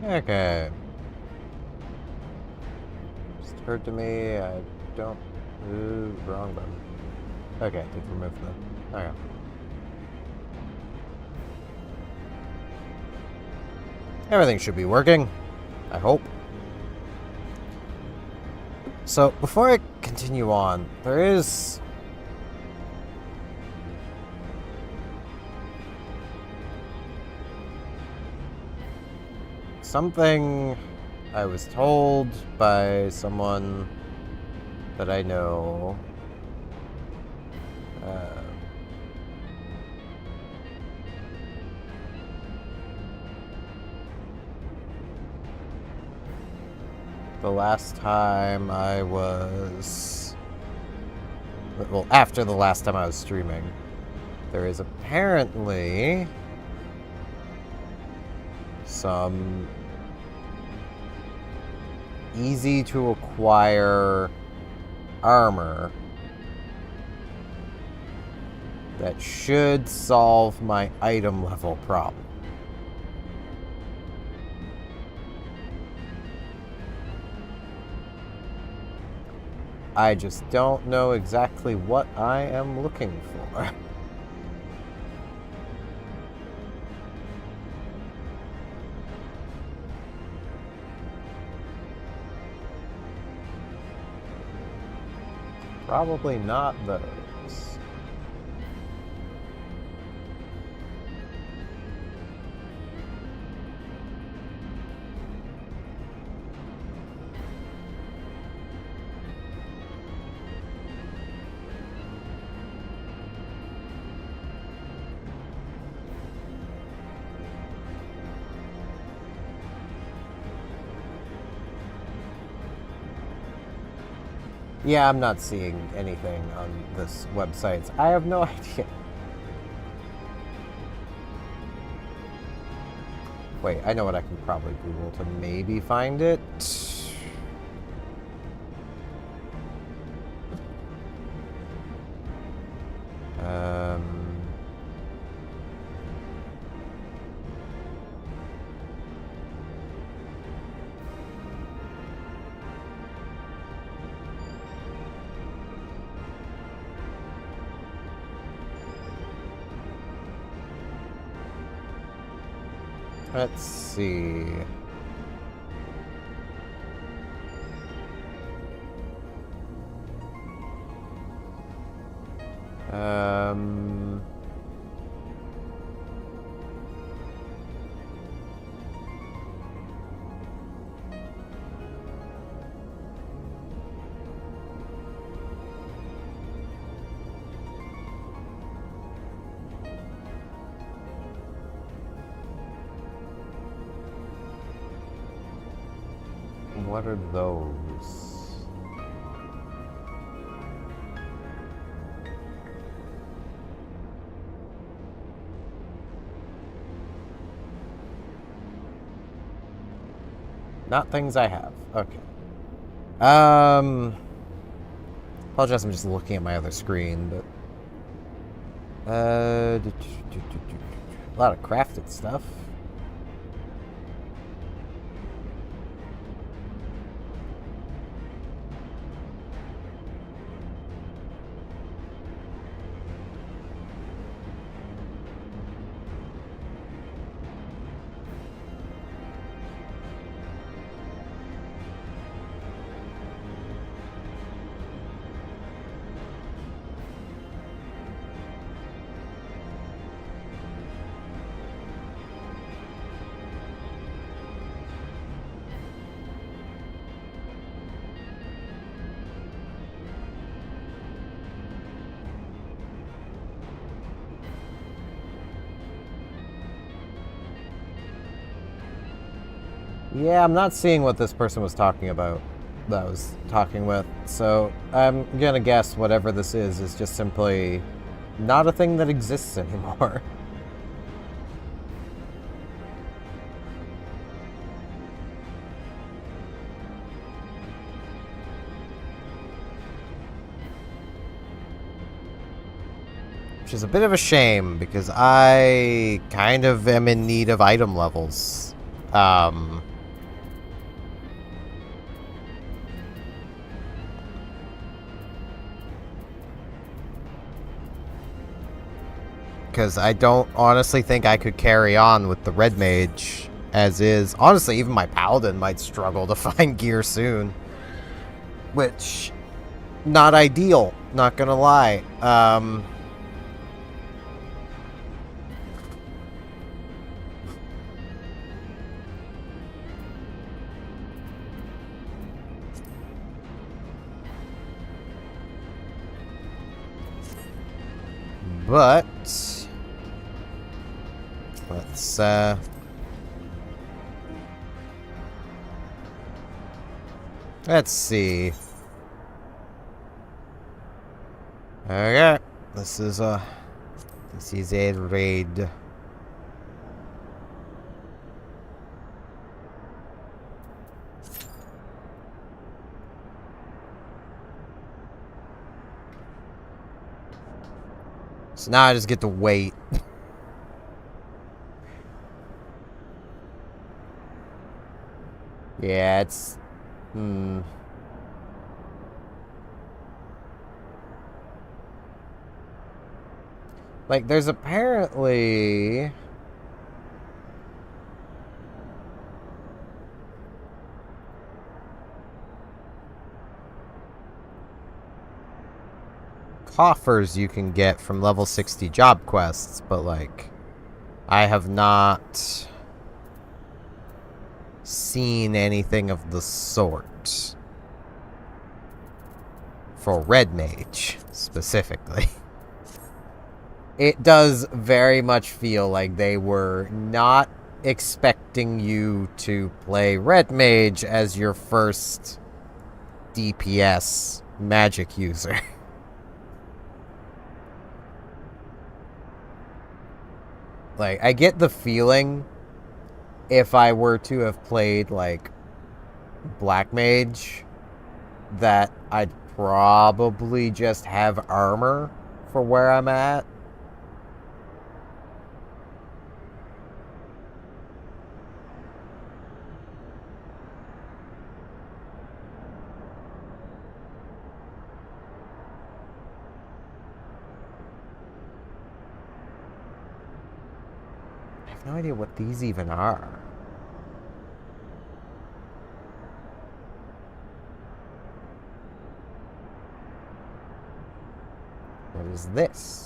Okay. Just occurred to me, I don't... Ooh, wrong button. Okay, did remove the... Okay. Everything should be working. I hope. So, before I continue on, there is... something I was told by someone that I know. The last time I was... Well, after the last time I was streaming, there is apparently some easy to acquire armor that should solve my item level problem. I just don't know exactly what I am looking for. Probably not those. Yeah, I'm not seeing anything on this website. I have no idea. Wait, I know what I can probably Google to maybe find it. Let's see. What are those? Not things I have. Okay. Apologize, I'm just looking at my other screen, but... a lot of crafted stuff. Yeah, I'm not seeing what this person was talking about that I was talking with, so I'm gonna guess whatever this is just simply not a thing that exists anymore. Which is a bit of a shame, because I kind of am in need of item levels. because I don't honestly think I could carry on with the Red Mage as is. Honestly, even my Paladin might struggle to find gear soon. Which, not ideal, not gonna lie. But let's see. Okay, this is a raid. So now I just get to wait. Yeah, it's... Like, there's apparently... coffers you can get from level 60 job quests, but, like, I have not seen anything of the sort. For Red Mage, specifically. It does very much feel like they were not expecting you to play Red Mage as your first DPS magic user. Like, I get the feeling if I were to have played, like, Black Mage, that I'd probably just have armor for where I'm at. I have no idea what these even are. What is this?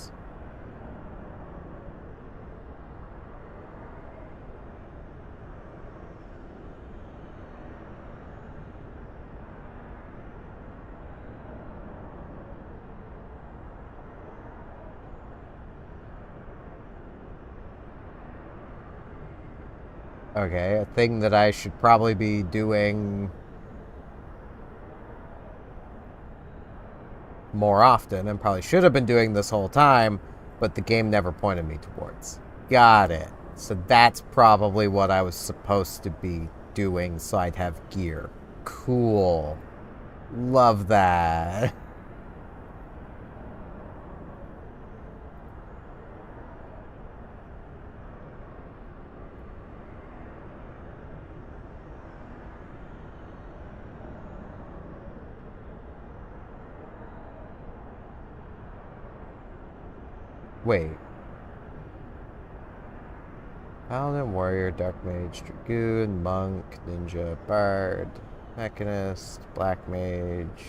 Okay, a thing that I should probably be doing more often, and probably should have been doing this whole time, but the game never pointed me towards. Got it. So that's probably what I was supposed to be doing, so I'd have gear. Cool. Love that. Wait. Paladin, Warrior, Dark Mage, Dragoon, Monk, Ninja, Bard, Mechanist, Black Mage,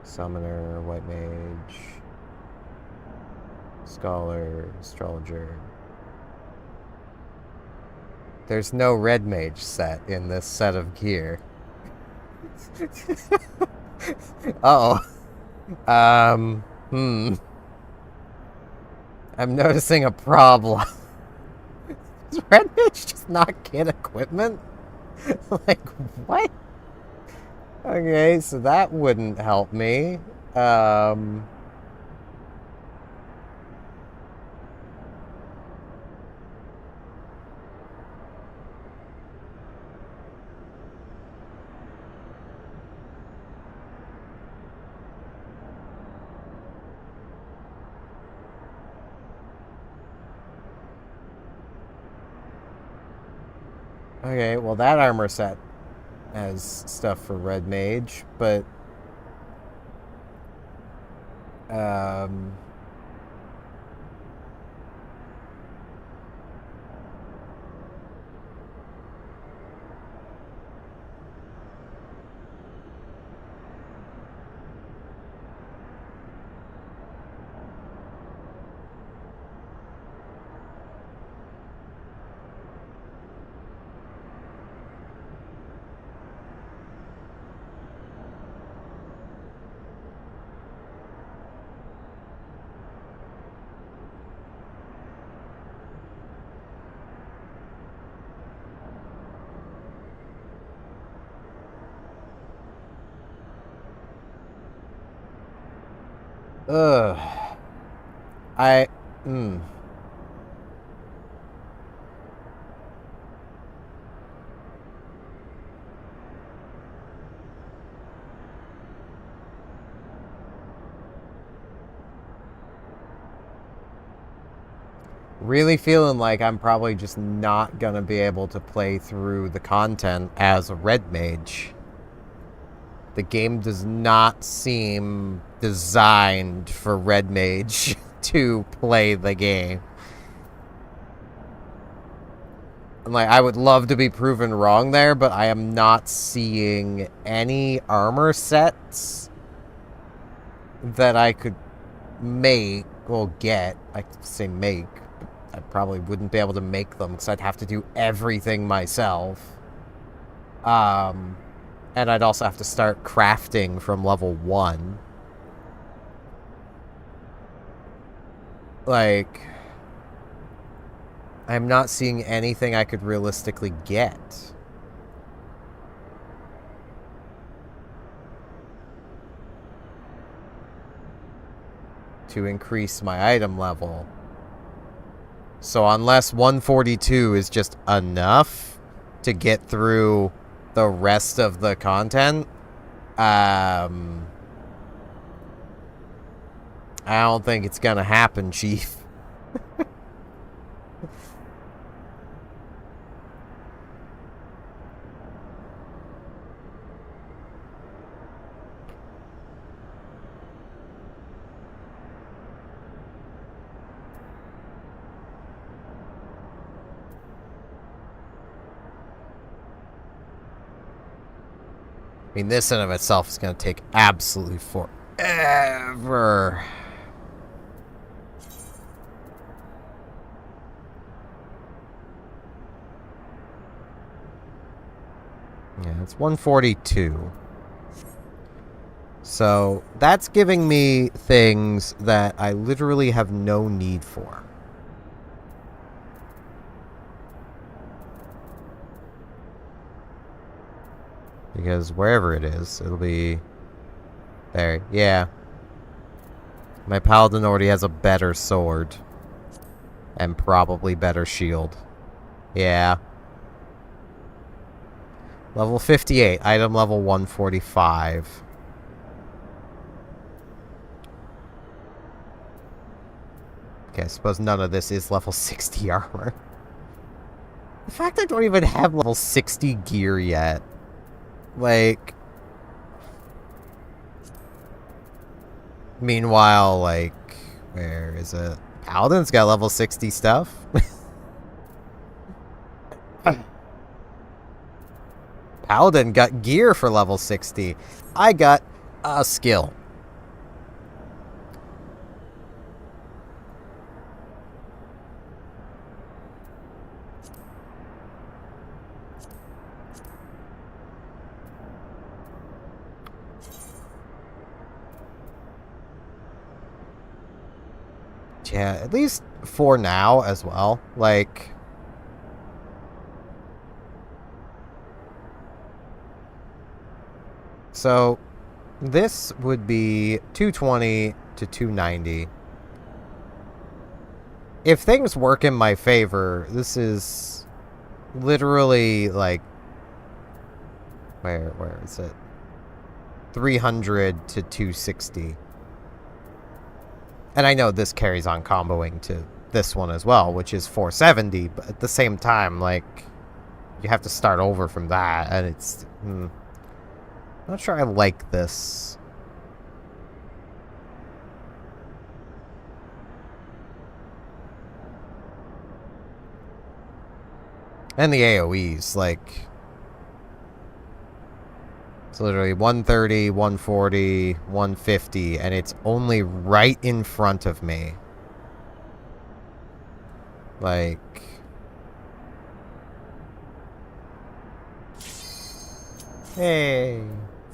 Summoner, White Mage, Scholar, Astrologer. There's no Red Mage set in this set of gear. Uh-oh. I'm noticing a problem. Does Red Mage just not get equipment? Like, what? Okay, so that wouldn't help me. Okay, well that armor set has stuff for Red Mage, but Ugh. I... Really feeling like I'm probably just not gonna be able to play through the content as a Red Mage. The game does not seem designed for Red Mage to play the game. Like, I would love to be proven wrong there, but I am not seeing any armor sets that I could make, or get. I say make. I probably wouldn't be able to make them because I'd have to do everything myself. And I'd also have to start crafting from level 1. Like, I'm not seeing anything I could realistically get. To increase my item level. So unless 142 is just enough to get through the rest of the content, I don't think it's gonna happen, Chief. I mean, this in of itself is going to take absolutely forever. Yeah, it's 142. So, that's giving me things that I literally have no need for. Because wherever it is, it'll be... There, yeah. My paladin already has a better sword. And probably better shield. Yeah. Level 58, item level 145. Okay, I suppose none of this is level 60 armor. The fact I don't even have level 60 gear yet. Like... Meanwhile, like... Where is it? Paladin's got level 60 stuff. Paladin got gear for level 60. I got a skill. Yeah, at least for now as well. Like... So, this would be 220 to 290. If things work in my favor, this is literally like... Where is it? 300 to 260. And I know this carries on comboing to this one as well, which is 470, but at the same time, like, you have to start over from that, and it's... not sure I like this. And the AoEs, like... It's literally 130, 140, 150, and it's only right in front of me. Like... Hey,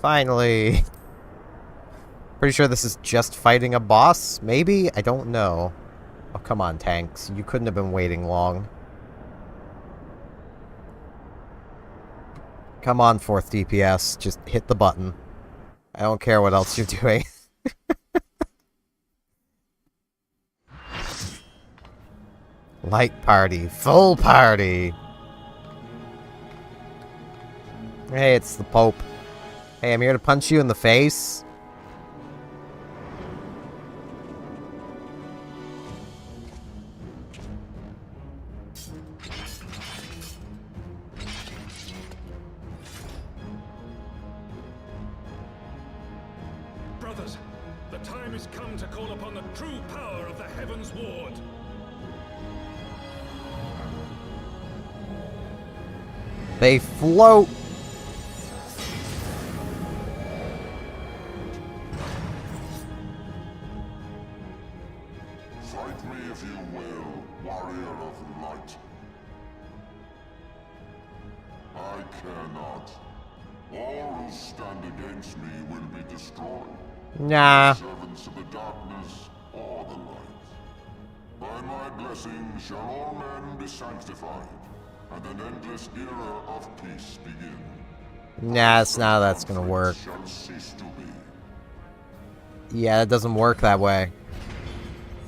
finally. Pretty sure this is just fighting a boss, maybe? I don't know. Oh, come on, tanks. You couldn't have been waiting long. Come on, 4th DPS. Just hit the button. I don't care what else you're doing. Light party. Full party. Hey, it's the Pope. Hey, I'm here to punch you in the face. Brothers, the time has come to call upon the true power of the Heavensward. They float. Fight me if you will, warrior of light. I care not. All who stand against me will be destroyed. Nah. Servants of the darkness or the light. By my blessing shall all men be sanctified, and an endless era of peace begin. Nah, it's not how that's gonna work. Shall cease to be. Yeah, it doesn't work that way.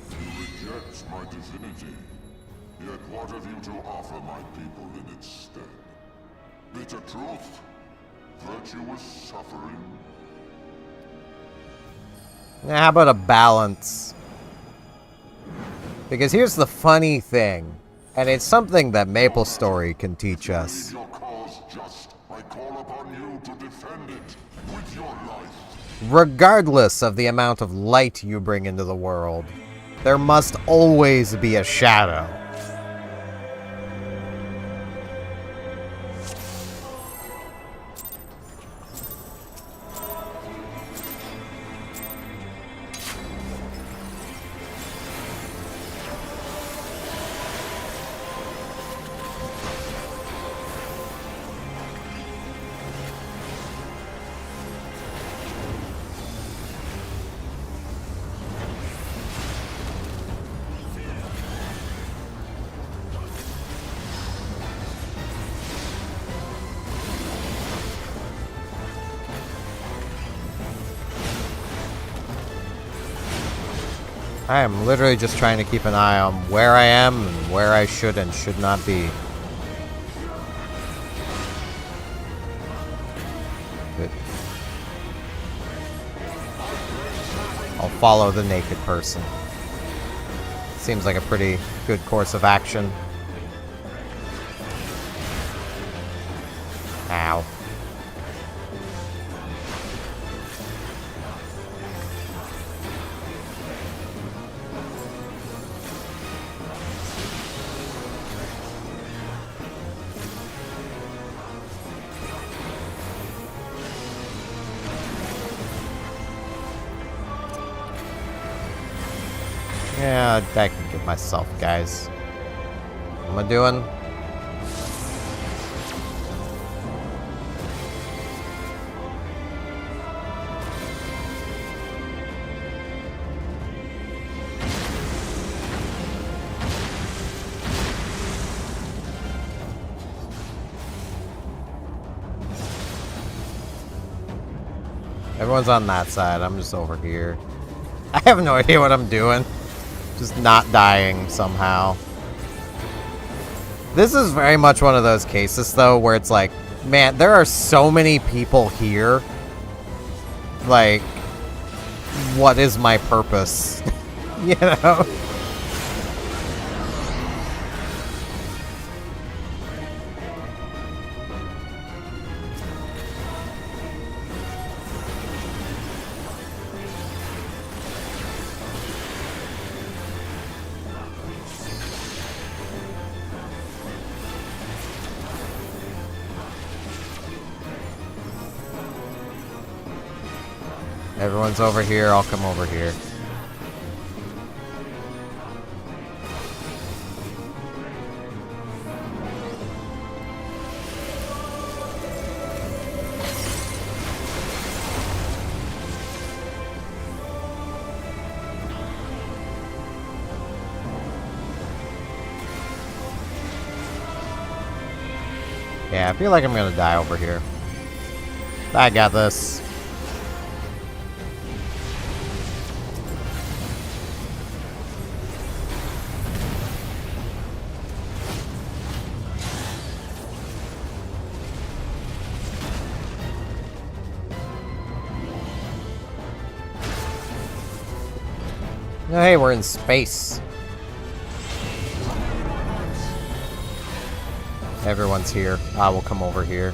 You reject my divinity, yet what have you to offer my people in its stead? Bitter truth? Virtuous suffering? Now, how about a balance? Because here's the funny thing, and it's something that Maple Story can teach us. Your cause just. I call upon you to defend it with your life. Regardless of the amount of light you bring into the world, there must always be a shadow. I am literally just trying to keep an eye on where I am and where I should and should not be. Good. I'll follow the naked person. Seems like a pretty good course of action. Ow. Yeah, I can get myself, guys. What am I doing? Everyone's on that side. I'm just over here. I have no idea what I'm doing. Just not dying somehow. This is very much one of those cases, though, where it's like, man, there are so many people here. Like, what is my purpose? You know? Everyone's over here, I'll come over here. Yeah, I feel like I'm gonna die over here. I got this. Oh, hey, we're in space. Everyone's here. We'll come over here.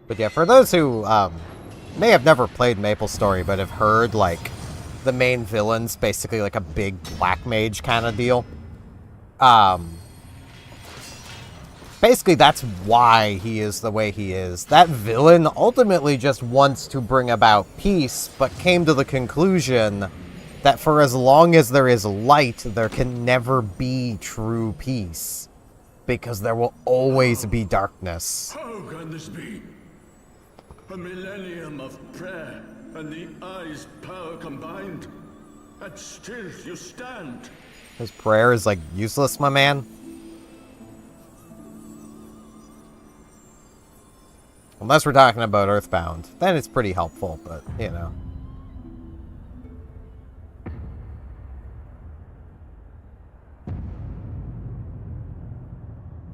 But yeah, for those who may have never played MapleStory, but have heard, like, the main villain's basically like a big black mage kind of deal. Basically, that's why he is the way he is. That villain ultimately just wants to bring about peace, but came to the conclusion that for as long as there is light, there can never be true peace. Because there will always be darkness. How can this be? A millennium of prayer and the eye's power combined, and still you stand. His prayer is, like, useless, my man. Unless we're talking about Earthbound. Then it's pretty helpful, but, you know.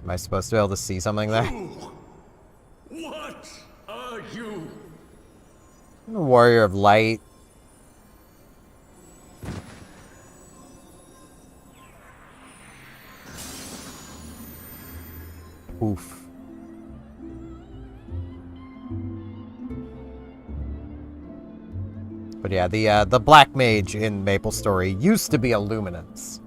Am I supposed to be able to see something there? What are you? I'm a warrior of light. Oof. But yeah, the black mage in MapleStory used to be a luminance.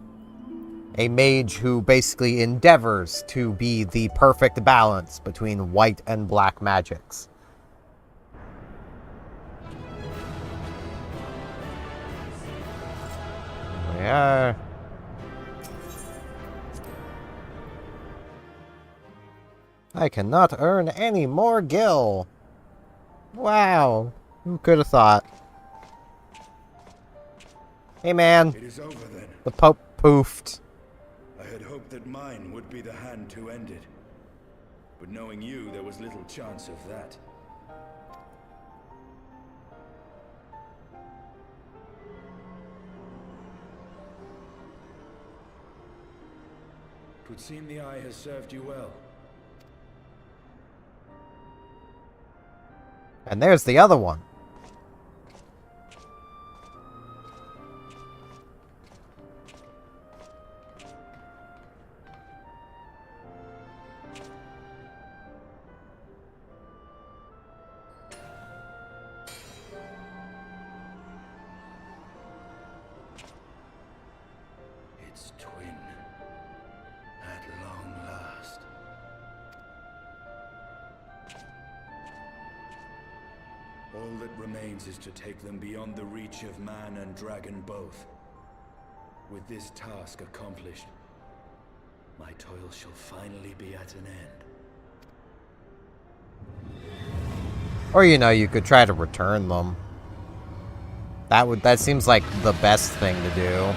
A mage who basically endeavors to be the perfect balance between white and black magics. Yeah. I cannot earn any more gil. Wow. Who could have thought? Hey man. It is over then. The Pope poofed. I had hoped that mine would be the hand to end it. But knowing you, there was little chance of that. It would seem the eye has served you well. And there's the other one. Its twin. At long last. All that remains is to take them beyond the reach of man and dragon both. With this task accomplished, my toil shall finally be at an end. Or, you know, you could try to return them. That seems like the best thing to do.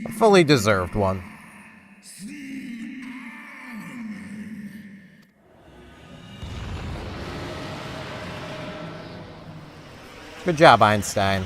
A fully deserved one. Good job, Einstein.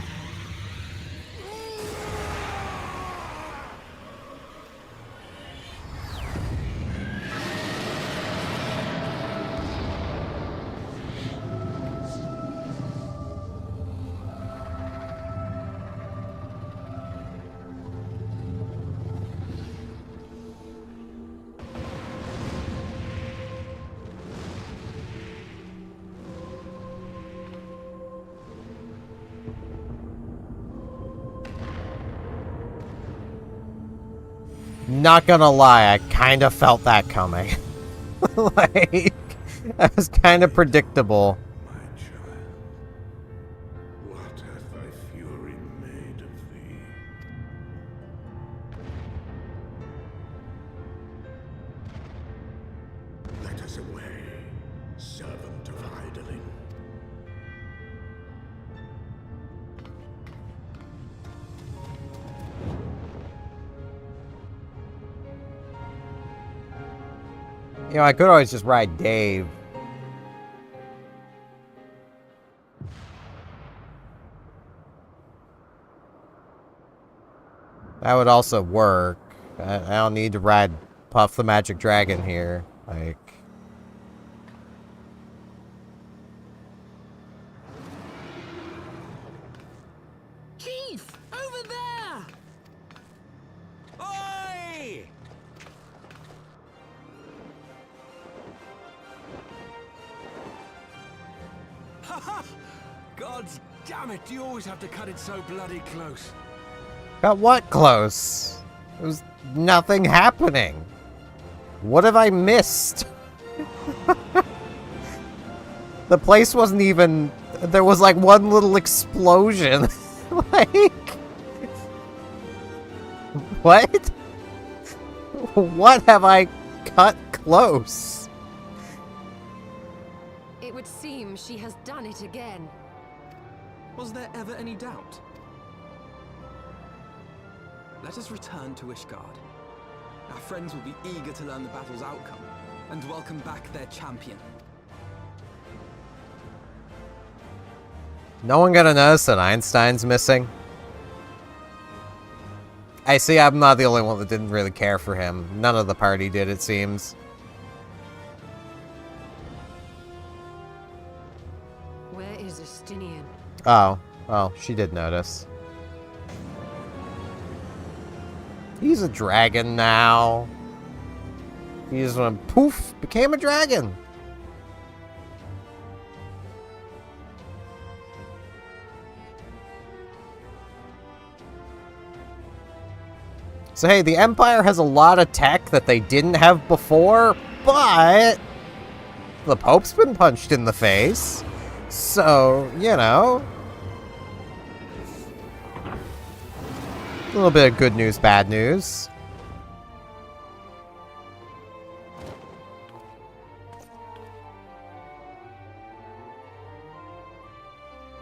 Not gonna lie, I kind of felt that coming. Like, that was kind of predictable. My child, what hath thy fury made of thee? Let us away, servant of Hydaelyn. You know, I could always just ride Dave. That would also work. I don't need to ride Puff the Magic Dragon here. Like... Keith! Over there! Oi! Haha! God damn it, you always have to cut it so bloody close. Got what close? There was nothing happening. What have I missed? The place wasn't even... There was like one little explosion. Like... What? What have I cut close? It would seem she has done it again. Was there ever any doubt? Let us return to Ishgard. Our friends will be eager to learn the battle's outcome, and welcome back their champion. No one gonna notice that Einstein's missing? I see, I'm not the only one that didn't really care for him. None of the party did, it seems. Where is Justinian? Oh, well, she did notice. He's a dragon now. He's poof, became a dragon. So hey, the Empire has a lot of tech that they didn't have before, but the Pope's been punched in the face. So, you know, a little bit of good news, bad news.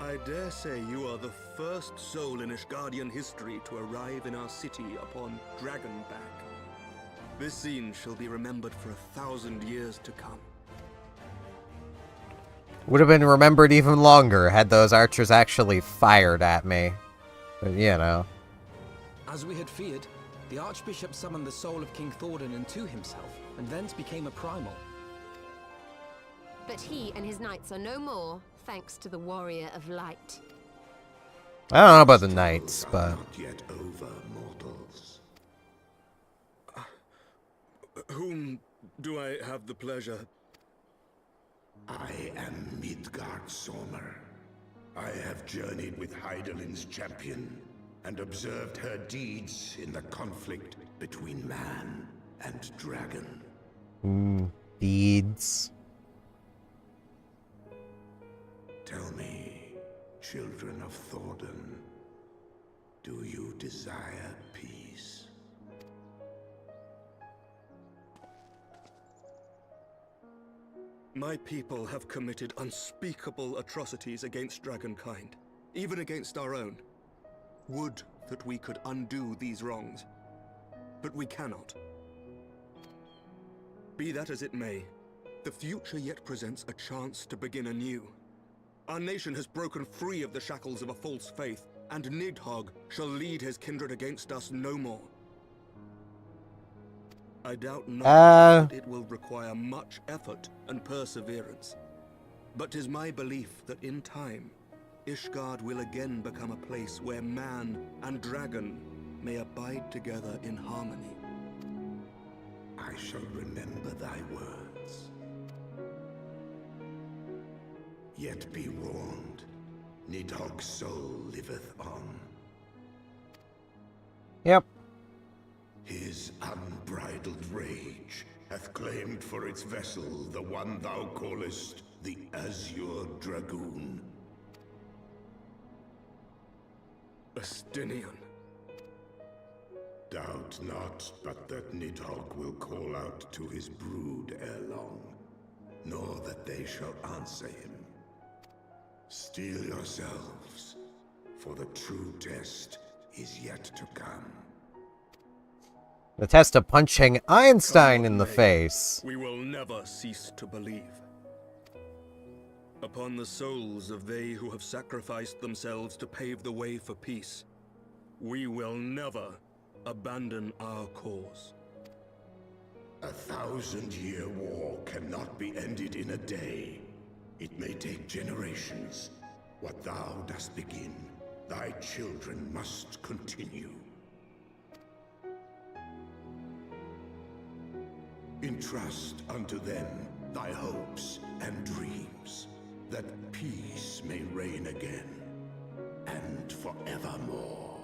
I dare say you are the first soul in Ishgardian history to arrive in our city upon Dragonback. This scene shall be remembered for 1,000 years to come. Would have been remembered even longer had those archers actually fired at me. But, you know. As we had feared, the Archbishop summoned the soul of King Thordan into himself, and thence became a primal. But he and his knights are no more, thanks to the Warrior of Light. I don't know about the knights, but... Not yet over, mortals. Whom do I have the pleasure? I am Midgard Sormer. I have journeyed with Hydaelyn's champion and observed her deeds in the conflict between man and dragon. Deeds. Tell me, children of Thordan, do you desire peace? My people have committed unspeakable atrocities against dragonkind, even against our own. Would that we could undo these wrongs, but we cannot. Be that as it may, the future yet presents a chance to begin anew. Our nation has broken free of the shackles of a false faith, and Nidhogg shall lead his kindred against us no more. I doubt not that it will require much effort and perseverance. But 'tis my belief that in time, Ishgard will again become a place where man and dragon may abide together in harmony. I shall remember thy words. Yet be warned, Nidhogg's soul liveth on. Yep. His unbridled rage hath claimed for its vessel the one thou callest the Azure Dragoon. Estinian. Doubt not but that Nidhogg will call out to his brood ere long, nor that they shall answer him. Steel yourselves, for the true test is yet to come. The test of punching Einstein in the face. We will never cease to believe. Upon the souls of they who have sacrificed themselves to pave the way for peace, we will never abandon our cause. 1,000-year war cannot be ended in a day. It may take generations. What thou dost begin, thy children must continue. Entrust unto them thy hopes and dreams, that peace may reign again, and forevermore.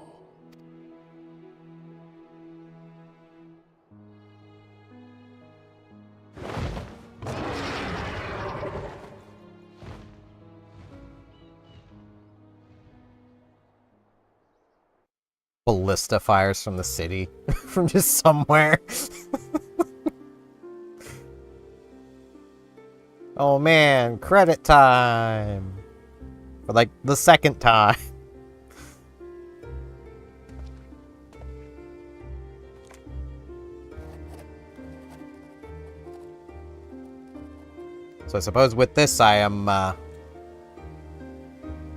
Ballista fires from the city. From just somewhere. Oh man, credit time! For like the second time. So I suppose with this I am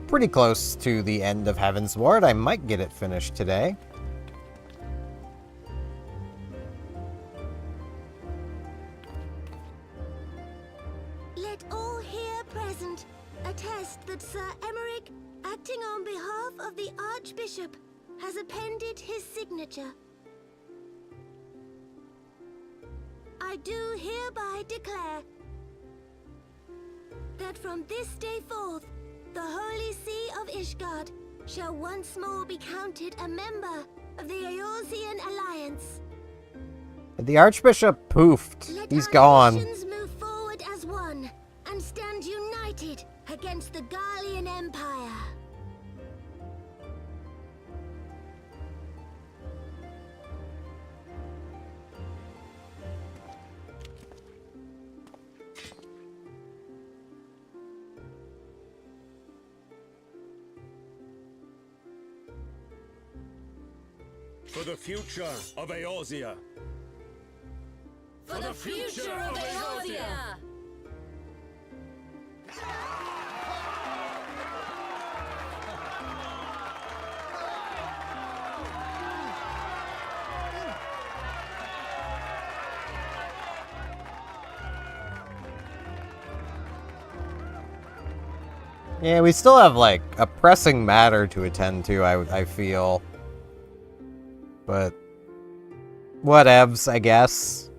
pretty close to the end of Heavensward. I might get it finished today. Let all here present attest that Sir Emmerich, acting on behalf of the Archbishop, has appended his signature. I do hereby declare that from this day forth, the Holy See of Ishgard shall once more be counted a member of the Eorzean Alliance. The Archbishop poofed. Let He's our gone. nations move forward as one and stand united against the Garlean Empire. For the future of Eorzea. For the future of Eorzea! Yeah, we still have, like, a pressing matter to attend to, I feel. But whatevs, I guess.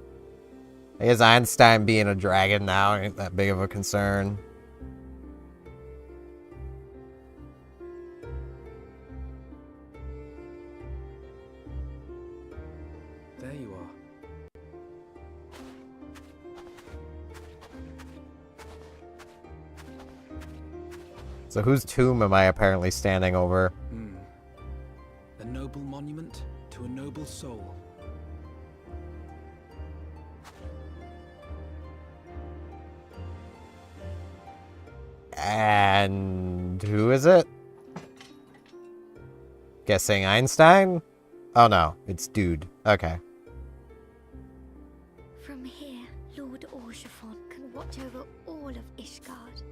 I guess Einstein being a dragon now ain't that big of a concern. There you are. So whose tomb am I apparently standing over? A noble monument to a noble soul. And who is it? Guessing Einstein? Oh no, it's Dude. Okay. From here, Lord Orshafon can watch over all of Ishgard.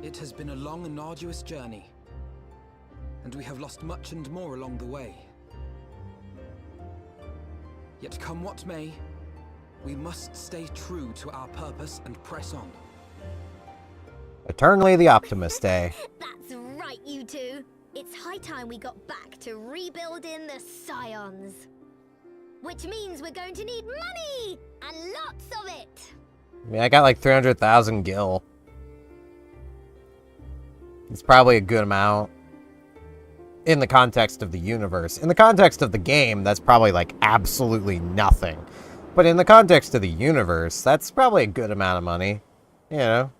It has been a long and arduous journey, and we have lost much and more along the way. Yet come what may, we must stay true to our purpose and press on. Eternally the Optimist, eh? That's right, you two. It's high time we got back to rebuilding the Scions. Which means we're going to need money! And lots of it! I mean, I got like 300,000 gil. It's probably a good amount. In the context of the universe. In the context of the game, that's probably, like, absolutely nothing. But in the context of the universe, that's probably a good amount of money. You know?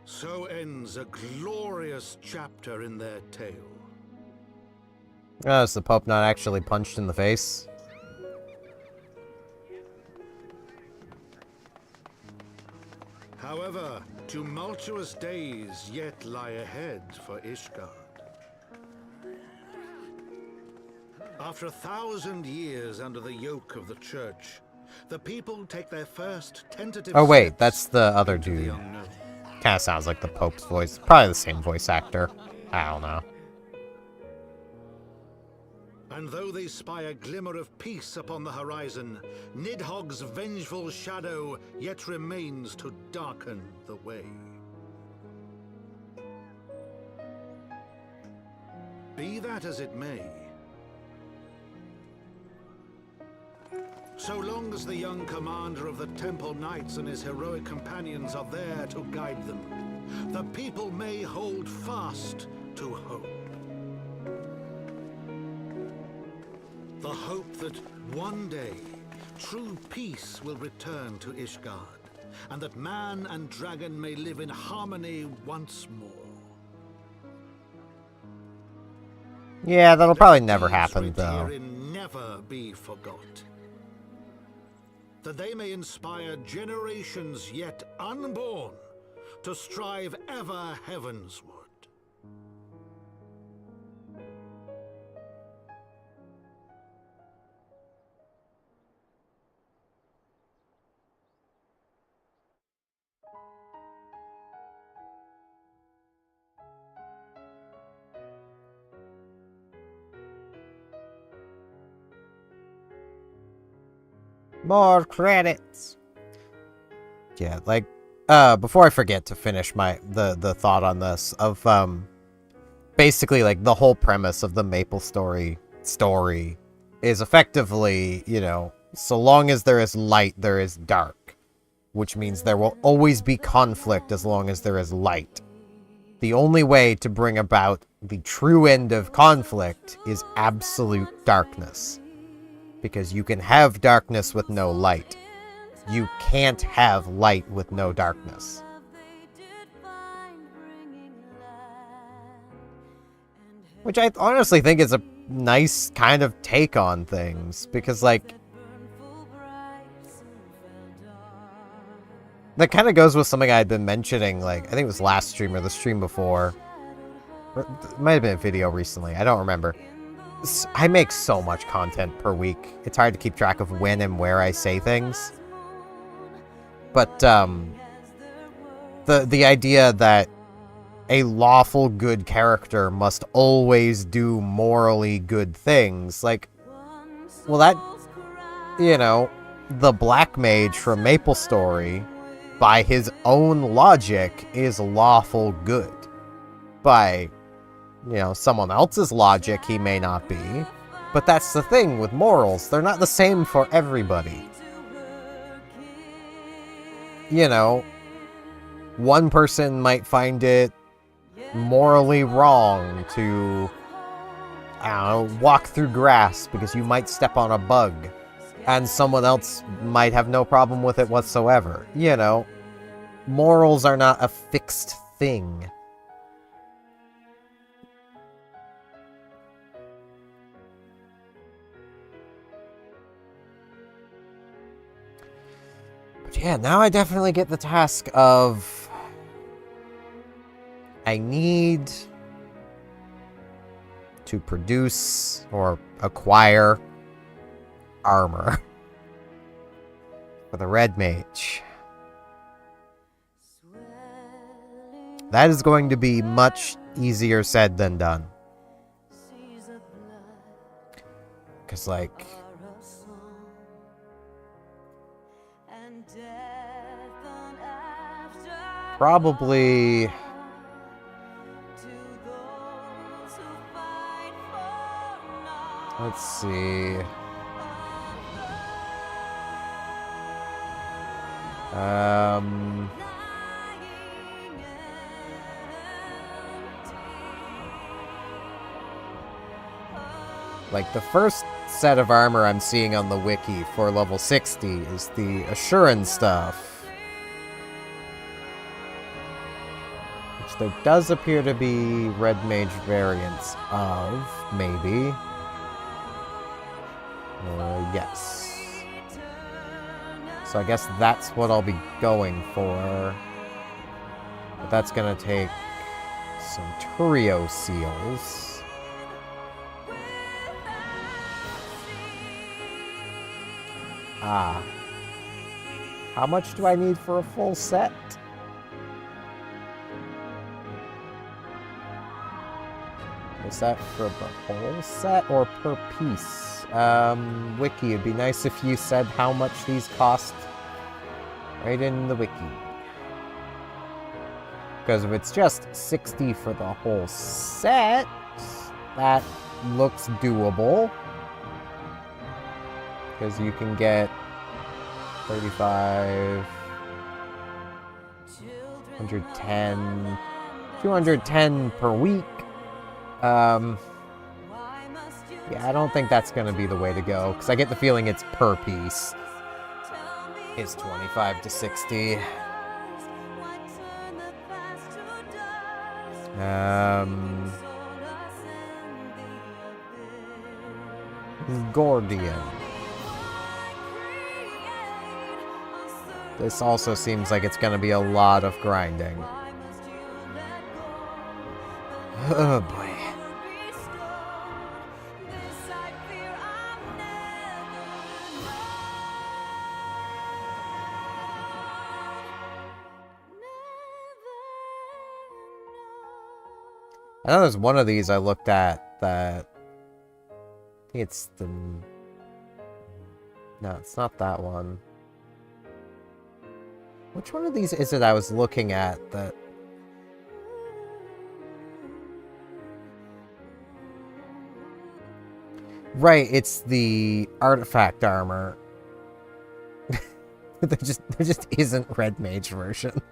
So ends a glorious chapter in their tale. Oh, is the Pope not actually punched in the face? However, tumultuous days yet lie ahead for Ishgard. After 1,000 years under the yoke of the Church, the people take their first tentative Oh wait, steps that's the other into the dude. unknown. Kinda sounds like the Pope's voice. Probably the same voice actor. I don't know. And though they spy a glimmer of peace upon the horizon, Nidhogg's vengeful shadow yet remains to darken the way. Be that as it may, so long as the young commander of the Temple Knights and his heroic companions are there to guide them, the people may hold fast to hope. The hope that one day true peace will return to Ishgard, and that man and dragon may live in harmony once more. Yeah, that'll probably never Deeds happen, writ though. herein never be forgot. That they may inspire generations yet unborn to strive ever heavensward. More credits. Yeah, like, before I forget to finish the thought on this, of, basically, like, the whole premise of the Maple story is effectively, you know, so long as there is light, there is dark. Which means there will always be conflict as long as there is light. The only way to bring about the true end of conflict is absolute darkness. Because you can have darkness with no light. You can't have light with no darkness. Which I honestly think is a nice kind of take on things. Because, like, that kind of goes with something I had been mentioning, like, I think it was last stream or the stream before. Or it might have been a video recently, I don't remember. I make so much content per week. It's hard to keep track of when and where I say things. But, the idea that a lawful good character must always do morally good things, like, well, that, you know, the Black Mage from Maple Story, by his own logic, is lawful good. By, you know, someone else's logic, he may not be. But that's the thing with morals. They're not the same for everybody. You know, one person might find it morally wrong to, I don't know, walk through grass because you might step on a bug. And someone else might have no problem with it whatsoever. You know, morals are not a fixed thing. But yeah, now I definitely get the task of... I need to produce or acquire armor for the Red Mage. That is going to be much easier said than done. Because, like, probably Let's see. Like, the first set of armor I'm seeing on the wiki for level 60 is the Assurance stuff. Which there does appear to be Red Mage variants of, maybe. Yes. So I guess that's what I'll be going for. But that's gonna take some Turio seals. Ah. How much do I need for a full set? Is that for the whole set or per piece? Wiki, it'd be nice if you said how much these cost right in the wiki. Because if it's just 60 for the whole set, that looks doable. Because you can get 35, 110, 210 per week. Yeah, I don't think that's going to be the way to go, because I get the feeling it's per piece. It's 25 to 60. Gordian. This also seems like it's going to be a lot of grinding. Oh boy. I know there's one of these I looked at that... I think it's the... No, it's not that one. Which one of these is it I was looking at that... Right, it's the artifact armor. there just isn't Red Mage version.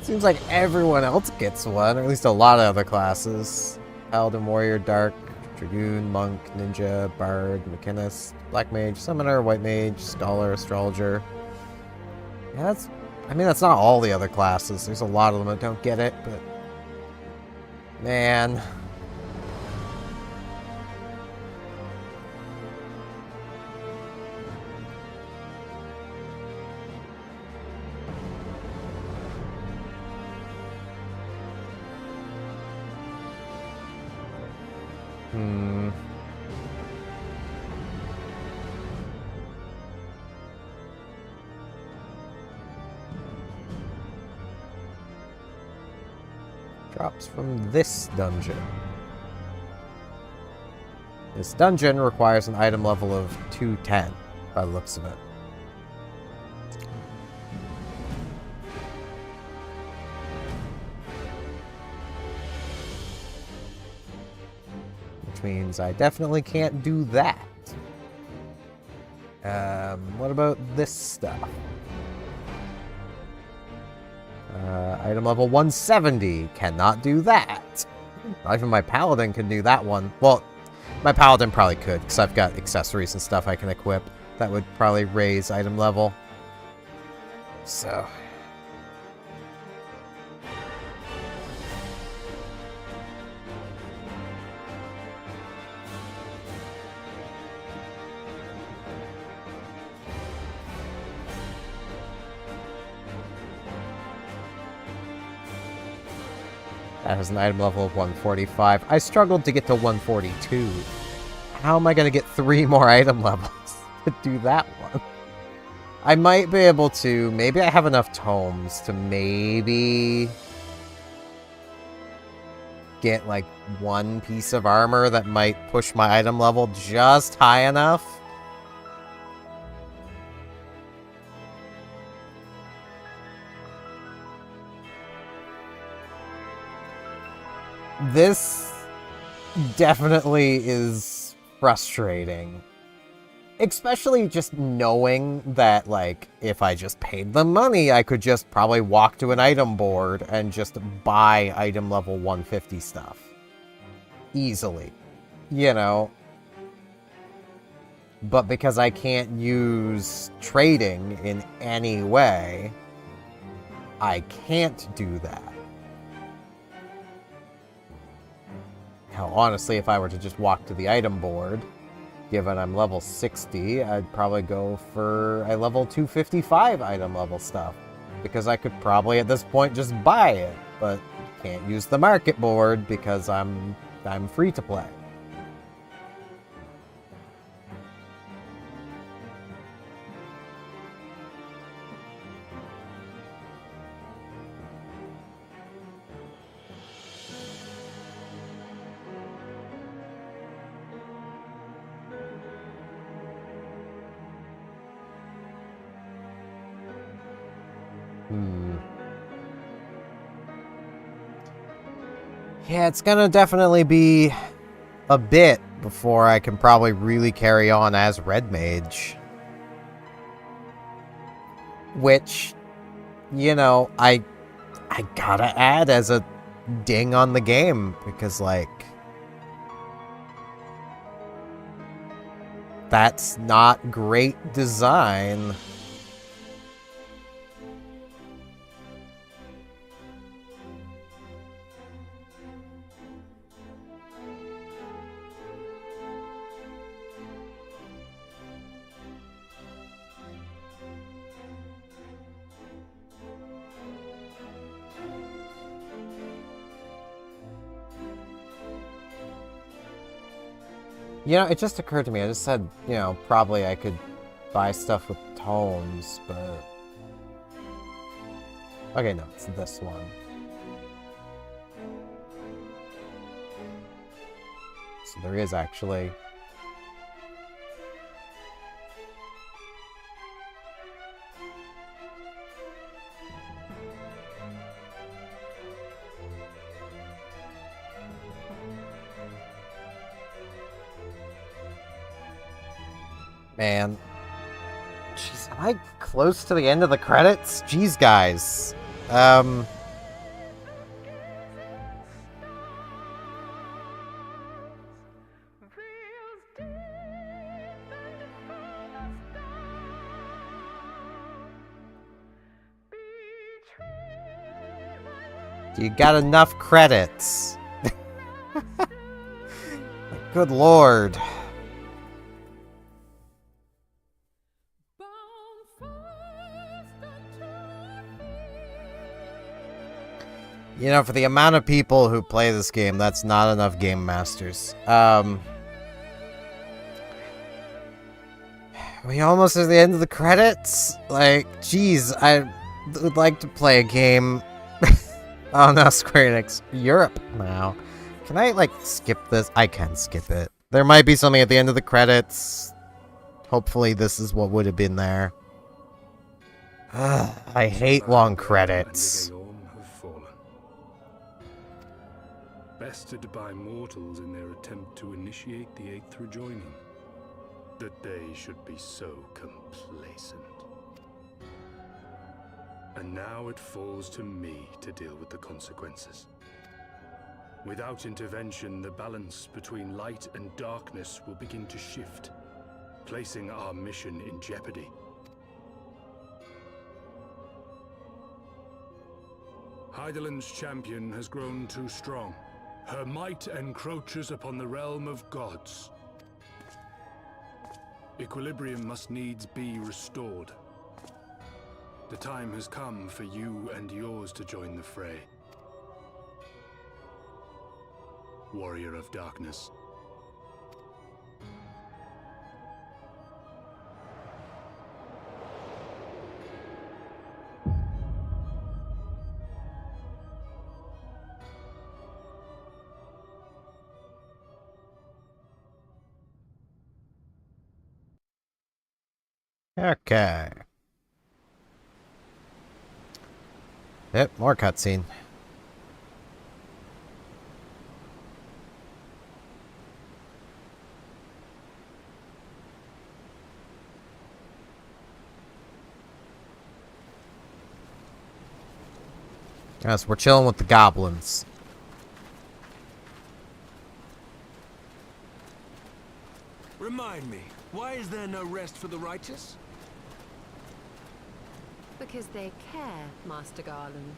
Seems like everyone else gets one, or at least a lot of other classes. Paladin, Warrior, Dark, Dragoon, Monk, Ninja, Bard, Machinist, Black Mage, Summoner, White Mage, Scholar, Astrologer. Yeah, that's not all the other classes. There's a lot of them that don't get it, but... Man... Drops from this dungeon. This dungeon requires an item level of 210, by the looks of it. Which means I definitely can't do that. What about this stuff? Item level 170. Cannot do that. Not even my paladin can do that one. Well, my paladin probably could, because I've got accessories and stuff I can equip. That would probably raise item level. So... That has an item level of 145. I struggled to get to 142. How am I going to get 3 more item levels to do that one? I might be able to... Maybe I have enough tomes to maybe... get, like, 1 piece of armor that might push my item level just high enough. This definitely is frustrating. Especially just knowing that, like, if I just paid them money, I could just probably walk to an item board and just buy item level 150 stuff. Easily. You know? But because I can't use trading in any way, I can't do that. Now, honestly, if I were to just walk to the item board, given I'm level 60, I'd probably go for a level 255 item level stuff. Because I could probably at this point just buy it, but can't use the market board because I'm free to play. Yeah, it's gonna definitely be a bit before I can probably really carry on as Red Mage. Which, you know, I gotta add as a ding on the game, because, like, that's not great design. You know, it just occurred to me, I just said, you know, probably I could buy stuff with tomes, but... Okay, no, it's this one. So there is actually... Man. Jeez, am I close to the end of the credits? Jeez, guys. You got enough credits. Good lord. You know, for the amount of people who play this game, that's not enough game masters. We almost at the end of the credits? Like, geez, I would like to play a game. Oh no, Square Enix Europe now. Can I, like, skip this? I can skip it. There might be something at the end of the credits. Hopefully this is what would have been there. I hate long credits. Bested by mortals in their attempt to initiate the Eighth rejoining. That they should be so complacent. And now it falls to me to deal with the consequences. Without intervention, the balance between light and darkness will begin to shift, placing our mission in jeopardy. Heidelin's champion has grown too strong. Her might encroaches upon the realm of gods. Equilibrium must needs be restored. The time has come for you and yours to join the fray. Warrior of Darkness. Okay. Yep, more cutscene. Yes, we're chilling with the goblins. Remind me, why is there no rest for the righteous? Because they care, Master Garland.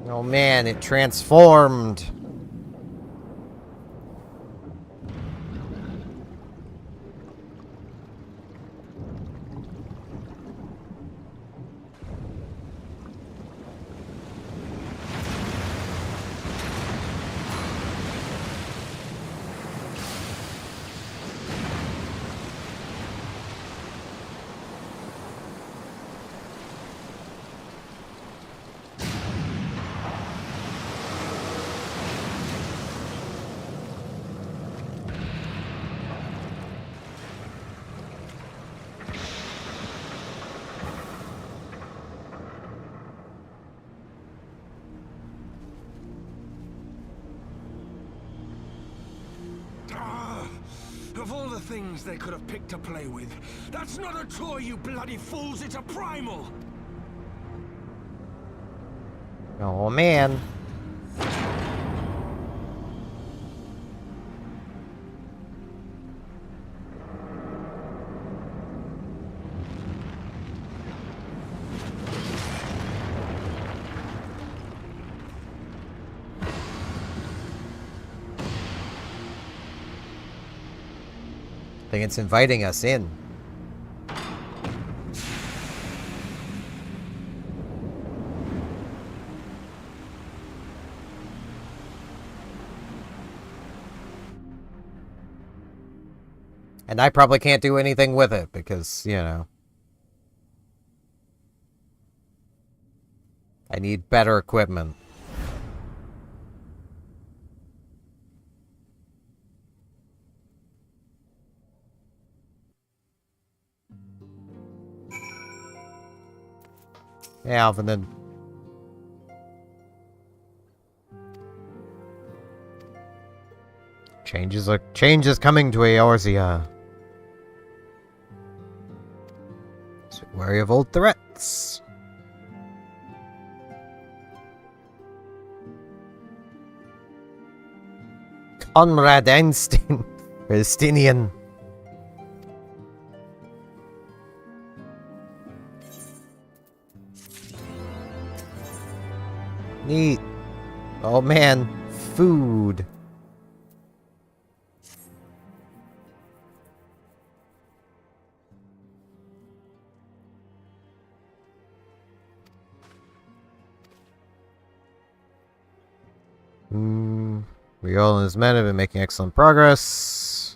Oh man, it transformed. Of all the things they could have picked to play with, that's not a toy, you bloody fools, it's a primal! Oh man. I think it's inviting us in. And I probably can't do anything with it because, you know, I need better equipment. Hey, Alvin. Change is coming to Eorzea. So wary of old threats. Conrad Einstein, Palestinian. Neat. Oh man, food. Riol and his men have been making excellent progress.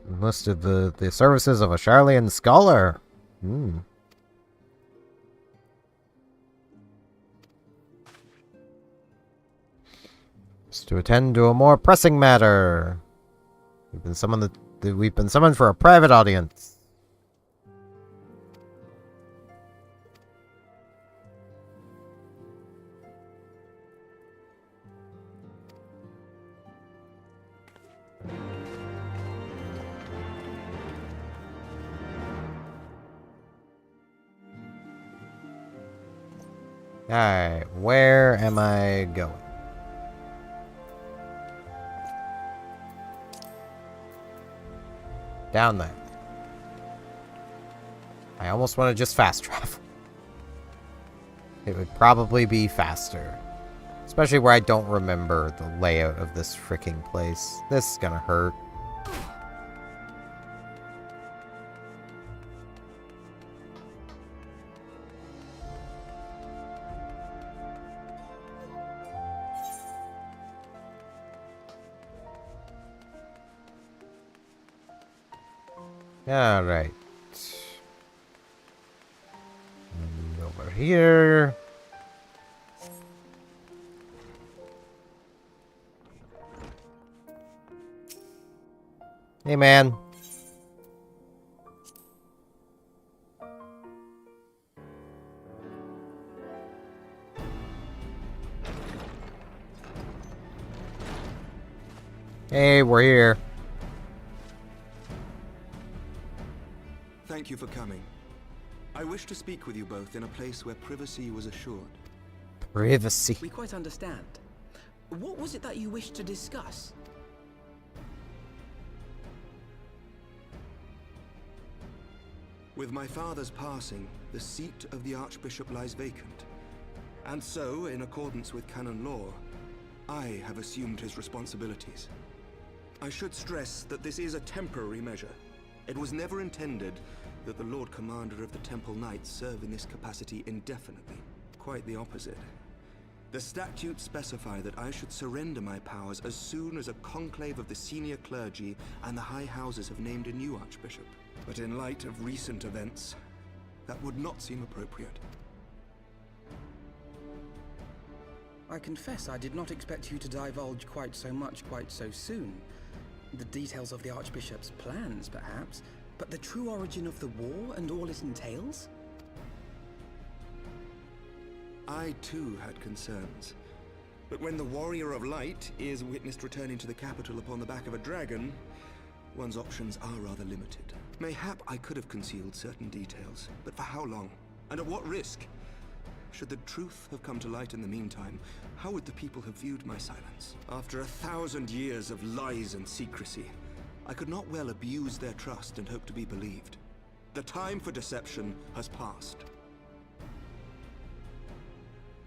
Enlisted the services of a Charlian scholar. Just to attend to a more pressing matter. We've been summoned for a private audience. Alright, where am I going? Down there. I almost want to just fast travel. it would probably be faster. Especially where I don't remember the layout of this freaking place. This is gonna hurt. Alright. Over here. Hey, man. Hey, we're here. Thank you for coming. I wish to speak with you both in a place where privacy was assured. Privacy. We quite understand. What was it that you wished to discuss? With my father's passing, the seat of the Archbishop lies vacant. And so, in accordance with canon law, I have assumed his responsibilities. I should stress that this is a temporary measure. It was never intended that the Lord Commander of the Temple Knights serve in this capacity indefinitely. Quite the opposite. The statutes specify that I should surrender my powers as soon as a conclave of the senior clergy and the high houses have named a new Archbishop. But in light of recent events, that would not seem appropriate. I confess I did not expect you to divulge quite so much quite so soon. The details of the Archbishop's plans, perhaps, but the true origin of the war and all it entails? I too had concerns. But when the Warrior of Light is witnessed returning to the capital upon the back of a dragon, one's options are rather limited. Mayhap I could have concealed certain details, but for how long? And at what risk? Should the truth have come to light in the meantime, how would the people have viewed my silence? After 1,000 years of lies and secrecy, I could not well abuse their trust and hope to be believed. The time for deception has passed.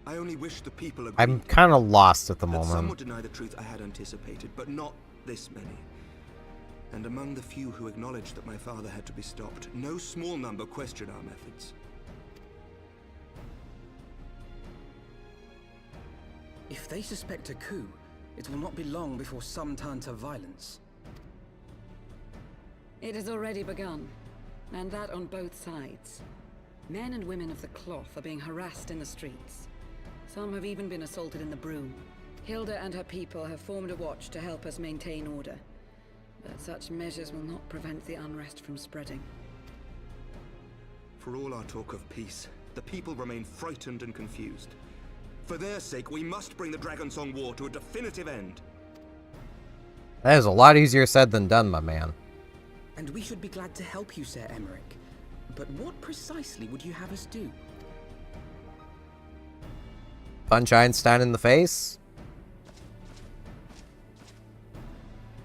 I only wish the people agreed. I'm kind of lost at the Some moment. would deny the truth I had anticipated, but not this many. And among the few who acknowledged that my father had to be stopped, no small number questioned our methods. If they suspect a coup, it will not be long before some turn to violence. It has already begun, and that on both sides. Men and women of the cloth are being harassed in the streets. Some have even been assaulted in the Broom. Hilda and her people have formed a watch to help us maintain order. But such measures will not prevent the unrest from spreading. For all our talk of peace, the people remain frightened and confused. For their sake, we must bring the Dragonsong War to a definitive end. That is a lot easier said than done, my man. And we should be glad to help you, Sir Emmerich. But what precisely would you have us do? Punch Einstein in the face?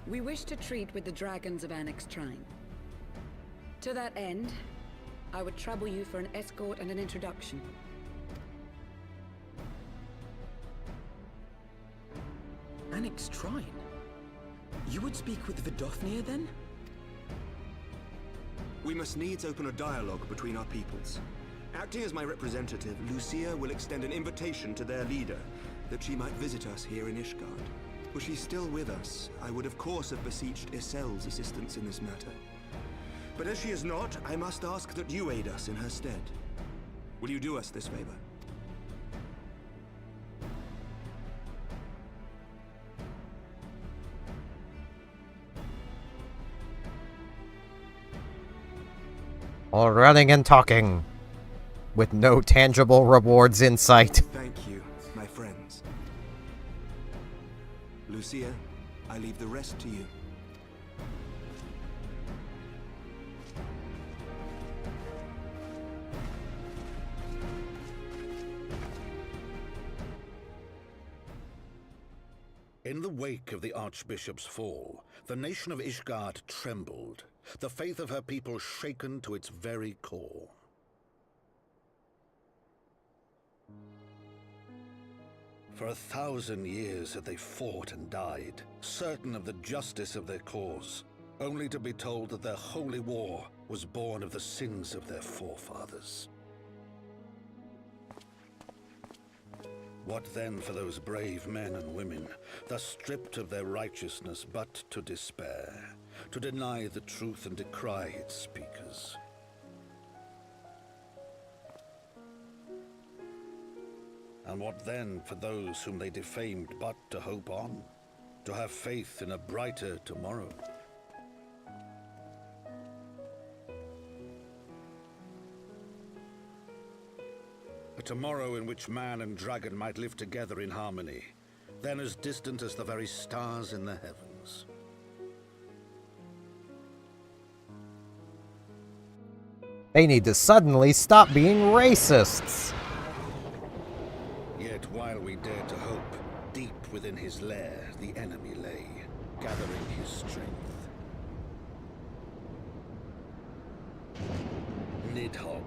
We wish to treat with the dragons of Annex Trine. To that end, I would trouble you for an escort and an introduction. Annex Trine? You would speak with Vidofnir then? We must needs open a dialogue between our peoples. Acting as my representative, Lucia will extend an invitation to their leader, that she might visit us here in Ishgard. Were she still with us, I would of course have beseeched Isel's assistance in this matter. But as she is not, I must ask that you aid us in her stead. Will you do us this favor? All running and talking, with no tangible rewards in sight. Thank you, my friends. Lucia, I leave the rest to you. In the wake of the Archbishop's fall, the nation of Ishgard trembled, the faith of her people shaken to its very core. For 1,000 years had they fought and died, certain of the justice of their cause, only to be told that their holy war was born of the sins of their forefathers. What then for those brave men and women, thus stripped of their righteousness but to despair, to deny the truth and decry its speakers? And what then for those whom they defamed but to hope on, to have faith in a brighter tomorrow? A tomorrow in which man and dragon might live together in harmony, then as distant as the very stars in the heavens. They need to suddenly stop being racists. Yet while we dared to hope, deep within his lair the enemy lay, gathering his strength. Nidhogg,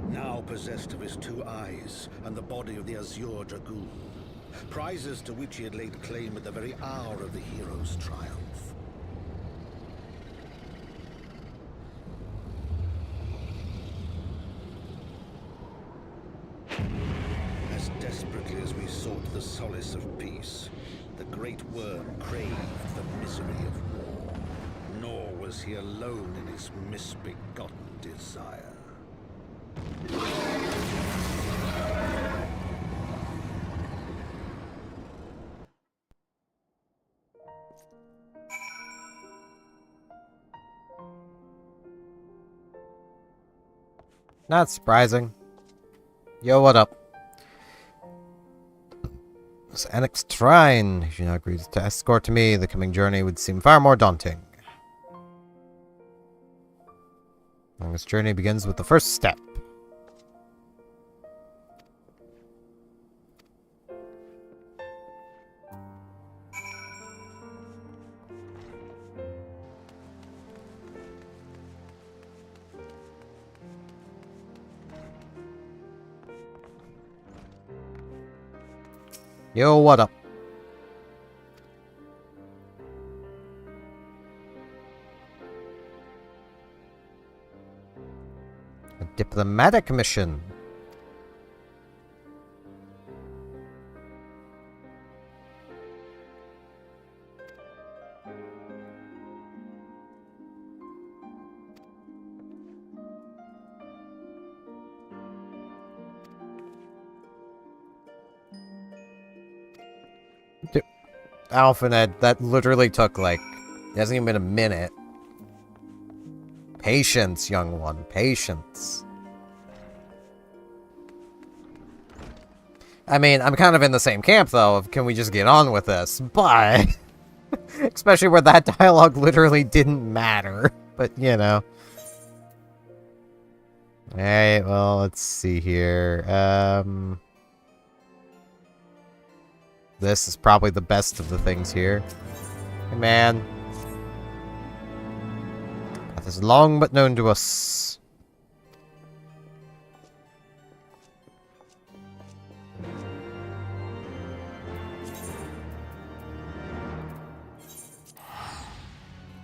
now possessed of his 2 eyes and the body of the Azure Dragoon, prizes to which he had laid claim at the very hour of the hero's triumph. As desperately as we sought the solace of peace, the great worm craved the misery of war. Nor was he alone in his misbegotten desire. Not surprising. Yo, what up? This annexed shrine. If you now agreed to escort to me, the coming journey would seem far more daunting. And this journey begins with the first step. Yo, what up? A diplomatic mission. Alphaned, that literally took like, it hasn't even been a minute. Patience, young one, patience. I mean, I'm kind of in the same camp though, of can we just get on with this, but especially where that dialogue literally didn't matter, but you know. Alright, well, let's see here. This is probably the best of the things here. Hey, man. Path is long but known to us.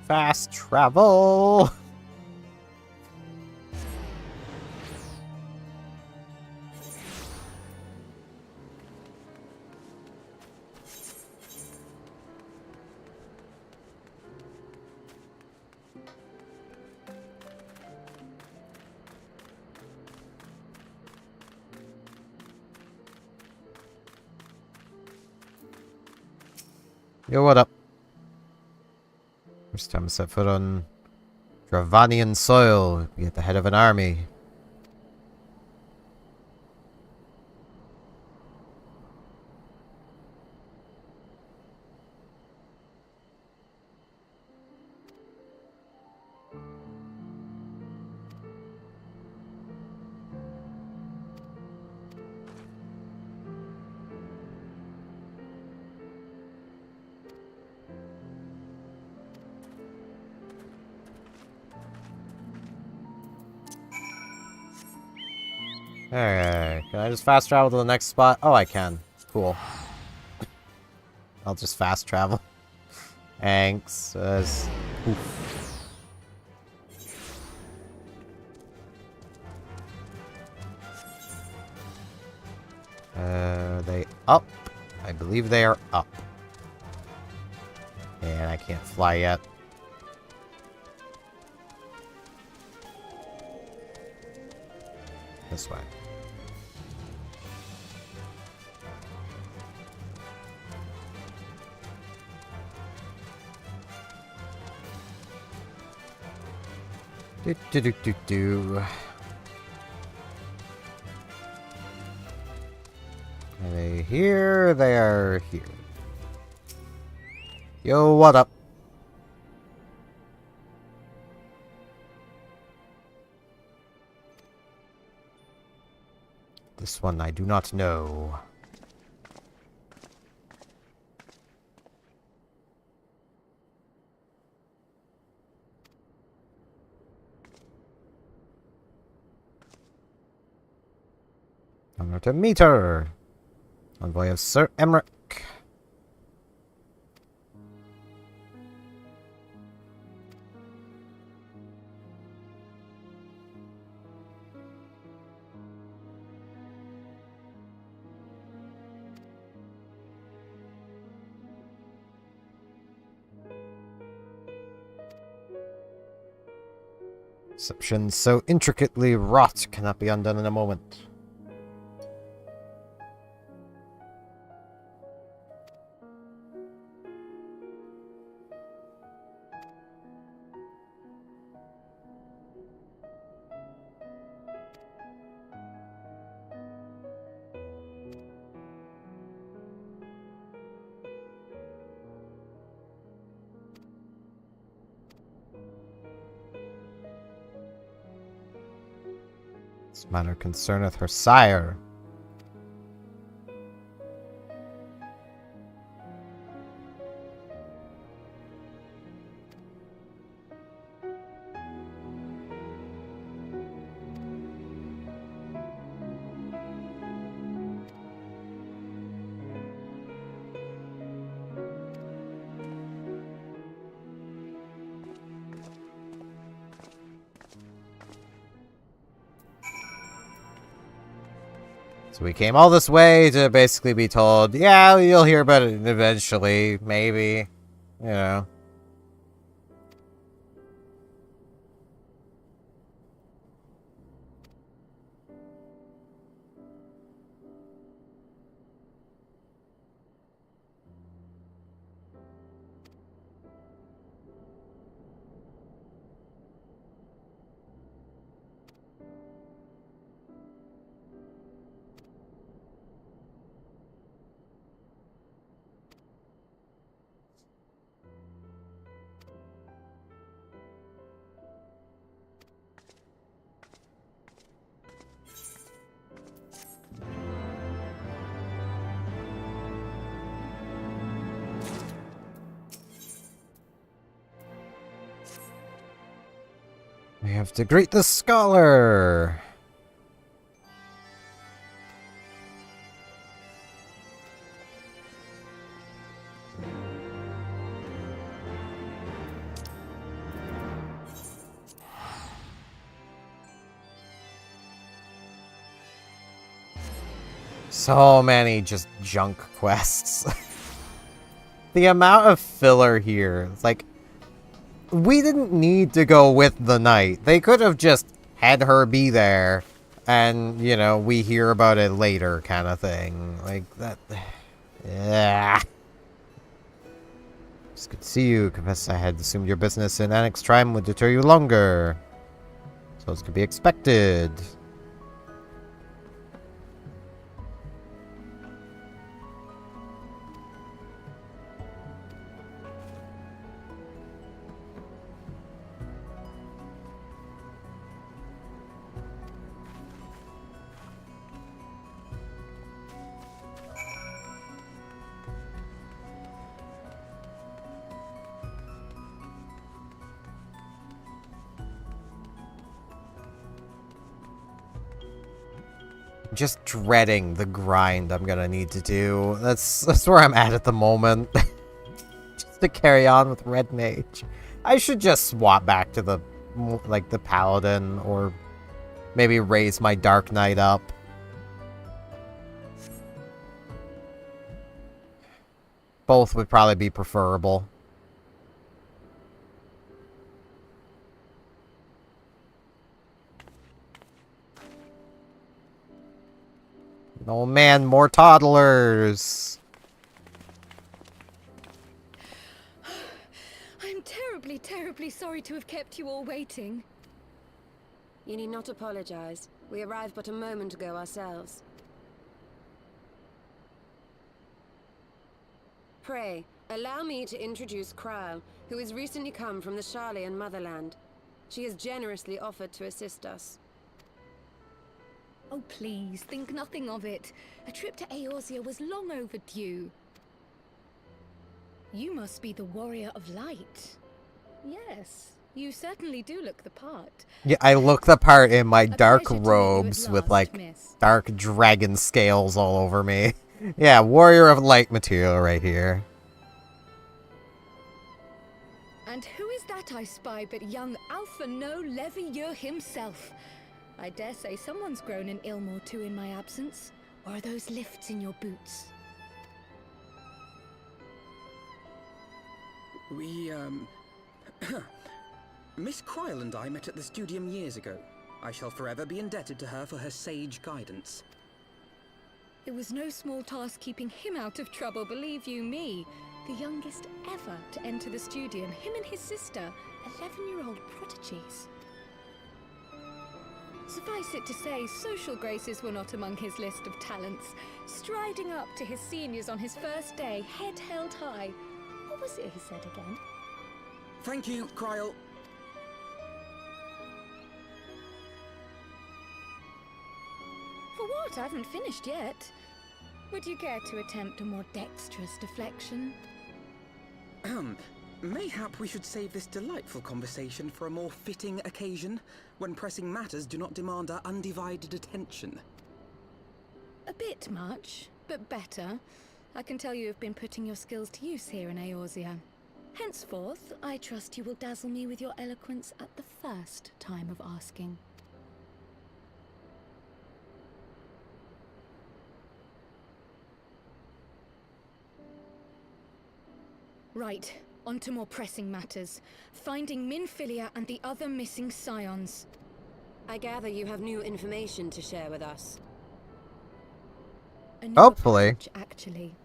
Fast travel! Yo, what up? First time I set foot on Dravanian soil, be at the head of an army. Alright, can I just fast travel to the next spot? Oh, I can. Cool. I'll just fast travel. Thanks. Oof. Are they up? I believe they are up. And I can't fly yet. This way. Do do do do do. Are they here? They are here. Yo, what up? This one I do not know. Honor to meet her. Envoy of Sir Emmerich. Deception so intricately wrought cannot be undone in a moment. This matter concerneth her sire. So we came all this way to basically be told, yeah, you'll hear about it eventually, maybe, you know. We have to greet the scholar. So many just junk quests. The amount of filler here. It's like, we didn't need to go with the knight. They could have just had her be there and, you know, we hear about it later kind of thing. Like, that... Yeah. It's good to see you. Confess I had assumed your business in Annex Trime would deter you longer. So it's to be expected. Just dreading the grind I'm gonna need to do. That's where I'm at the moment. Just to carry on with Red Mage. I should just swap back to the Paladin, or maybe raise my Dark Knight up. Both would probably be preferable. Oh man, more toddlers! I'm terribly, terribly sorry to have kept you all waiting. You need not apologize. We arrived but a moment ago ourselves. Pray, allow me to introduce Kryle, who has recently come from the Sharlayan motherland. She has generously offered to assist us. Oh, please, think nothing of it. A trip to Eorzea was long overdue. You must be the Warrior of Light. Yes, you certainly do look the part. Yeah, I look the part in my dark pleasure to meet you robes at with, last, miss. dark dragon scales all over me. Yeah, Warrior of Light material right here. And who is that I spy but young Alpha No Levieux himself? I dare say someone's grown an ilm or two in my absence. Or are those lifts in your boots? We, Miss Kryle and I met at the Studium years ago. I shall forever be indebted to her for her sage guidance. It was no small task keeping him out of trouble, believe you me. The youngest ever to enter the Studium, him and his sister, 11-year-old prodigies. Suffice it to say, social graces were not among his list of talents. Striding up to his seniors on his first day, head held high. What was it he said again? Thank you, Kryle. For what? I haven't finished yet. Would you care to attempt a more dexterous deflection? Mayhap we should save this delightful conversation for a more fitting occasion, when pressing matters do not demand our undivided attention. A bit much, but better. I can tell you have been putting your skills to use here in Eorzea. Henceforth, I trust you will dazzle me with your eloquence at the first time of asking. Right, on to more pressing matters. Finding Minfilia and the other missing scions. I gather you have new information to share with us. A new Hopefully. approach, actually.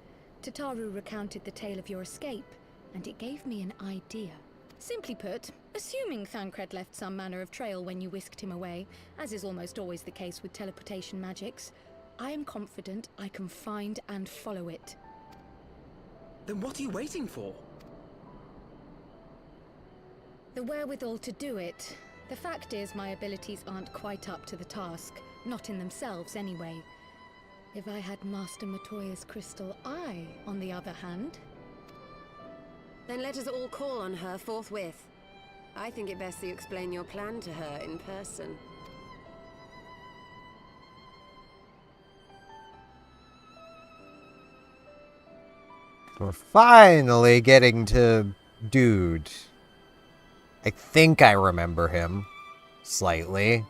Tataru recounted the tale of your escape, and it gave me an idea. Simply put, assuming Thancred left some manner of trail when you whisked him away, as is almost always the case with teleportation magics, I am confident I can find and follow it. Then what are you waiting for? The wherewithal to do it. The fact is, my abilities aren't quite up to the task. Not in themselves, anyway. If I had Master Matoya's crystal eye, on the other hand... Then let us all call on her forthwith. I think it best that you explain your plan to her in person. We're finally getting to Dude. I think I remember him. Slightly.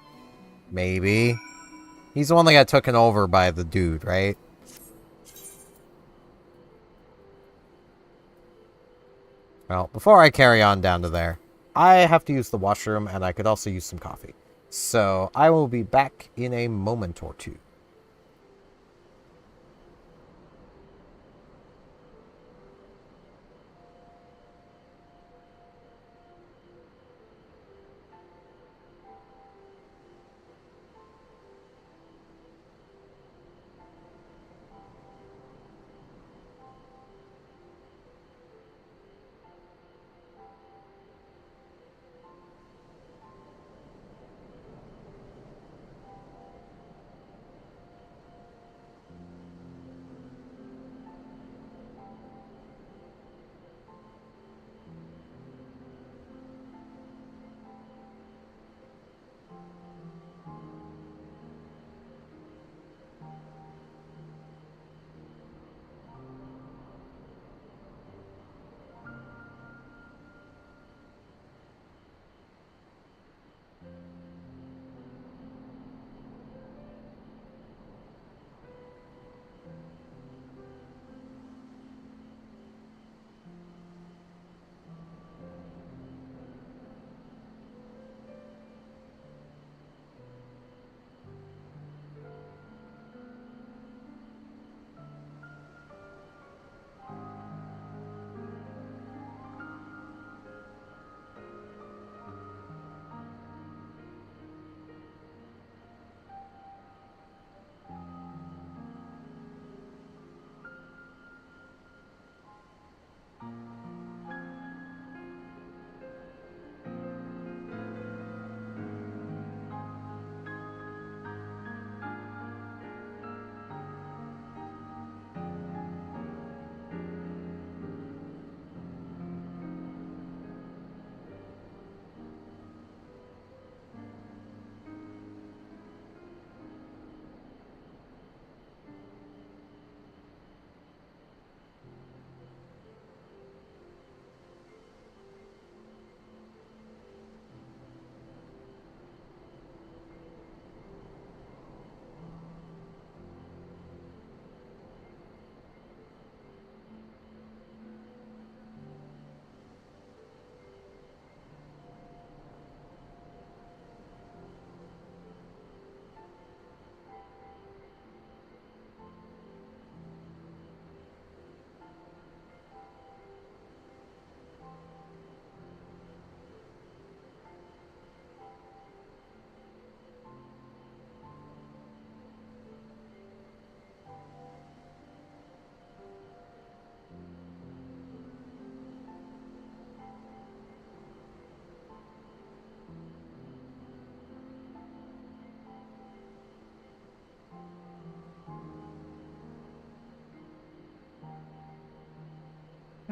Maybe. He's the one that got taken over by the dude, right? Well, before I carry on down to there, I have to use the washroom, and I could also use some coffee. So, I will be back in a moment or two.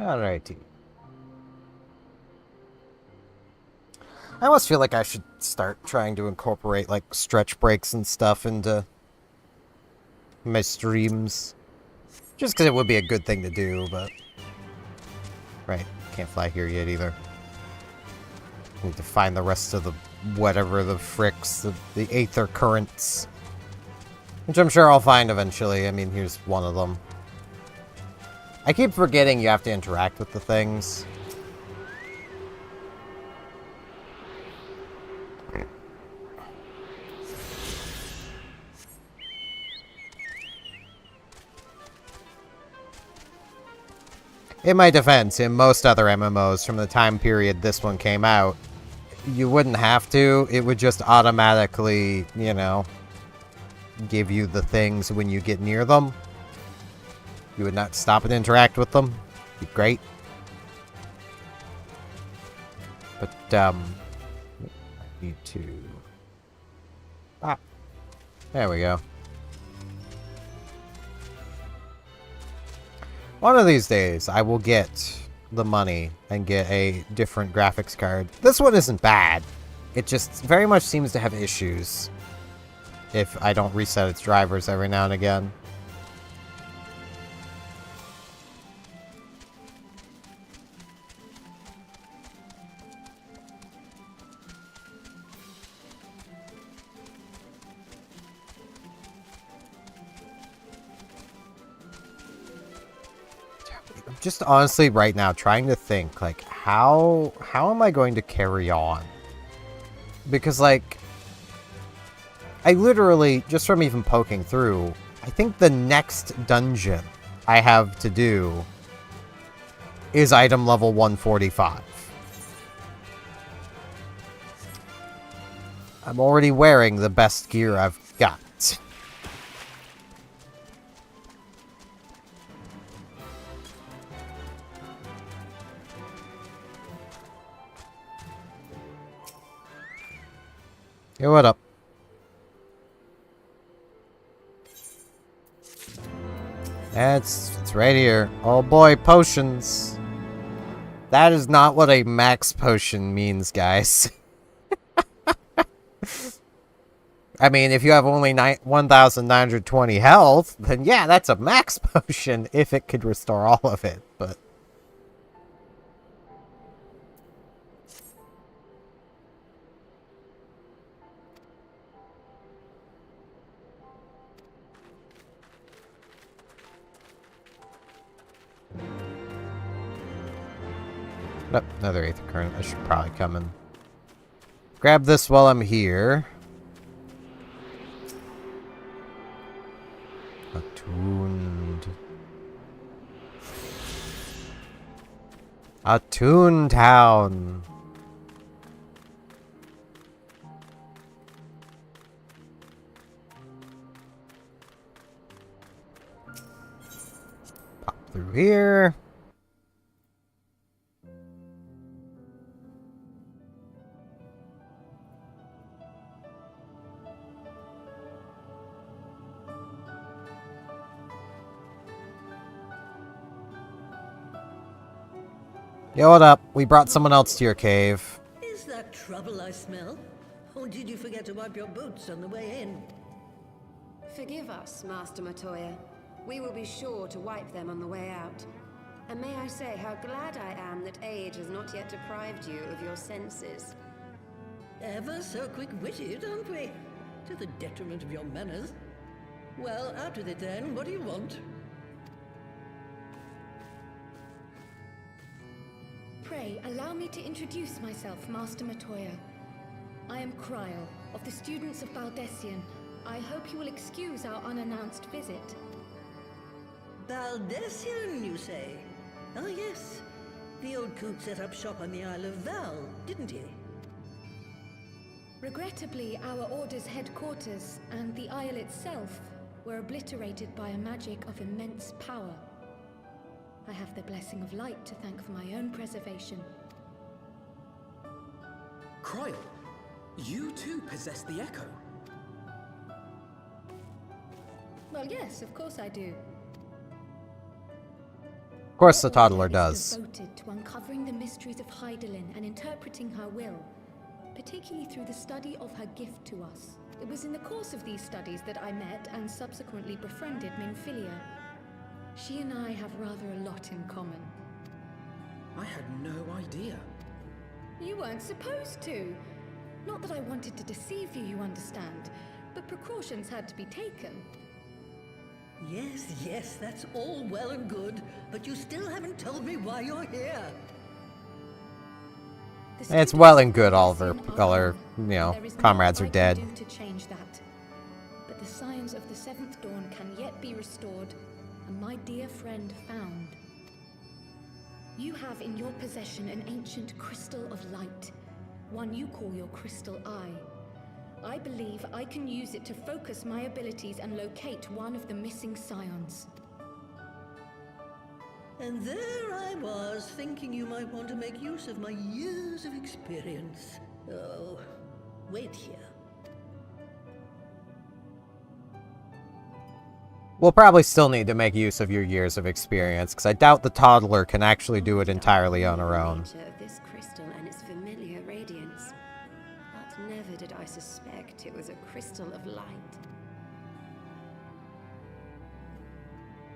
Alrighty. I almost feel like I should start trying to incorporate, like, stretch breaks and stuff into my streams. Just because it would be a good thing to do, but... Right, can't fly here yet either. Need to find the rest of the whatever the fricks, the aether currents. Which I'm sure I'll find eventually. I mean, here's one of them. I keep forgetting you have to interact with the things. In my defense, in most other MMOs from the time period this one came out, you wouldn't have to. It would just automatically, you know, give you the things when you get near them. You would not stop and interact with them. Be great. But, I need to... Ah. There we go. One of these days, I will get the money and get a different graphics card. This one isn't bad. It just very much seems to have issues if I don't reset its drivers every now and again. Just honestly right now trying to think, like, how am I going to carry on? Because, like, I literally, just from even poking through, I think the next dungeon I have to do is item level 145. I'm already wearing the best gear I've got. Hey, what up? It's right here. Oh boy, potions. That is not what a max potion means, guys. I mean, if you have only 1,920 health, then yeah, that's a max potion if it could restore all of it, but... Oh, another aether current. I should probably come and grab this while I'm here. Attuned. Attune Town. Pop through here. Yo, what up? We brought someone else to your cave. Is that trouble I smell? Or did you forget to wipe your boots on the way in? Forgive us, Master Matoya. We will be sure to wipe them on the way out. And may I say how glad I am that age has not yet deprived you of your senses. Ever so quick-witted, aren't we? To the detriment of your manners. Well, out with it then. What do you want? Pray, allow me to introduce myself, Master Matoya. I am Cryle, of the students of Baldessian. I hope you will excuse our unannounced visit. Baldessian, you say? Ah, yes. The old coot set up shop on the Isle of Val, didn't he? Regrettably, our order's headquarters and the isle itself were obliterated by a magic of immense power. I have the blessing of light to thank for my own preservation. Cryle, you too possess the Echo. Well, yes, of course I do. Of course the toddler does. Devoted to uncovering the mysteries of Hydaelyn and interpreting her will, particularly through the study of her gift to us. It was in the course of these studies that I met and subsequently befriended Minfilia. She and I have rather a lot in common. I had no idea. You weren't supposed to. Not that I wanted to deceive you, you understand, but precautions had to be taken. Yes, yes, that's all well and good, but you still haven't told me why you're here. It's well and good all her, comrades are dead. To change that. But the signs of the seventh dawn can yet be restored, and my dear friend found. You have in your possession an ancient crystal of light, one you call your crystal eye. I believe I can use it to focus my abilities and locate one of the missing scions. And there I was, thinking you might want to make use of my years of experience. Oh, wait here. We'll probably still need to make use of your years of experience, because I doubt the toddler can actually do it entirely on her own. Nature of this crystal and its familiar radiance, but never did I suspect it was a crystal of light.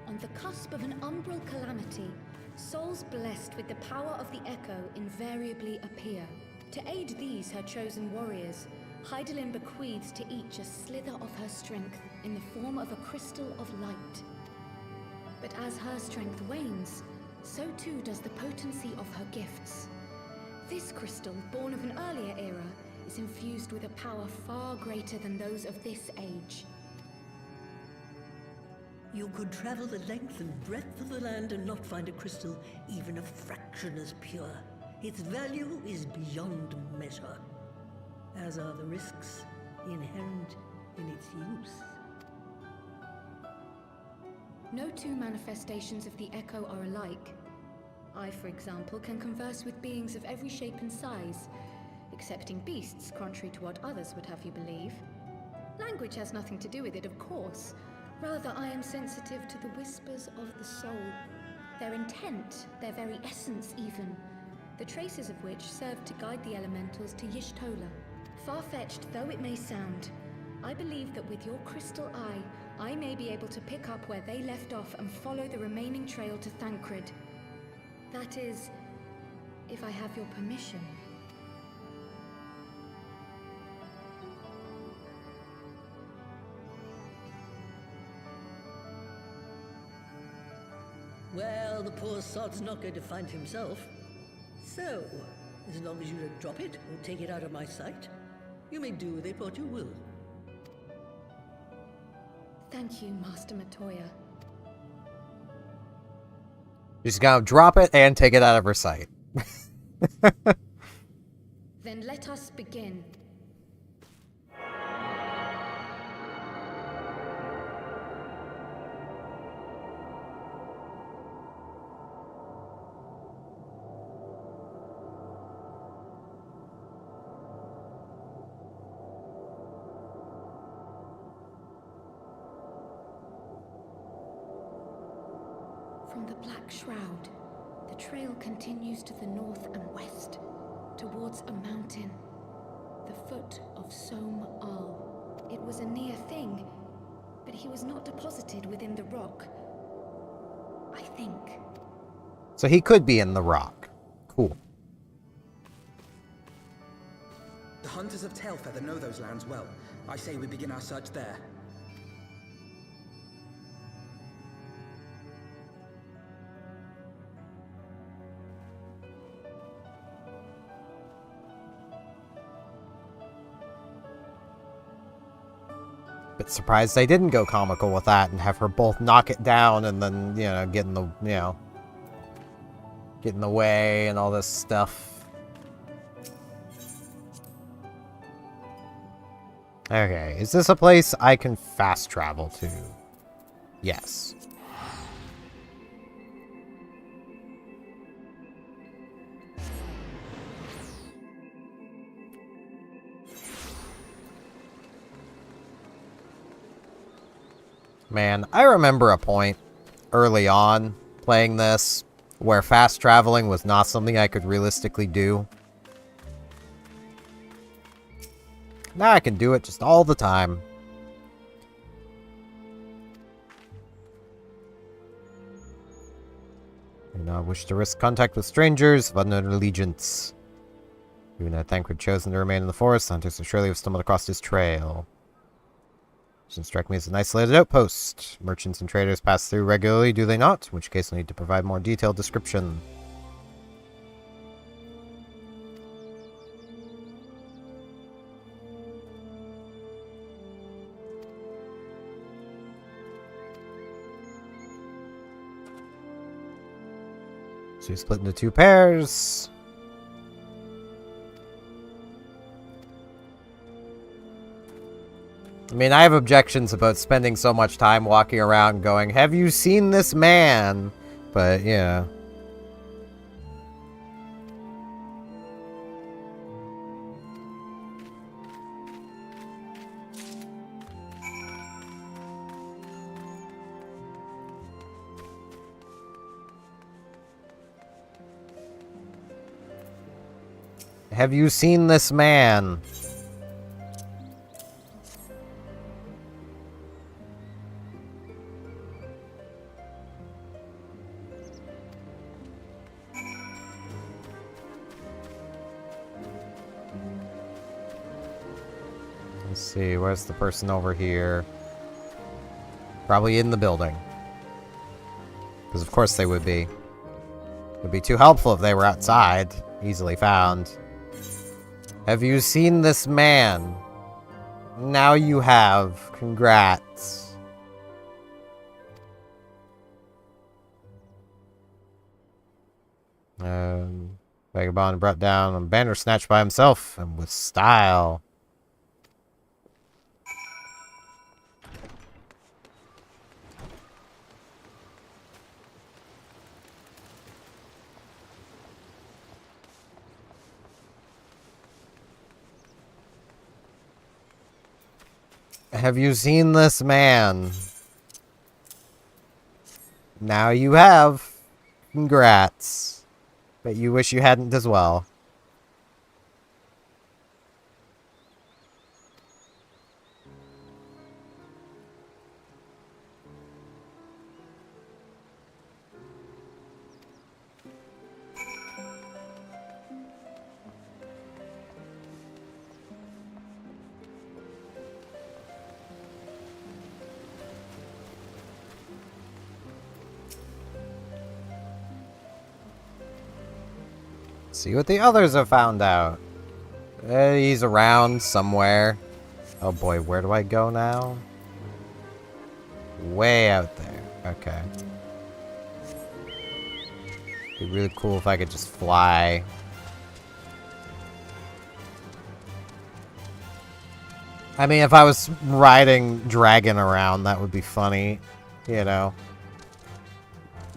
On the cusp of an umbral calamity, souls blessed with the power of the Echo invariably appear. To aid these, her chosen warriors, Hydaelyn bequeaths to each a slither of her strength in the form of a crystal of light. But as her strength wanes, so too does the potency of her gifts. This crystal, born of an earlier era, is infused with a power far greater than those of this age. You could travel the length and breadth of the land and not find a crystal even a fraction as pure. Its value is beyond measure, as are the risks inherent in its use. No two manifestations of the Echo are alike. I, for example, can converse with beings of every shape and size, excepting beasts, contrary to what others would have you believe. Language has nothing to do with it, of course. Rather, I am sensitive to the whispers of the soul. Their intent, their very essence even, the traces of which serve to guide the elementals to Y'shtola. Far-fetched though it may sound, I believe that with your crystal eye, I may be able to pick up where they left off and follow the remaining trail to Thancred. That is, if I have your permission. Well, the poor sod's not going to find himself. So, as long as you don't drop it or take it out of my sight, you may do with it what you will. Thank you, Master Matoya. She's gonna drop it and take it out of her sight. Then let us begin. From the Black Shroud, the trail continues to the north and west, towards a mountain, the foot of Som Al. It was a near thing, but he was not deposited within the rock. I think. So he could be in the rock. Cool. The hunters of Tailfeather know those lands well. I say we begin our search there. Bit surprised they didn't go comical with that and have her both knock it down and then, get in the, get in the way and all this stuff. Okay, is this a place I can fast travel to? Yes. Man, I remember a point early on playing this where fast traveling was not something I could realistically do. Now I can do it just all the time. I do not wish to risk contact with strangers of unknown allegiance. Even had Thancred chosen to remain in the forest, the hunters would surely have stumbled across his trail. Doesn't strike me as an isolated outpost. Merchants and traders pass through regularly, do they not? In which case I need to provide more detailed description. So you split into 2 pairs. I mean, I have objections about spending so much time walking around going, have you seen this man? But, yeah. Have you seen this man? Let's see, where's the person over here? Probably in the building. Because of course they would be. It would be too helpful if they were outside. Easily found. Have you seen this man? Now you have. Congrats. Vagabond brought down a banner snatched by himself and with style. Have you seen this man? Now you have. Congrats. But you wish you hadn't as well. See what the others have found out. He's around somewhere. Oh boy, where do I go now? Way out there. Okay. Be really cool if I could just fly. I mean, if I was riding Dragon around, that would be funny. You know.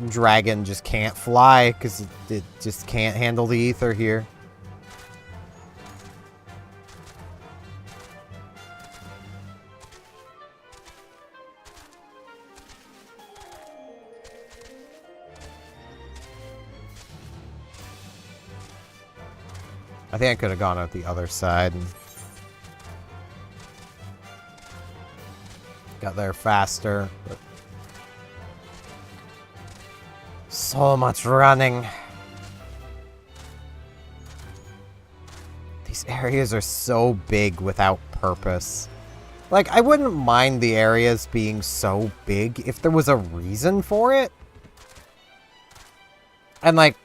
Dragon just can't fly because it just can't handle the ether here. I think I could have gone out the other side and got there faster, but so much running. These areas are so big without purpose. Like, I wouldn't mind the areas being so big if there was a reason for it. And like,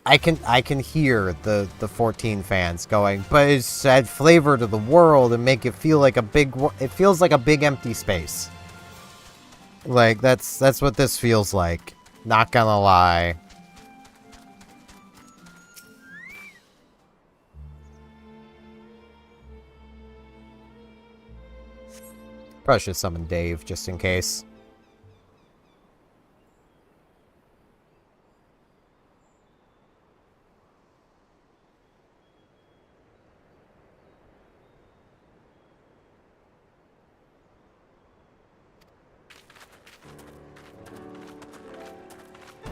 I can hear the 14 fans going, but it's add flavor to the world and make it feel like it feels like a big empty space. Like, that's what this feels like. Not gonna lie. Probably should summon Dave just in case.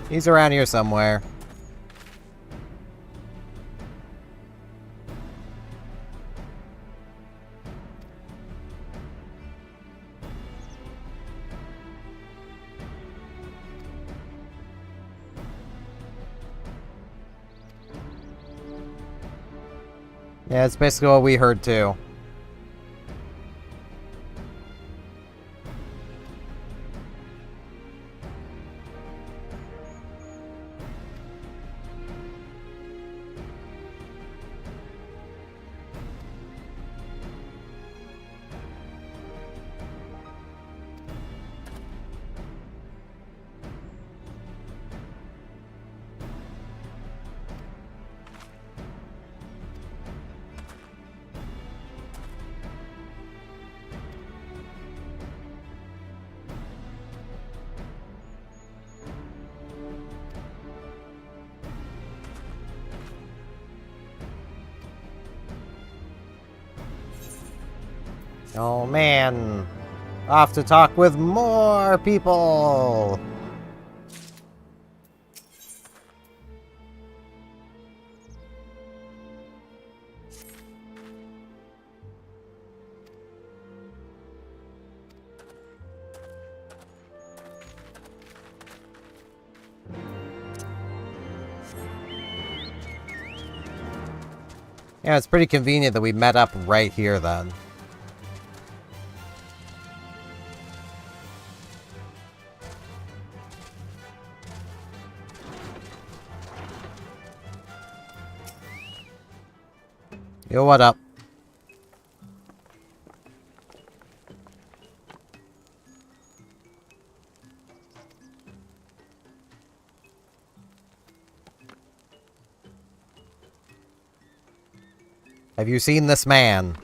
He's around here somewhere. Yeah, it's basically what we heard too. Oh man, off to talk with more people. Yeah, it's pretty convenient that we met up right here then. Yo, what up? Have you seen this man?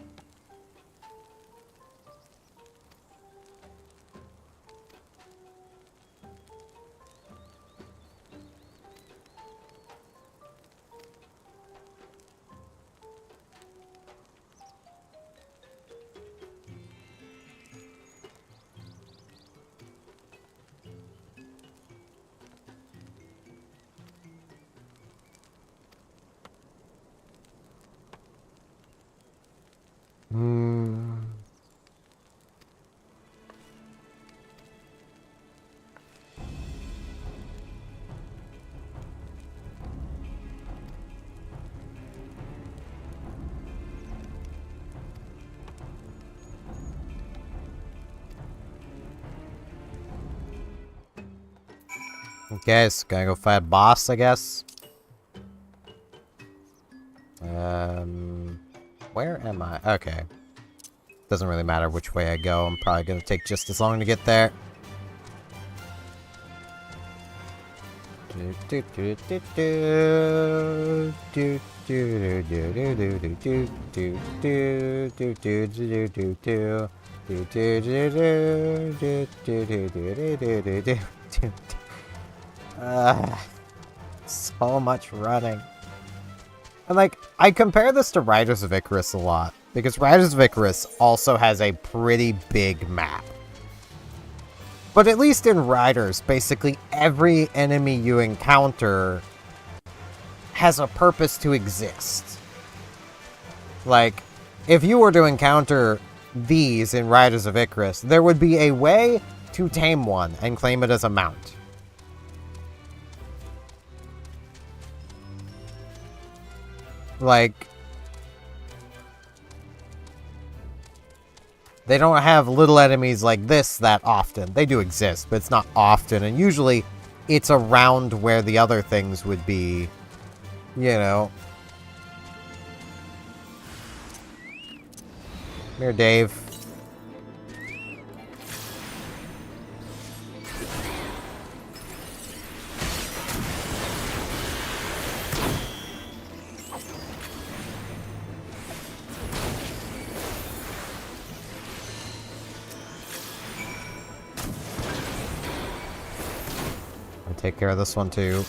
Okay, so gotta go fight a boss, I guess. Where am I? Okay. Doesn't really matter which way I go. I'm probably gonna take just as long to get there. So much running. And like, I compare this to Riders of Icarus a lot, because Riders of Icarus also has a pretty big map. But at least in Riders, basically every enemy you encounter has a purpose to exist. Like, if you were to encounter these in Riders of Icarus, there would be a way to tame one and claim it as a mount. Like, they don't have little enemies like this that often. They do exist, but it's not often, and usually it's around where the other things would be, you know. Come here, Dave. Take care of this one too.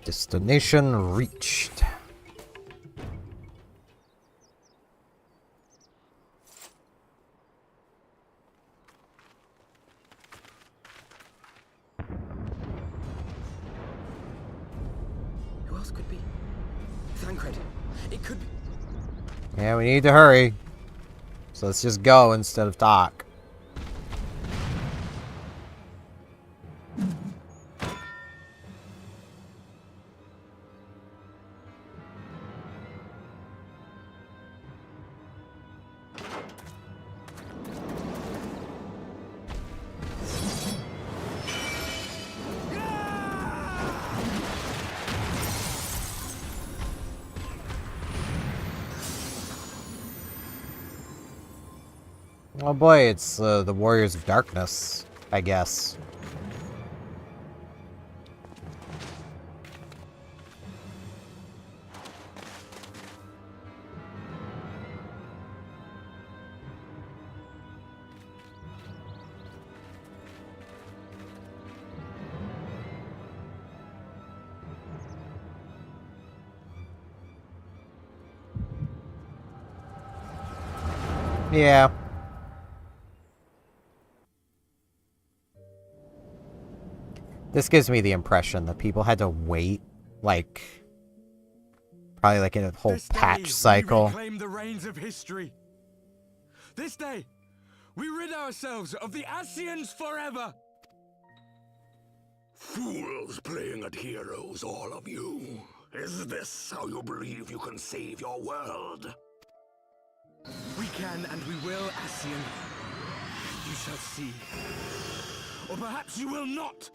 Destination reached. Who else could be? Thancred. It could be. Yeah, we need to hurry. So let's just go instead of talk. Oh boy, it's the Warriors of Darkness, I guess. Yeah. This gives me the impression that people had to wait, like, probably like in a whole patch cycle. We reclaim the reins of history. This day, we rid ourselves of the Ascians forever. Fools playing at heroes, all of you. Is this how you believe you can save your world? We can and we will, Ascian. You shall see. Or perhaps you will not.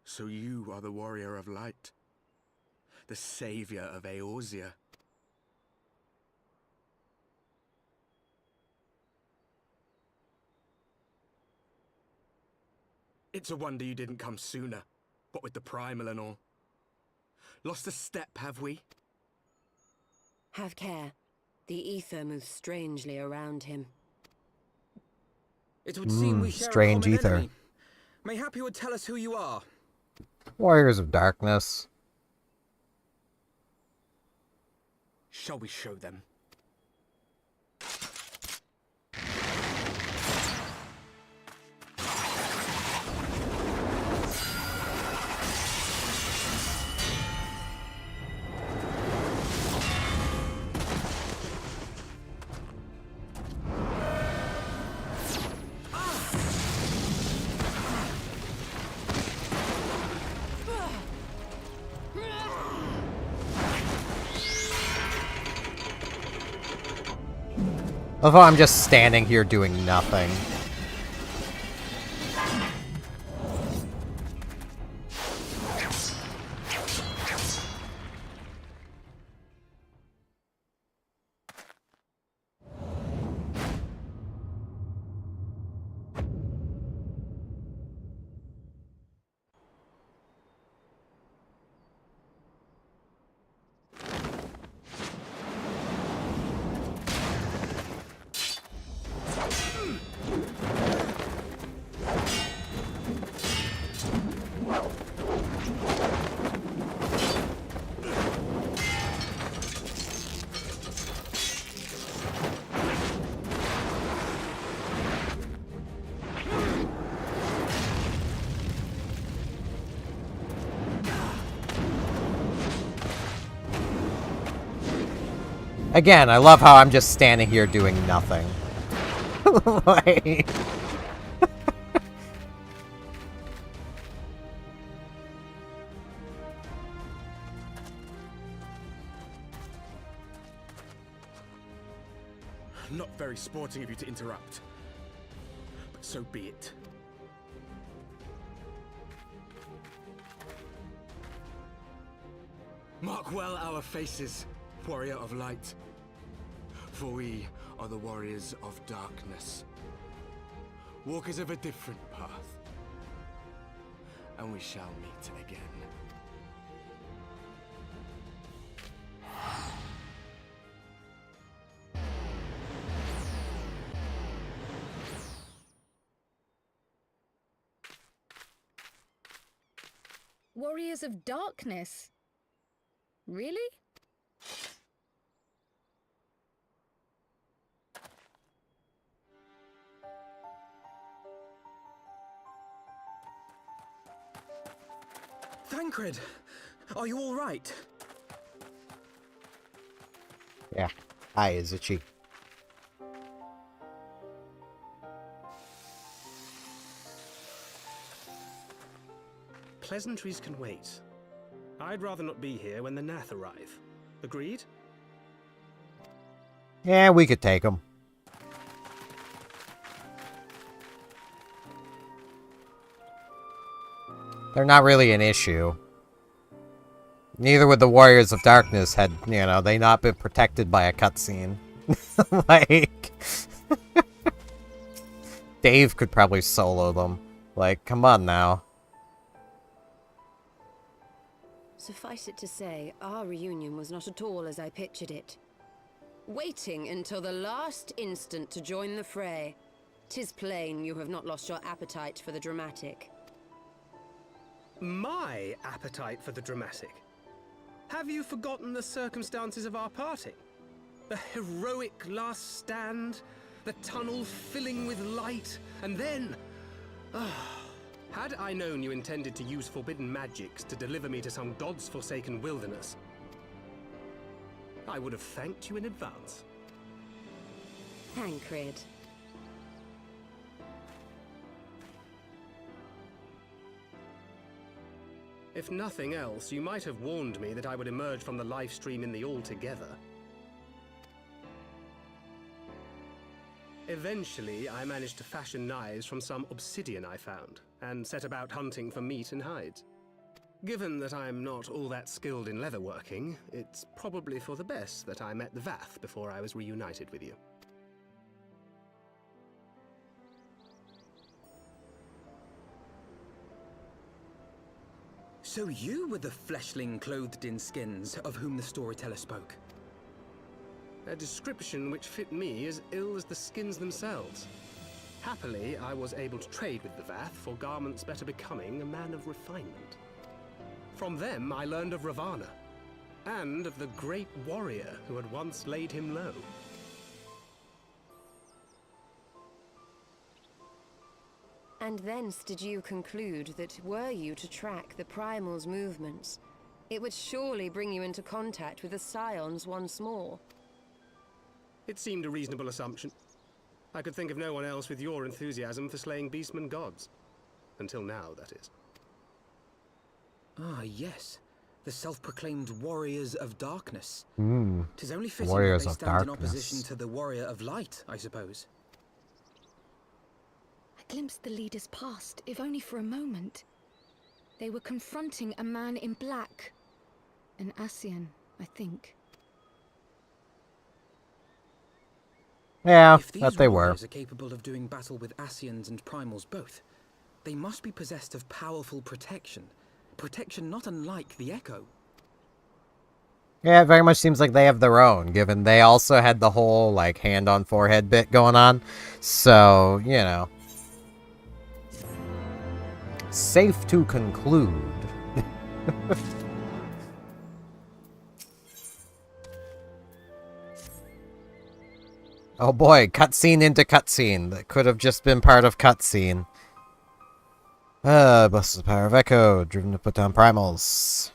So you are the warrior of light, the savior of Eorzea. It's a wonder you didn't come sooner, what with the primal and all. Lost a step, have we? Have care. The ether moves strangely around him. It would seem we share strange a common ether. enemy. Mayhap you would tell us who you are. Warriors of Darkness. Shall we show them? Although I'm just standing here doing nothing. Again, I love how I'm just standing here doing nothing. Like... Not very sporting of you to interrupt. But so be it. Mark well our faces, warrior of light. For we are the warriors of darkness. Walkers of a different path. and we shall meet again. Warriors of Darkness? Really? Thancred, are you all right? Yeah. Hi, is it she? Pleasantries can wait. I'd rather not be here when the Nath arrive. Agreed? Yeah, we could take them. They're not really an issue. Neither would the Warriors of Darkness had, you know, they not been protected by a cutscene. Like... Dave could probably solo them. Like, come on now. Suffice it to say, our reunion was not at all as I pictured it. Waiting until the last instant to join the fray. 'Tis plain you have not lost your appetite for the dramatic. My appetite for the dramatic? Have you forgotten the circumstances of our party? The heroic last stand, the tunnel filling with light, and then... Had I known you intended to use forbidden magics to deliver me to some god's forsaken wilderness, I would have thanked you in advance. Thancred. If nothing else, you might have warned me that I would emerge from the live stream in the Altogether. Eventually, I managed to fashion knives from some obsidian I found, and set about hunting for meat and hides. Given that I'm not all that skilled in leatherworking, it's probably for the best that I met the Vath before I was reunited with you. So you were the fleshling clothed in skins of whom the storyteller spoke? A description which fit me as ill as the skins themselves. Happily, I was able to trade with the Vath for garments better becoming a man of refinement. From them, I learned of Ravana, and of the great warrior who had once laid him low. And thence did you conclude that were you to track the Primal's movements, it would surely bring you into contact with the Scions once more? It seemed a reasonable assumption. I could think of no one else with your enthusiasm for slaying beastmen gods. Until now, that is. Ah, yes. The self-proclaimed Warriors of Darkness. 'Tis only fitting Warriors that they of stand in Darkness. opposition to the Warrior of Light, I suppose. I glimpsed the leaders past, if only for a moment. They were confronting a man in black. An Ascian, I think. Yeah, If these that they were. warriors are capable of doing battle with Ascians and Primals both, they must be possessed of powerful protection. Protection not unlike the Echo. Yeah, it very much seems like they have their own, given they also had the whole, like, hand on forehead bit going on. So, you know. Safe to conclude. Oh boy, cutscene into cutscene. That could have just been part of cutscene. Busts the power of Echo, driven to put down primals.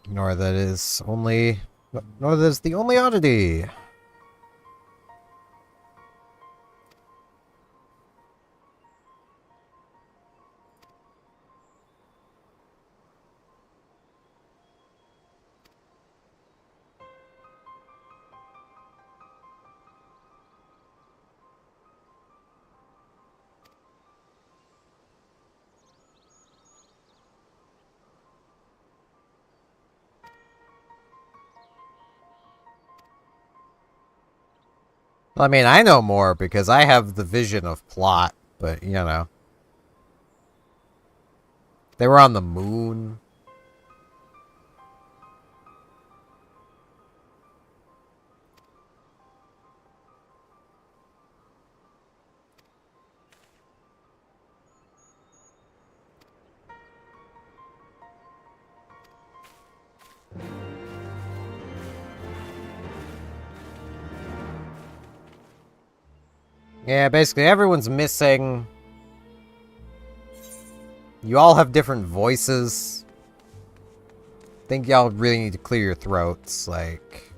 Nor that is the only oddity. I mean, I know more because I have the vision of plot, but, you know. They were on the moon. Yeah, basically everyone's missing. You all have different voices. Think y'all really need to clear your throats, like...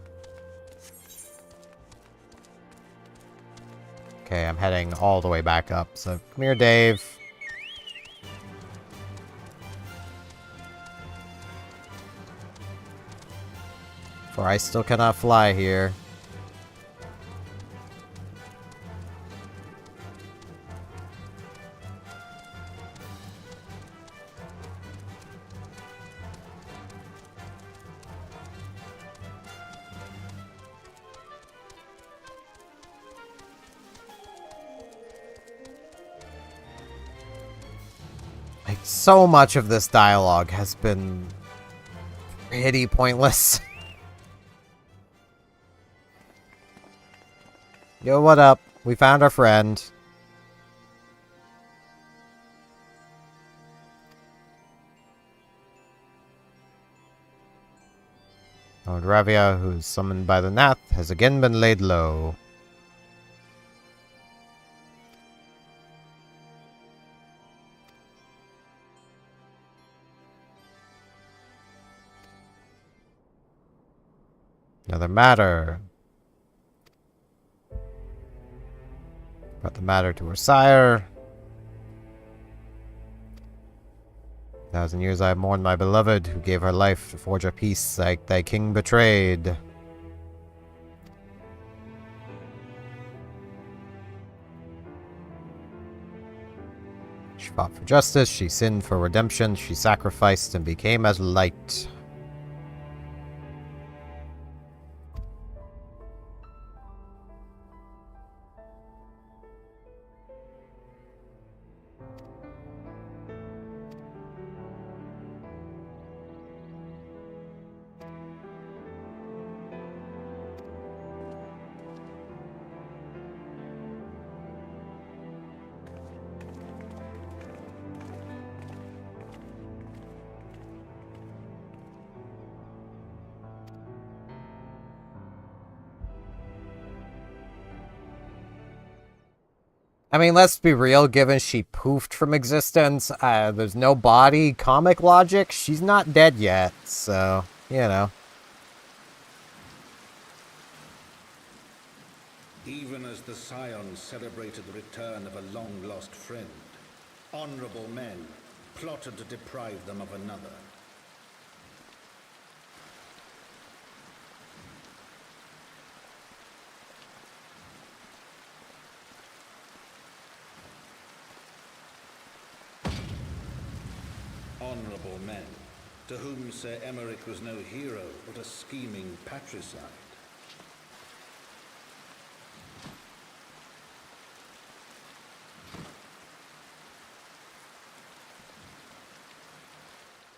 Okay, I'm heading all the way back up, so come here, Dave. For I still cannot fly here. Like, so much of this dialogue has been pretty pointless. Yo, what up? We found our friend. Lord Ravia, who is summoned by the Nath, has again been laid low. Another matter. Brought the matter to her sire. 1,000 years I have mourned my beloved, who gave her life to forge a peace like thy king betrayed. She fought for justice, she sinned for redemption, she sacrificed and became as light. I mean, let's be real, given she poofed from existence, there's no body, comic logic, she's not dead yet, so, you know. Even as the Scions celebrated the return of a long-lost friend, honorable men plotted to deprive them of another. Honorable men, to whom Sir Emmerich was no hero, but a scheming patricide.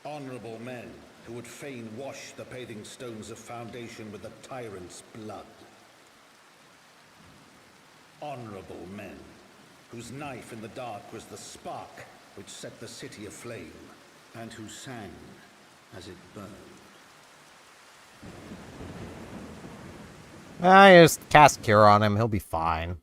Honorable men, who would fain wash the paving stones of foundation with the tyrant's blood. Honorable men, whose knife in the dark was the spark which set the city aflame, and who sang as it burned. I just cast Cure on him, he'll be fine.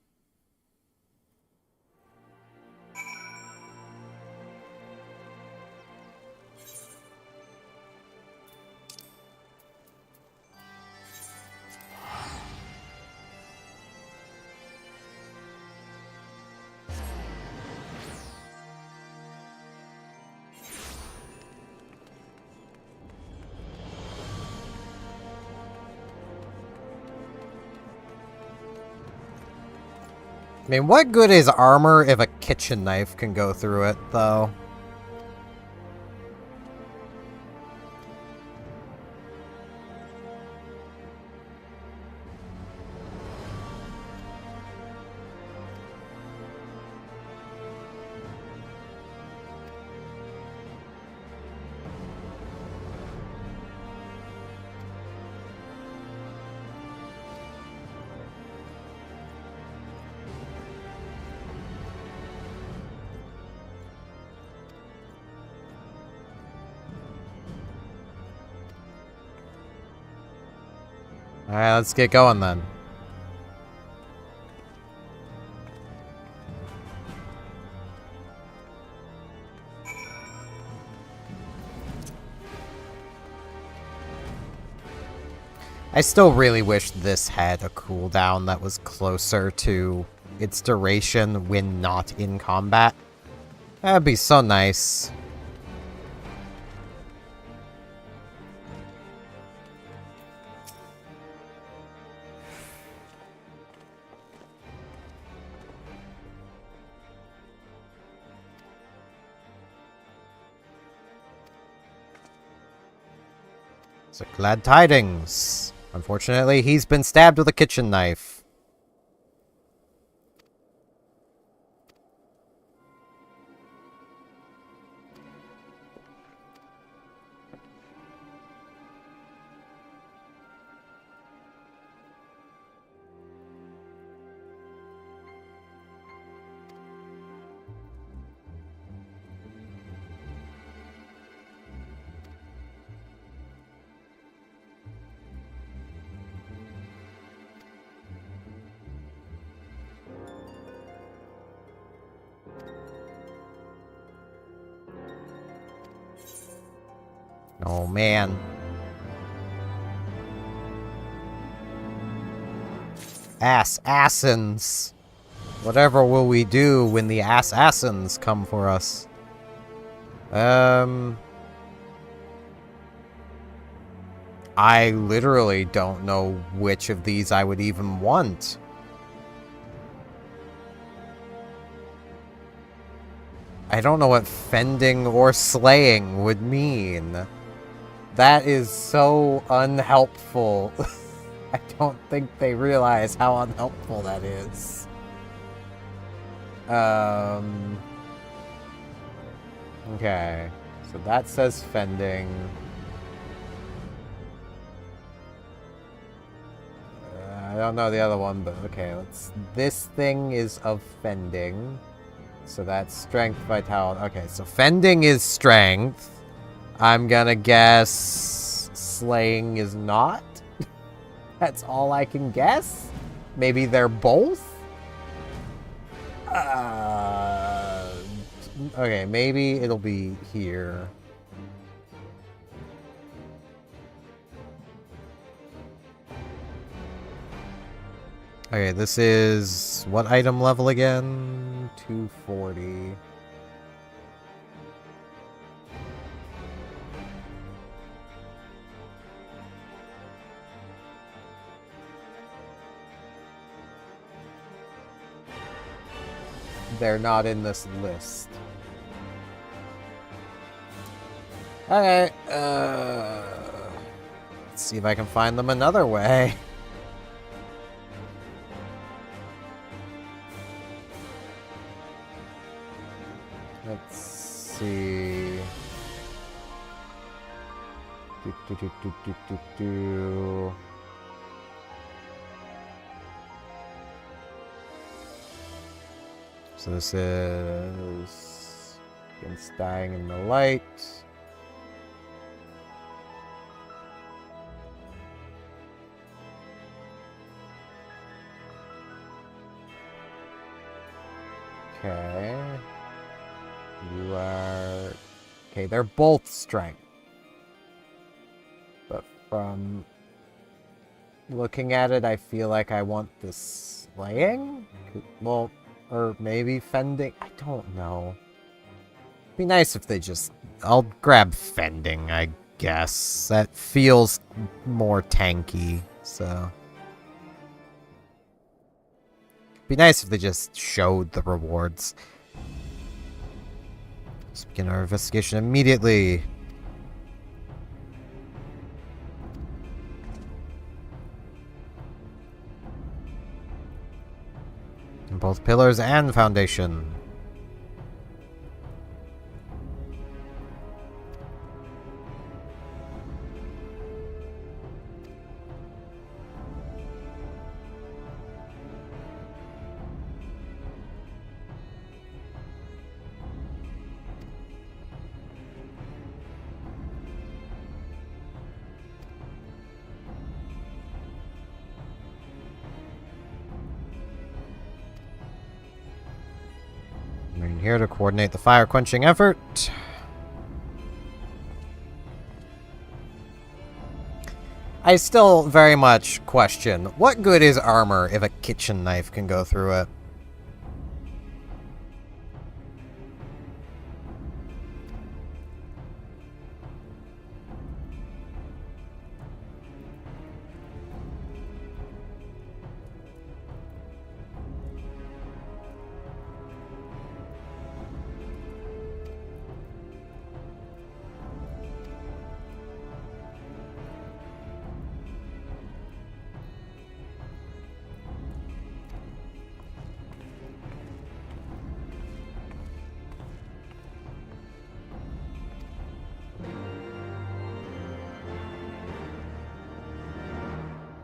I mean, what good is armor if a kitchen knife can go through it, though? Alright, let's get going then. I still really wish this had a cooldown that was closer to its duration when not in combat. That'd be so nice. So glad tidings. Unfortunately, he's been stabbed with a kitchen knife. Oh, man. Assassins. Whatever will we do when the assassins come for us? I literally don't know which of these I would even want. I don't know what fending or slaying would mean. That is so unhelpful. I don't think they realize how unhelpful that is. Okay. So that says fending. I don't know the other one, but okay, let's... This thing is of fending. So that's strength, vitality. Okay, so fending is strength. I'm gonna guess slaying is not. That's all I can guess. Maybe they're both? Okay, maybe it'll be here. Okay, this is what item level again? 240. They're not in this list. Okay, let's see if I can find them another way. Let's see. So this is against dying in the light. Okay. You are... Okay, they're both strength. But from looking at it, I feel like I want this slaying? Well, or maybe fending? I don't know. Be nice if they just... I'll grab fending, I guess. That feels more tanky, so... Be nice if they just showed the rewards. Let's begin our investigation immediately. In both pillars and foundation. I'm here to coordinate the fire-quenching effort. I still very much question, what good is armor if a kitchen knife can go through it?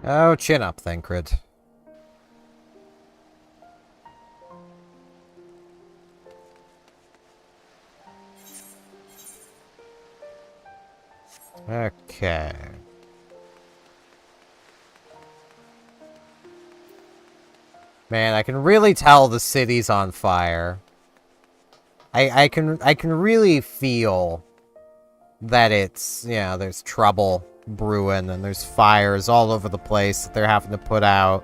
Oh, chin up, Thancred. Okay. Man, I can really tell the city's on fire. I can really feel that it's, you know, there's trouble brewing and there's fires all over the place that they're having to put out.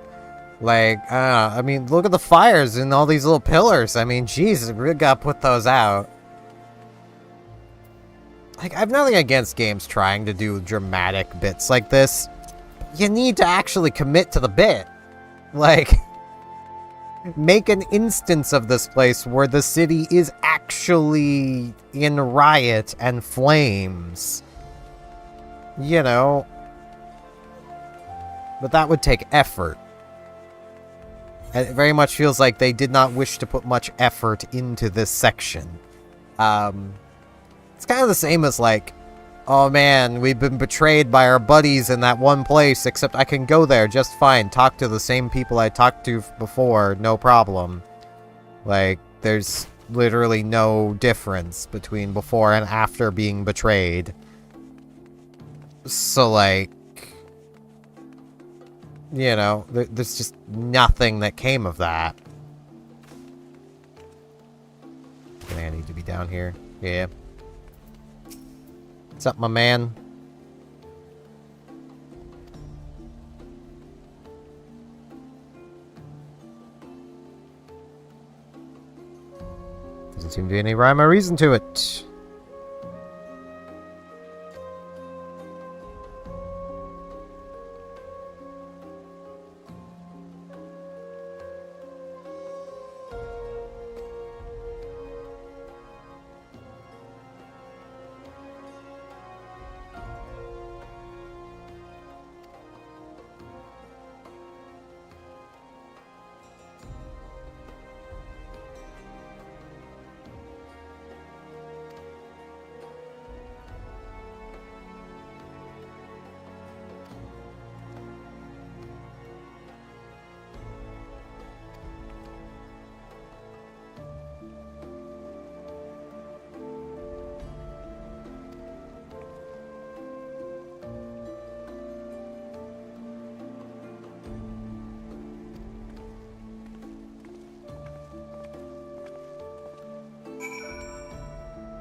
Like, I mean, look at the fires in all these little pillars. I mean, Jesus, we really gotta put those out. Like, I've nothing against games trying to do dramatic bits like this. You need to actually commit to the bit. Like, make an instance of this place where the city is actually in riot and flames. You know. But that would take effort. And it very much feels like they did not wish to put much effort into this section. It's kind of the same as like, oh man, we've been betrayed by our buddies in that one place, except I can go there just fine, talk to the same people I talked to before, no problem. Like, there's literally no difference between before and after being betrayed. So, like, you know, there's just nothing that came of that. I need to be down here. Yeah. What's up, my man? Doesn't seem to be any rhyme or reason to it.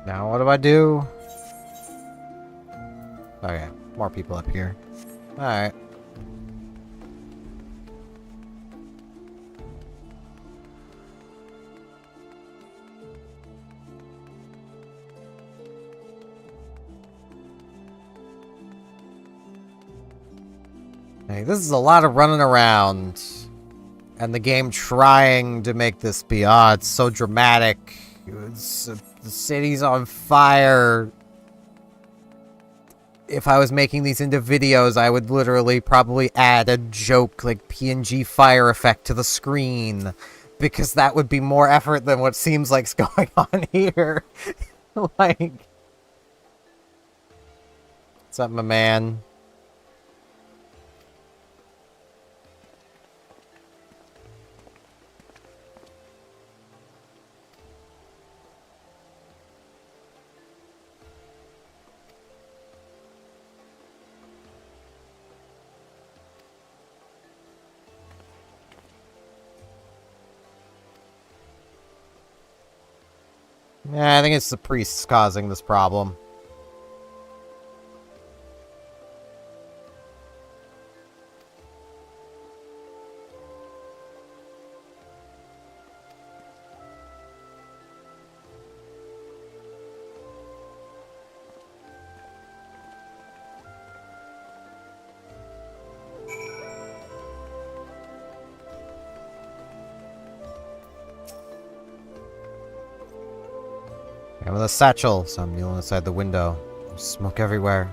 Now what do I do? Okay, more people up here. Alright. Hey, this is a lot of running around. And the game trying to make this be, it's so dramatic. The city's on fire. If I was making these into videos, I would literally probably add a joke like PNG fire effect to the screen. Because that would be more effort than what seems like's going on here. Like... What's up, my man? Yeah, I think it's the priests causing this problem. I'm with a satchel, so I'm kneeling inside the window. There's smoke everywhere.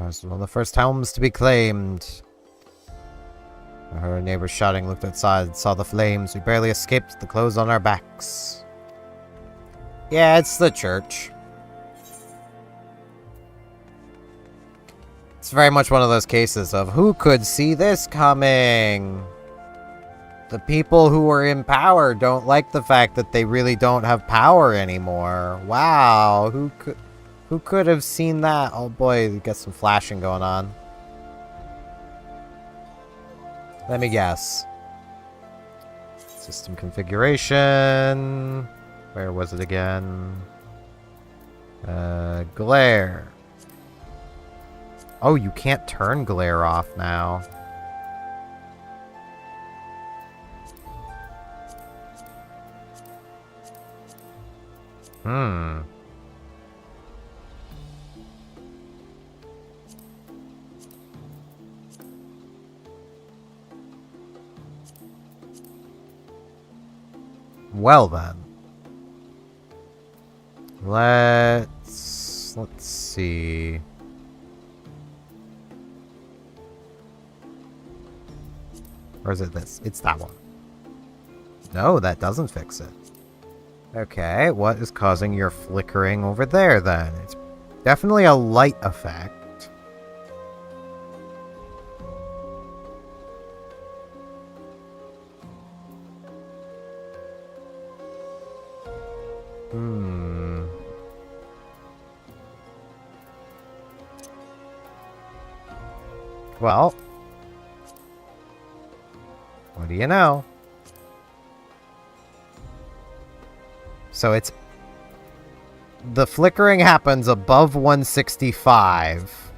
I was one of the first homes to be claimed. I heard our neighbors shouting, looked outside, saw the flames. We barely escaped the clothes on our backs. Yeah, it's the church. It's very much one of those cases of who could see this coming? The people who are in power don't like the fact that they really don't have power anymore. Wow, who could have seen that? Oh boy, we got some flashing going on. Let me guess. System configuration. Where was it again? Glare. Oh, you can't turn glare off now. Well then. Let's see. Or is it this? It's that one. No, that doesn't fix it. Okay, what is causing your flickering over there then? It's definitely a light effect. Well, what do you know? So it's... the flickering happens above 165.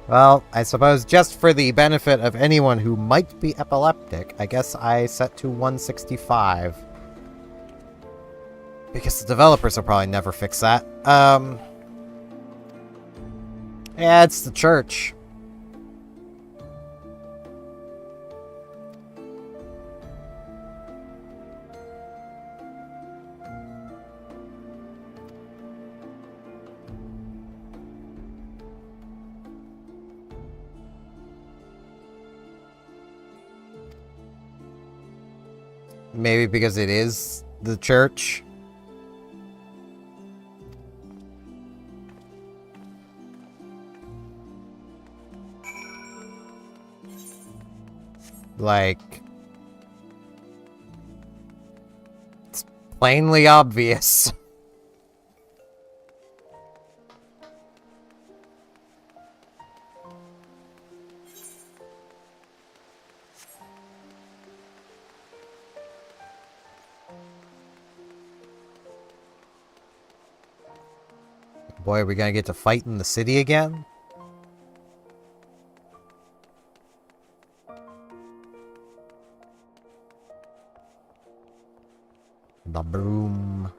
Well, I suppose just for the benefit of anyone who might be epileptic, I guess I set to 165. Because the developers will probably never fix that. Yeah, it's the church. Maybe because it is the church. Like, it's plainly obvious. Boy, are we gonna get to fight in the city again? The broom.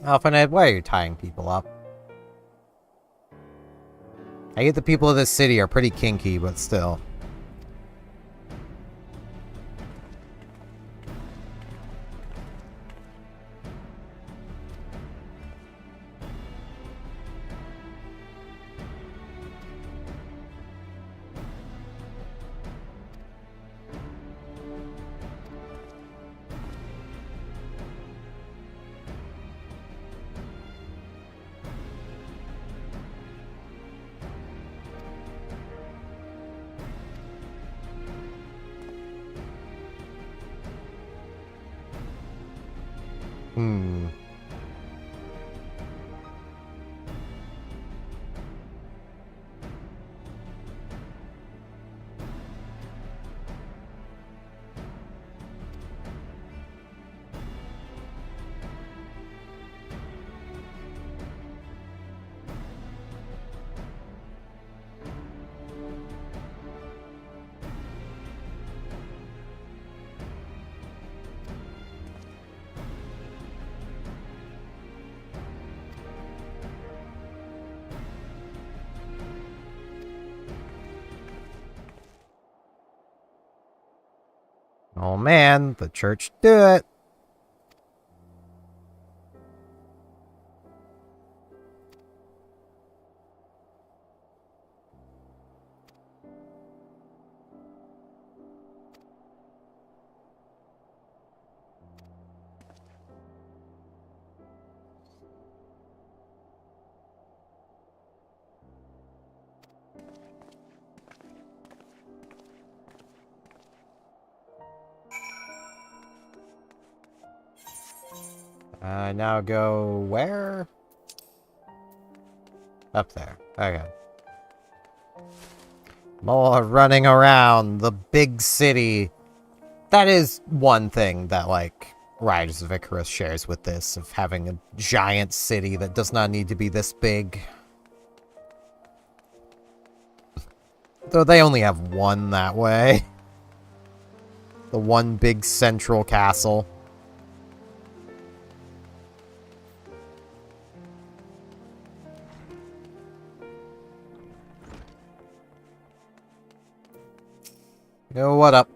Alphaned, why are you tying people up? I get the people of this city are pretty kinky, but still. Hmm. Oh man, the church do it. Now go where? Up there. Okay. More running around the big city. That is one thing that, like, Riders of Icarus shares with this, of having a giant city that does not need to be this big. Though they only have one that way. The one big central castle. Yo, what up?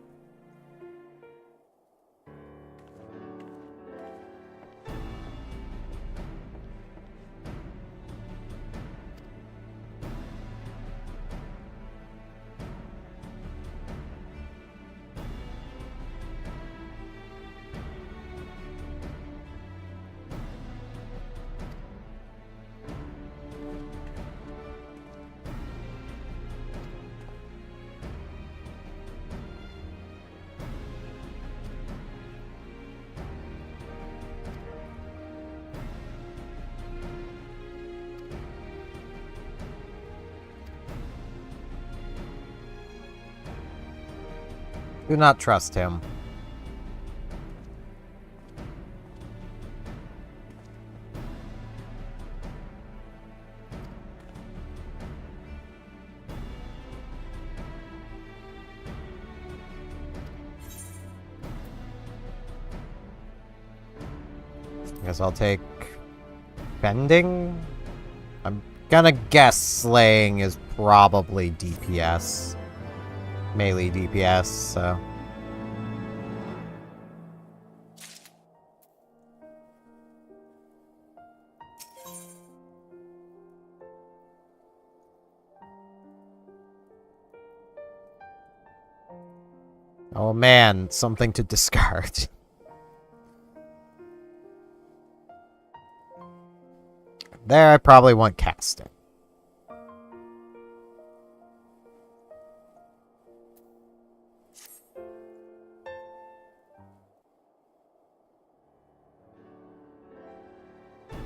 Do not trust him. Guess I'll take bending. I'm gonna guess slaying is probably DPS. Melee DPS, so. Oh man, something to discard. There, I probably want casting.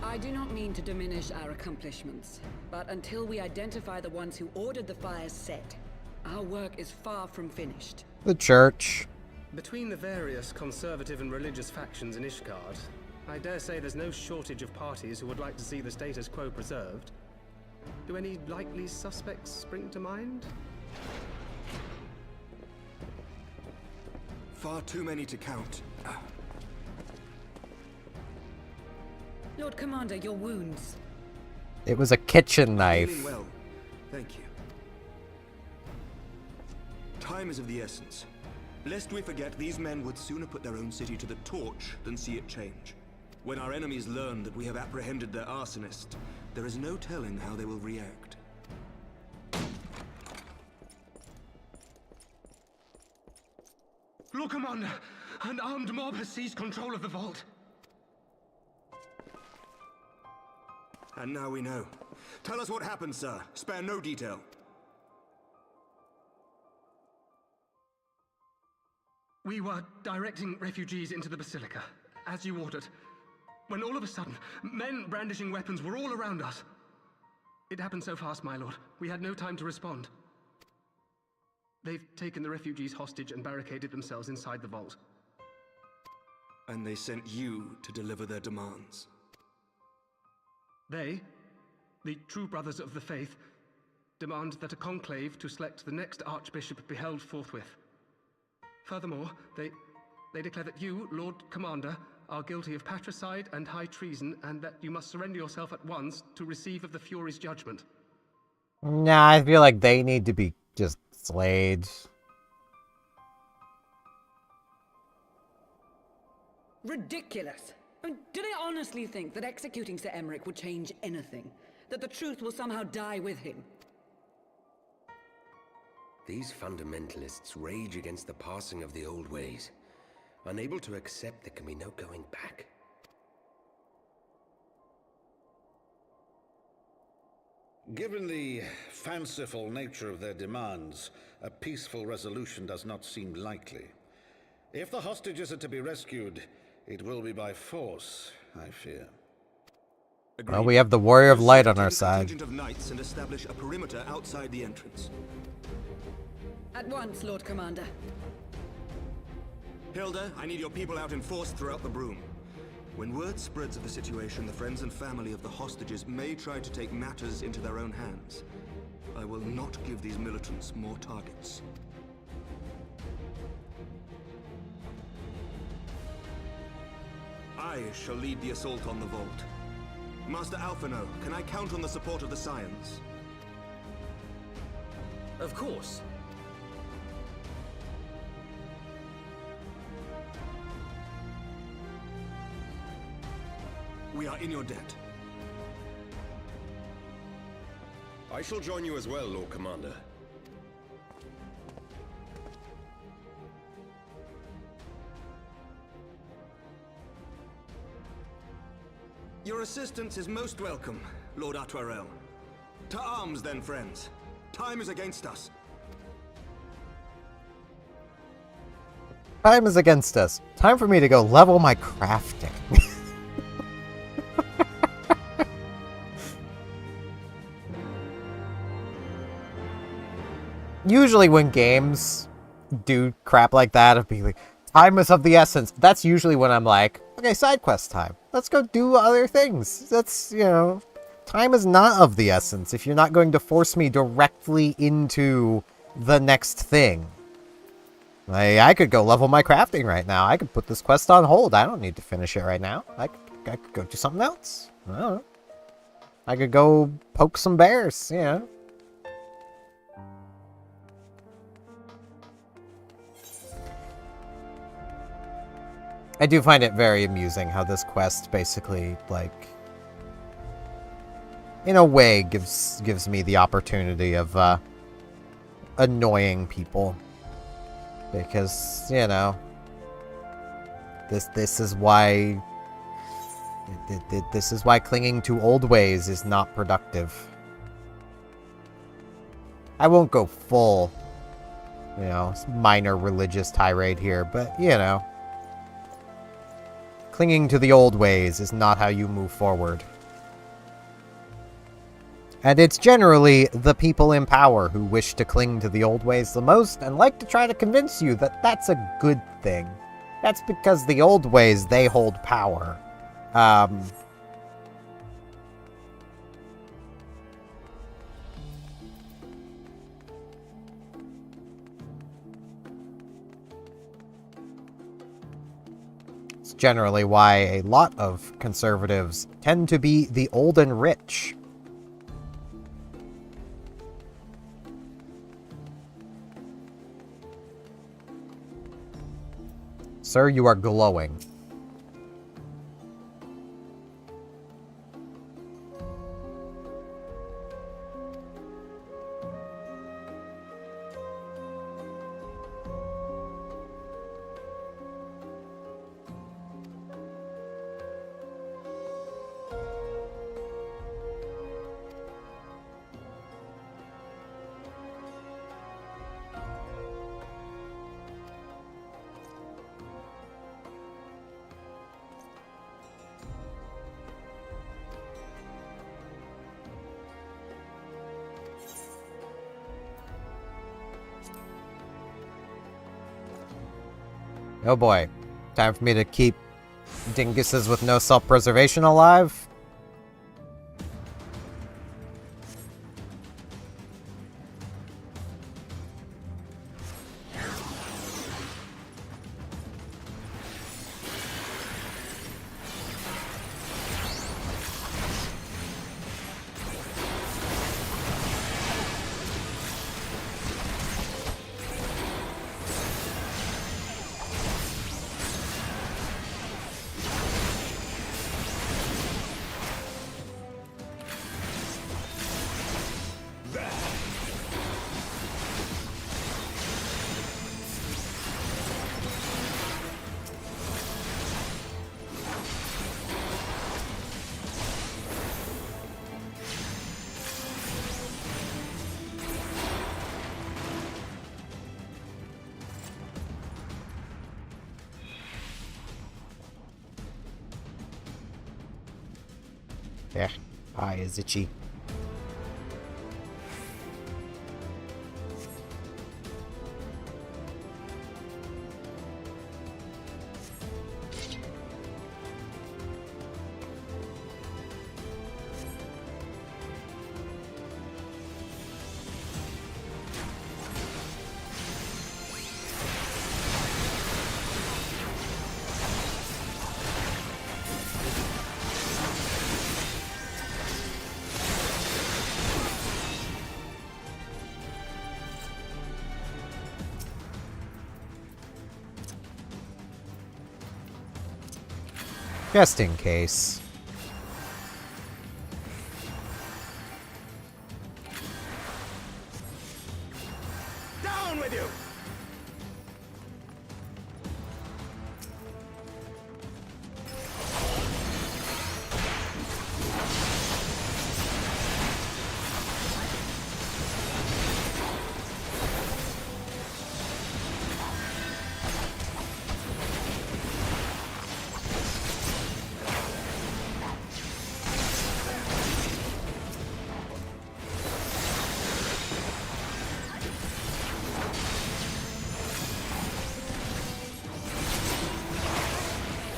I do not mean to diminish our accomplishments, but until we identify the ones who ordered the fires set, our work is far from finished. The church. Between the various conservative and religious factions in Ishgard, I dare say there's no shortage of parties who would like to see the status quo preserved. Do any likely suspects spring to mind? Far too many to count. Lord Commander, your wounds. It was a kitchen knife. Healing well. Thank you. Time is of the essence. Lest we forget, these men would sooner put their own city to the torch than see it change. When our enemies learn that we have apprehended their arsonist, there is no telling how they will react. Lord Commander, an armed mob has seized control of the vault. And now we know. Tell us what happened, sir. Spare no detail. We were directing refugees into the Basilica, as you ordered. when all of a sudden, men brandishing weapons were all around us. It happened so fast, my lord. We had no time to respond. They've taken the refugees hostage and barricaded themselves inside the vault. And they sent you to deliver their demands. They, the true brothers of the faith, demand that a conclave to select the next archbishop be held forthwith. Furthermore, they declare that you, Lord Commander, are guilty of patricide and high treason, and that you must surrender yourself at once to receive of the Fury's judgment. Nah, I feel like they need to be just slayed. Ridiculous! I mean, do they honestly think that executing Sir Emmerich would change anything? That the truth will somehow die with him? These fundamentalists rage against the passing of the old ways, unable to accept there can be no going back. Given the fanciful nature of their demands, a peaceful resolution does not seem likely. If the hostages are to be rescued, it will be by force, I fear. Well, we have the Warrior of Light on our Take a side. contingent of knights and establish a perimeter outside the entrance. At once, Lord Commander. Hilda, I need your people out in force throughout the Broom. When word spreads of the situation, the friends and family of the hostages may try to take matters into their own hands. I will not give these militants more targets. I shall lead the assault on the vault. Master Alphino, can I count on the support of the Scions? Of course. We are in your debt. I shall join you as well, Lord Commander. Your assistance is most welcome, Lord Atwarel. To arms then, friends. Time is against us. Time is against us. Time for me to go level my crafting. Usually when games do crap like that, it'll be like, time is of the essence. That's usually when I'm like, okay, side quest time. Let's go do other things. That's, you know, time is not of the essence if you're not going to force me directly into the next thing. Like, I could go level my crafting right now. I could put this quest on hold. I don't need to finish it right now. I could go do something else. I don't know. I could go poke some bears, you know. I do find it very amusing how this quest basically, like, in a way gives me the opportunity of annoying people. Because, you know, this is why clinging to old ways is not productive. I won't go full, you know, minor religious tirade here, but, you know, clinging to the old ways is not how you move forward. And it's generally the people in power who wish to cling to the old ways the most and like to try to convince you that that's a good thing. That's because the old ways, they hold power. It's generally why a lot of conservatives tend to be the old and rich. Sir, you are glowing. Oh boy. Time for me to keep dinguses with no self-preservation alive? Yeah, eye is itchy. Just in case. Down with you!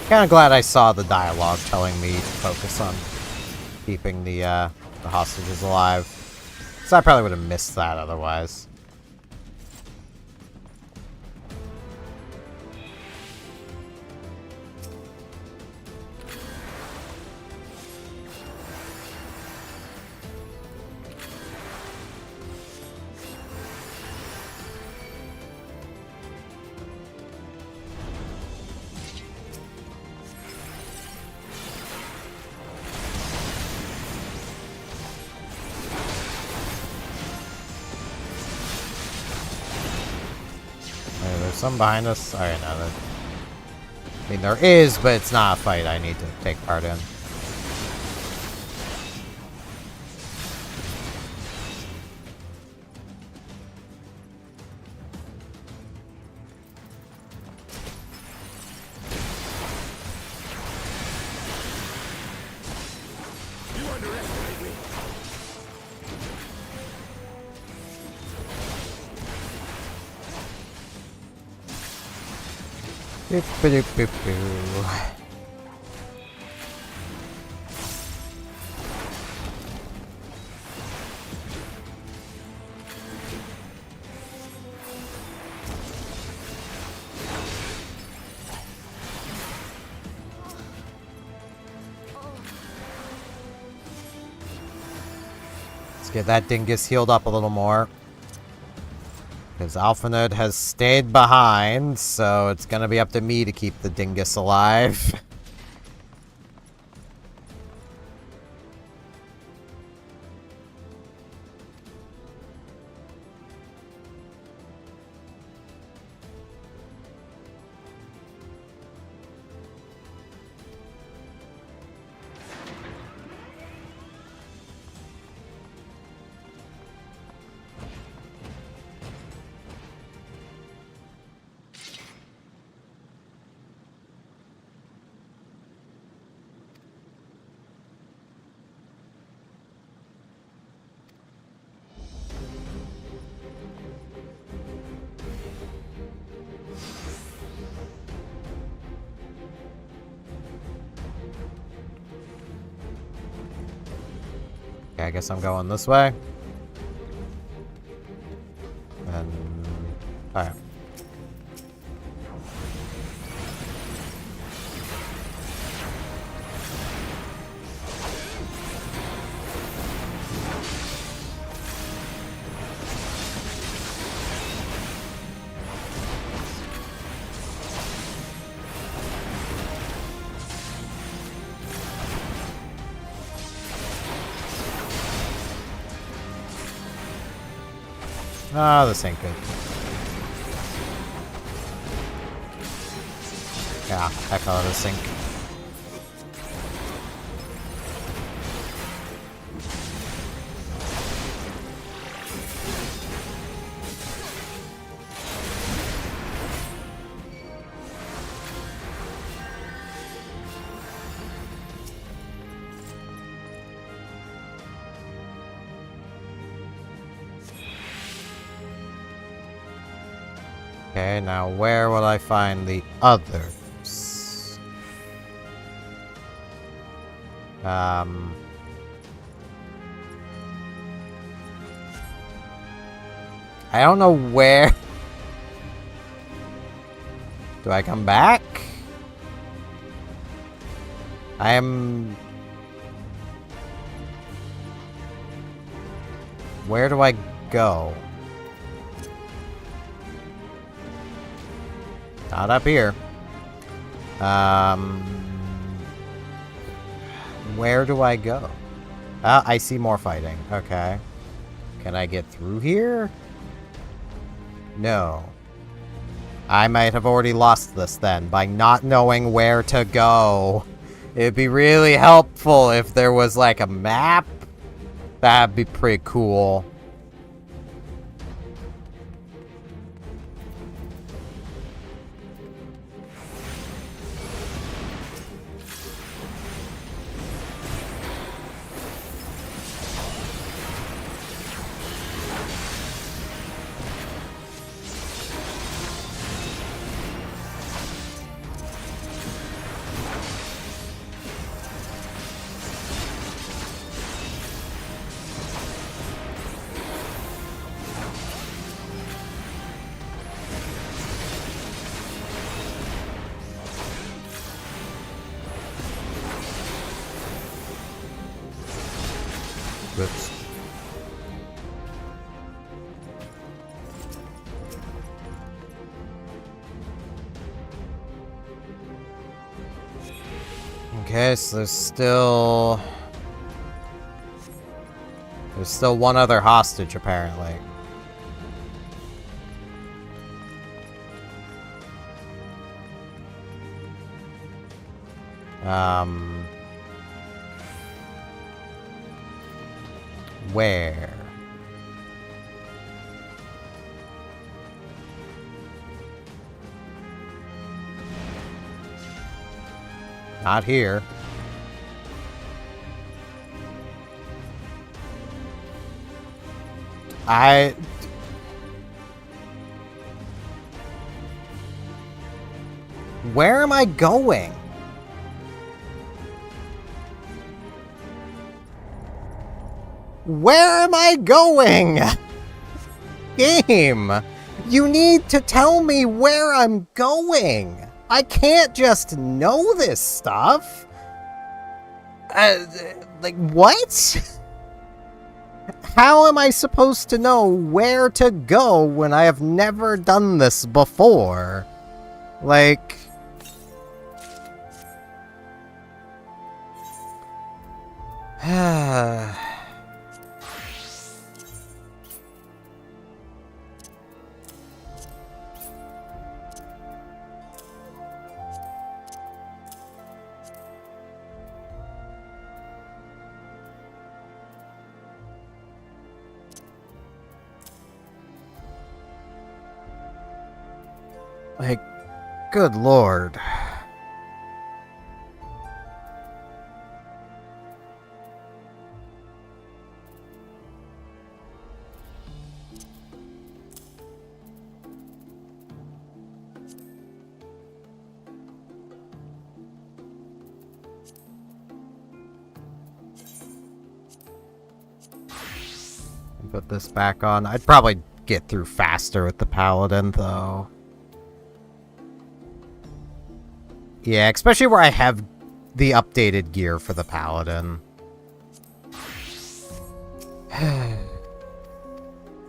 Kind of glad I saw the dialogue telling me to focus on keeping the hostages alive. So I probably would have missed that otherwise. Some behind us? Alright, no. I mean, there is, but it's not a fight I need to take part in. You underestimate me. Let's get that dingus healed up a little more. Because Alphanode has stayed behind, so it's gonna be up to me to keep the dingus alive. Okay, I guess I'm going this way. And... alright. Ah, this ain't good. Yeah, heck out of the sink. Okay, now where will I find the others? I don't know where. Do I come back? I am... where do I go? Not up here. Where do I go? I see more fighting. Okay. Can I get through here? No. I might have already lost this then by not knowing where to go. It'd be really helpful if there was like a map. That'd be pretty cool. Whoops. Okay, so there's still one other hostage apparently. Where? Not here. Where am I going? Where am I going? Game! You need to tell me where I'm going! I can't just know this stuff! Like, what? How am I supposed to know where to go when I have never done this before? Like... like, good lord. Put this back on. I'd probably get through faster with the Paladin, though. Yeah, especially where I have the updated gear for the Paladin.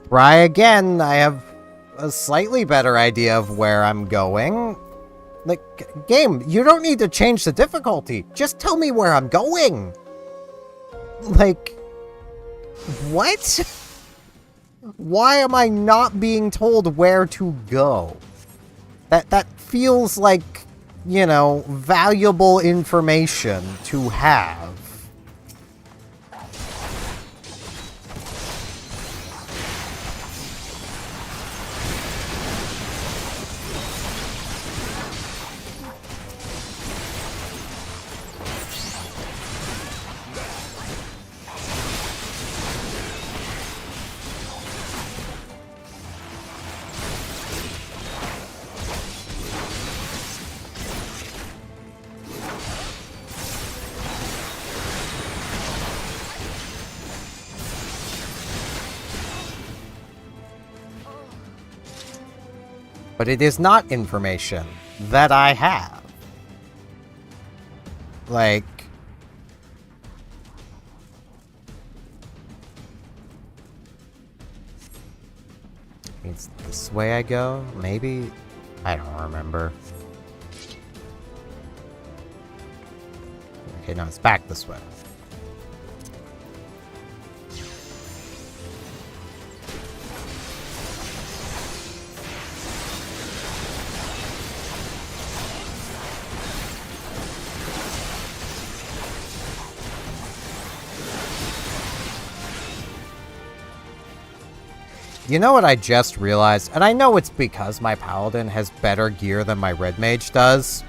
Try again. I have a slightly better idea of where I'm going. Like, game, you don't need to change the difficulty. Just tell me where I'm going. Like, what? Why am I not being told where to go? That feels like, you know, valuable information to have. But it is not information that I have. Like... It's this way I go? Maybe? I don't remember. Okay, no, it's back this way. You know what I just realized? And I know it's because my Paladin has better gear than my Red Mage does.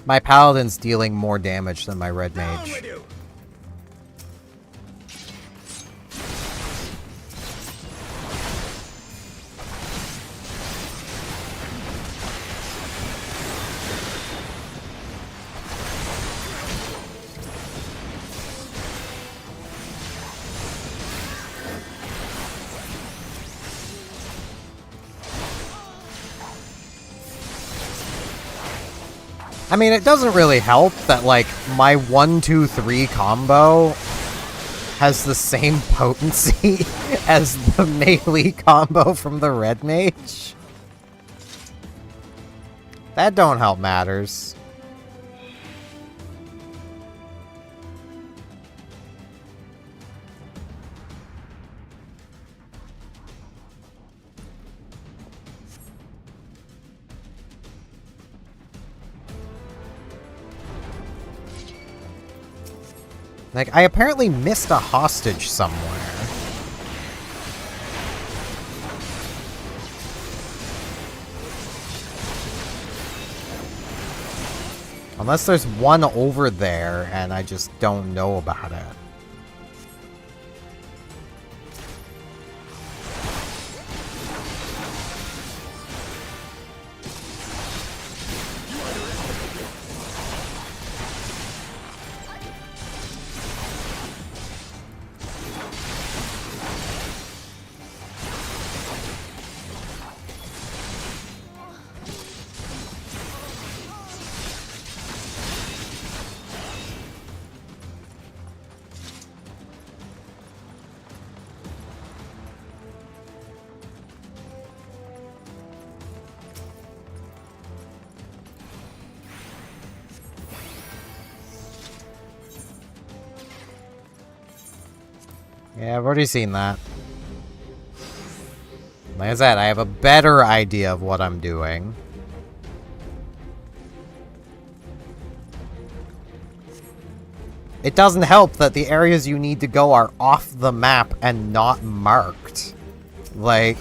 My Paladin's dealing more damage than my Red Mage. I mean, it doesn't really help that, like, my 1-2-3 combo has the same potency as the melee combo from the Red Mage. That don't help matters. Like, I apparently missed a hostage somewhere. Unless there's one over there and I just don't know about it. Yeah, I've already seen that. Like I said, I have a better idea of what I'm doing. It doesn't help that the areas you need to go are off the map and not marked. Like...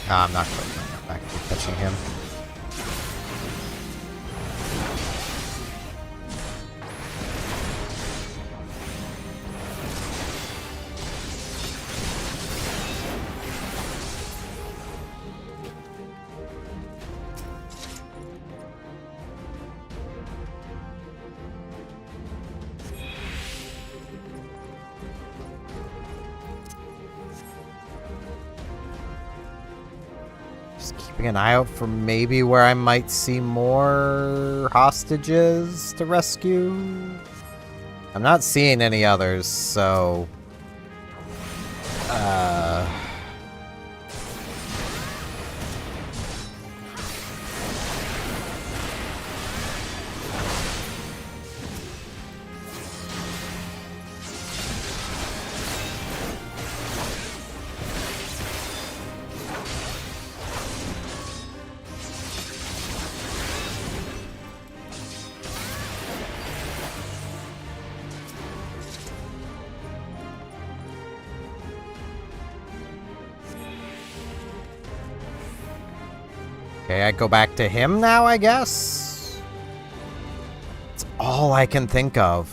I'm not going back to touching him. Just keeping an eye out for maybe where I might see more hostages to rescue. I'm not seeing any others, so... Okay, I go back to him now, I guess? It's all I can think of.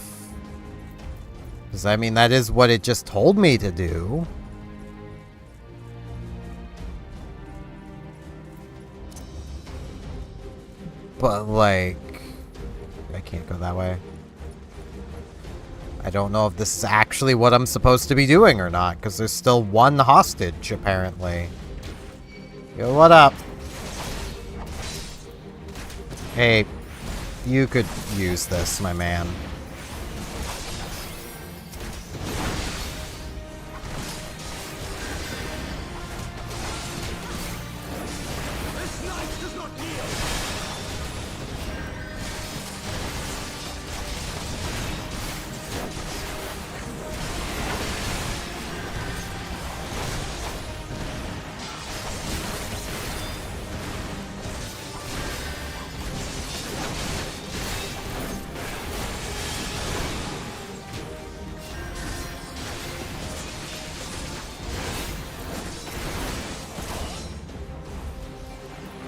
Because, I mean, that is what it just told me to do. But, like... I can't go that way. I don't know if this is actually what I'm supposed to be doing or not, because there's still one hostage, apparently. Yo, what up? Hey, you could use this, my man. This knight does not yield!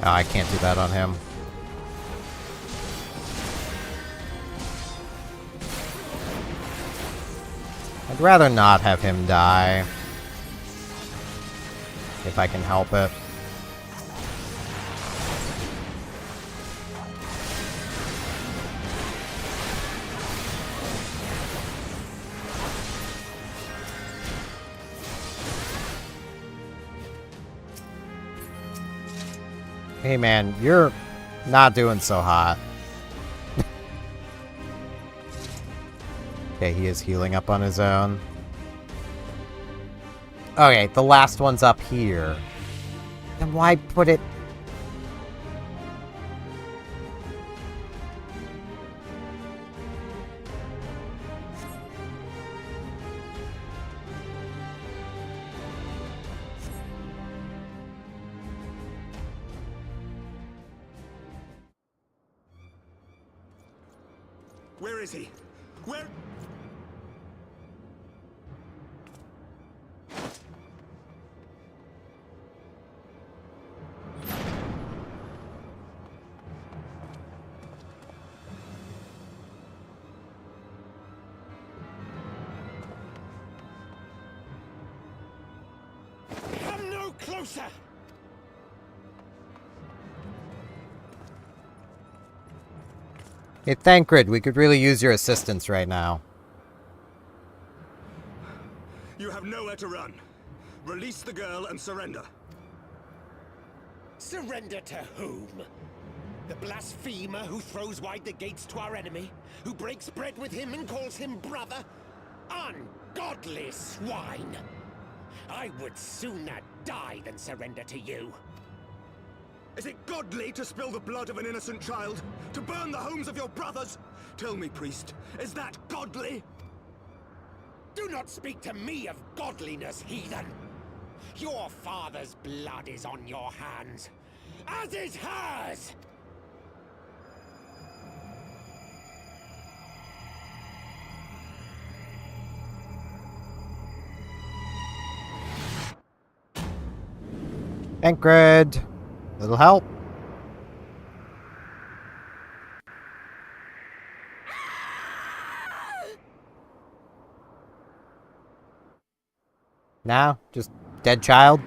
Oh, I can't do that on him. I'd rather not have him die. If I can help it. Hey man, you're not doing so hot. Okay, he is healing up on his own. Okay, the last one's up here. Then why put it... Where is he? Where? Come no closer! Hey, Thancred, we could really use your assistance right now. You have nowhere to run. Release the girl and surrender. Surrender to whom? The blasphemer who throws wide the gates to our enemy? Who breaks bread with him and calls him brother? Ungodly swine! I would sooner die than surrender to you. Is it godly to spill the blood of an innocent child? To burn the homes of your brothers? Tell me, priest, is that godly? Do not speak to me of godliness, heathen! Your father's blood is on your hands, as is hers! Thancred! Little help. Now, just dead child.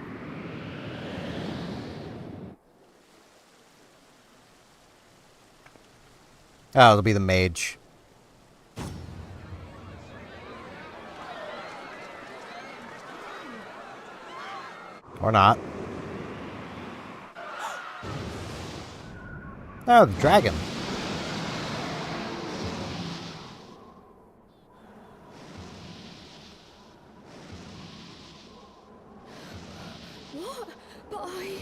Oh, it'll be the mage. Or not. Oh, the dragon. What? But I...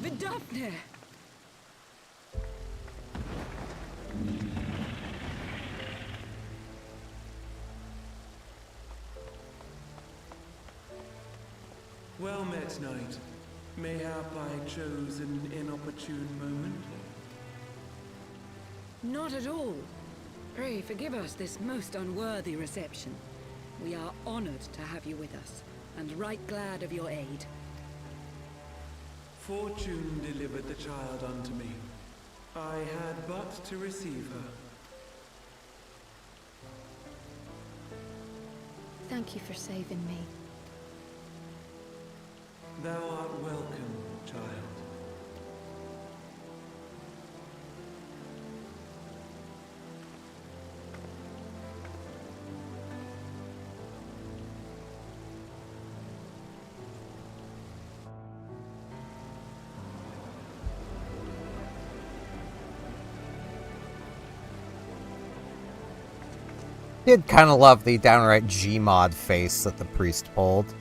Vidafnir! Well met, knight. Mayhap I chose an inopportune moment? Not at all. Pray forgive us this most unworthy reception. We are honored to have you with us, and right glad of your aid. Fortune delivered the child unto me. I had but to receive her. Thank you for saving me. Thou art welcome, child. Did kind of love the downright Gmod face that the priest pulled.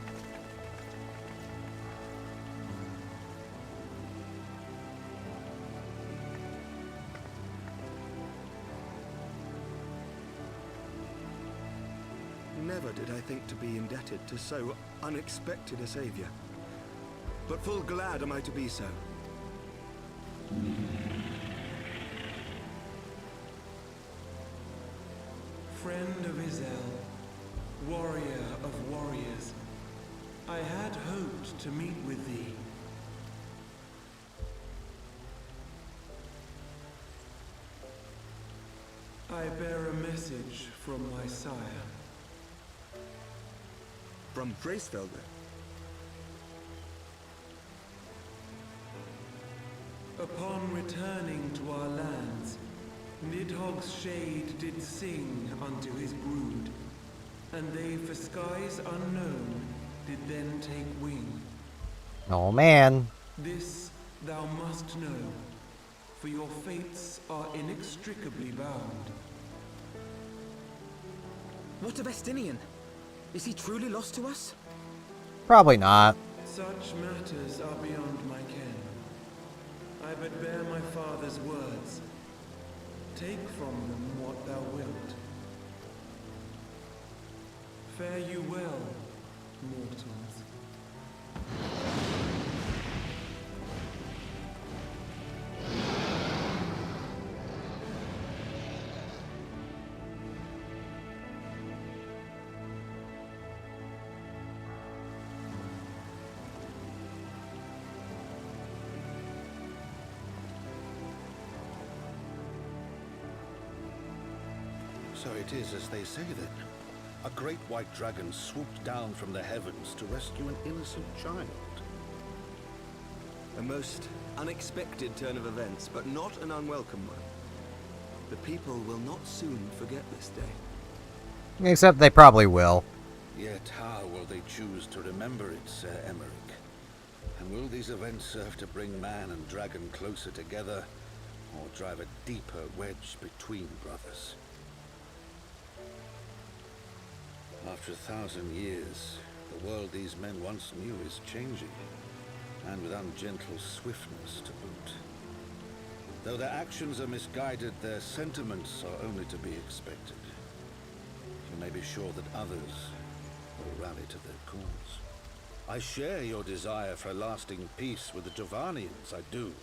Never did I think to be indebted to so unexpected a savior. But full glad am I to be so. Friend of Izel, warrior of warriors, I had hoped to meet with thee. I bear a message from my sire. From Bracefelder? Upon returning to our lands, Nidhogg's shade did sing unto his brood, and they for skies unknown did then take wing. Oh man. This thou must know, for your fates are inextricably bound. What of Estinian? Is he truly lost to us? Probably not. Such matters are beyond my ken. I but bear my father's words. Take from them what thou wilt. Fare you well, mortals. So it is as they say then. A great white dragon swooped down from the heavens to rescue an innocent child. A most unexpected turn of events, but not an unwelcome one. The people will not soon forget this day. Except they probably will. Yet how will they choose to remember it, Sir Emmerich? And will these events serve to bring man and dragon closer together, or drive a deeper wedge between brothers? After 1,000 years, the world these men once knew is changing, and with ungentle swiftness to boot. Though their actions are misguided, their sentiments are only to be expected. You may be sure that others will rally to their cause. I share your desire for lasting peace with the Jovanians, I do.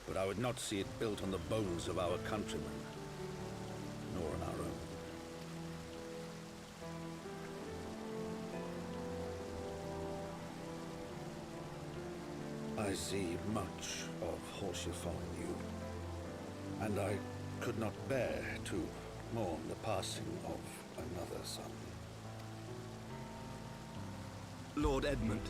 But I would not see it built on the bones of our countrymen, nor on our own. I see much of Horsefall in you, and I could not bear to mourn the passing of another son. Lord Edmund.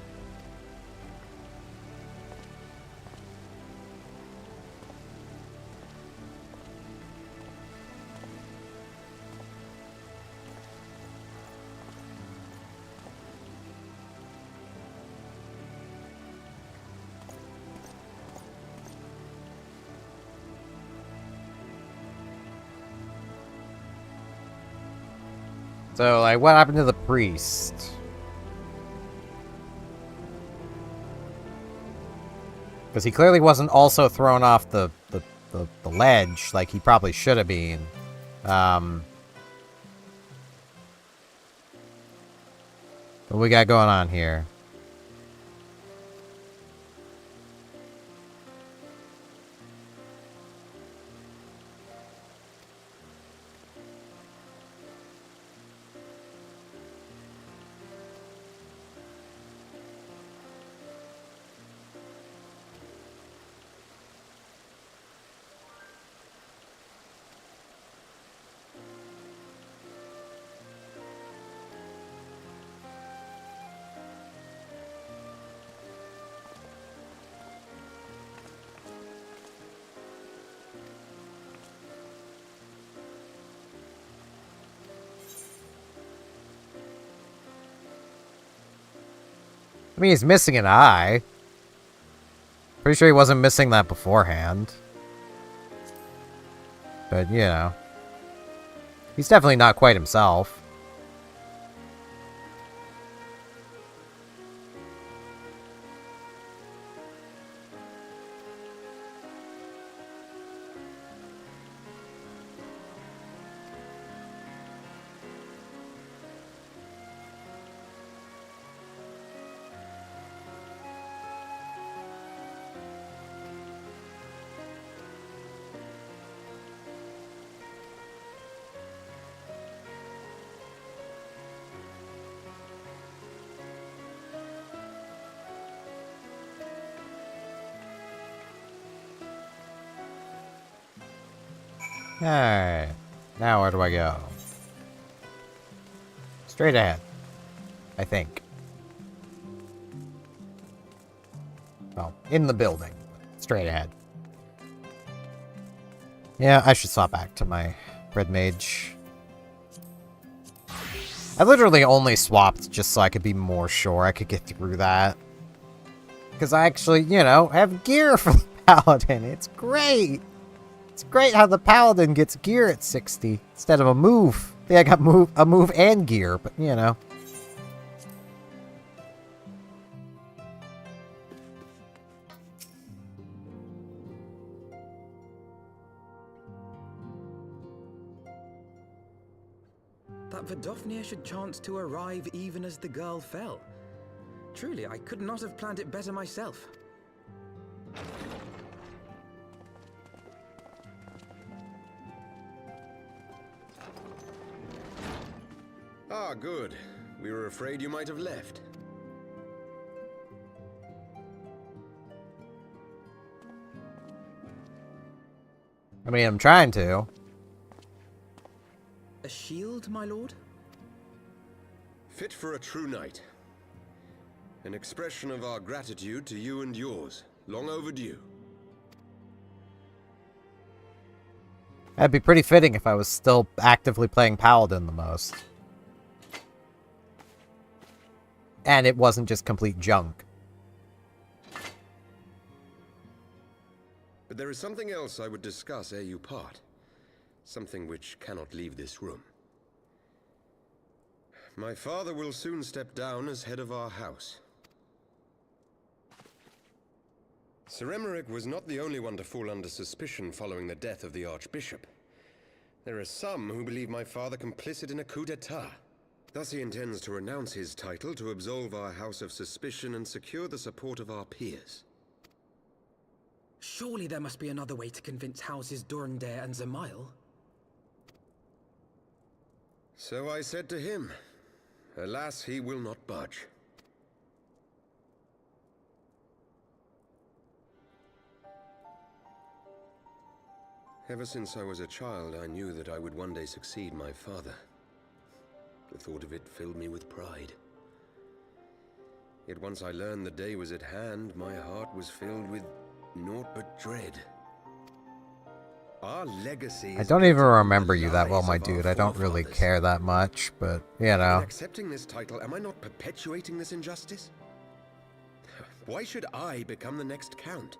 So, like, what happened to the priest? Because he clearly wasn't also thrown off the ledge like he probably should have been. What we got going on here? I mean, he's missing an eye. Pretty sure he wasn't missing that beforehand. But, you know. He's definitely not quite himself. Alright. Now where do I go? Straight ahead. I think. Well, in the building. Straight ahead. Yeah, I should swap back to my Red Mage. I literally only swapped just so I could be more sure I could get through that. Because I actually, you know, have gear for the Paladin. It's great! It's great how the Paladin gets gear at 60 instead of a move. I think I got a move and gear, but you know. That Vidofnir should chance to arrive even as the girl fell. Truly, I could not have planned it better myself. Ah, good. We were afraid you might have left. I mean, I'm trying to. A shield, my lord? Fit for a true knight. An expression of our gratitude to you and yours. Long overdue. That'd be pretty fitting if I was still actively playing Paladin the most. And it wasn't just complete junk. But there is something else I would discuss ere you part. Something which cannot leave this room. My father will soon step down as head of our house. Sir Emeric was not the only one to fall under suspicion following the death of the Archbishop. There are some who believe my father complicit in a coup d'etat. Thus he intends to renounce his title to absolve our house of suspicion and secure the support of our peers. Surely there must be another way to convince houses Durandare and Zemail. So I said to him. Alas, he will not budge. Ever since I was a child, I knew that I would one day succeed my father. The thought of it filled me with pride. Yet once I learned the day was at hand, my heart was filled with naught but dread. Our legacy I don't even remember you that well, my dude. I don't really care that much, but, you know. In accepting this title, am I not perpetuating this injustice? Why should I become the next count?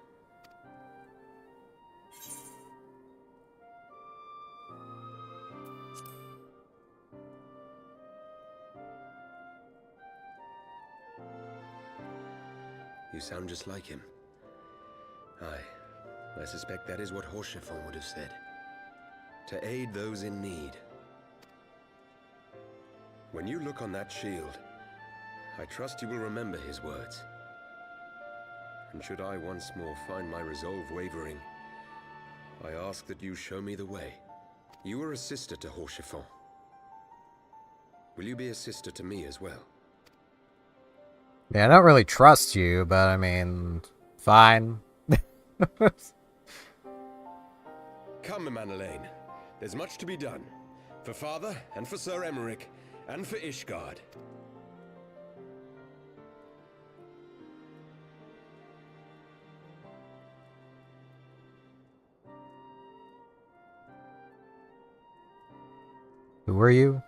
You sound just like him. Aye, I suspect that is what Horchefon would have said. To aid those in need. When you look on that shield, I trust you will remember his words. And should I once more find my resolve wavering, I ask that you show me the way. You are a sister to Horchefon. Will you be a sister to me as well? Yeah, I don't really trust you, but I mean, fine. Come, Manalaine. There's much to be done. For Father, and for Sir Emeric, and for Ishgard. Who are you?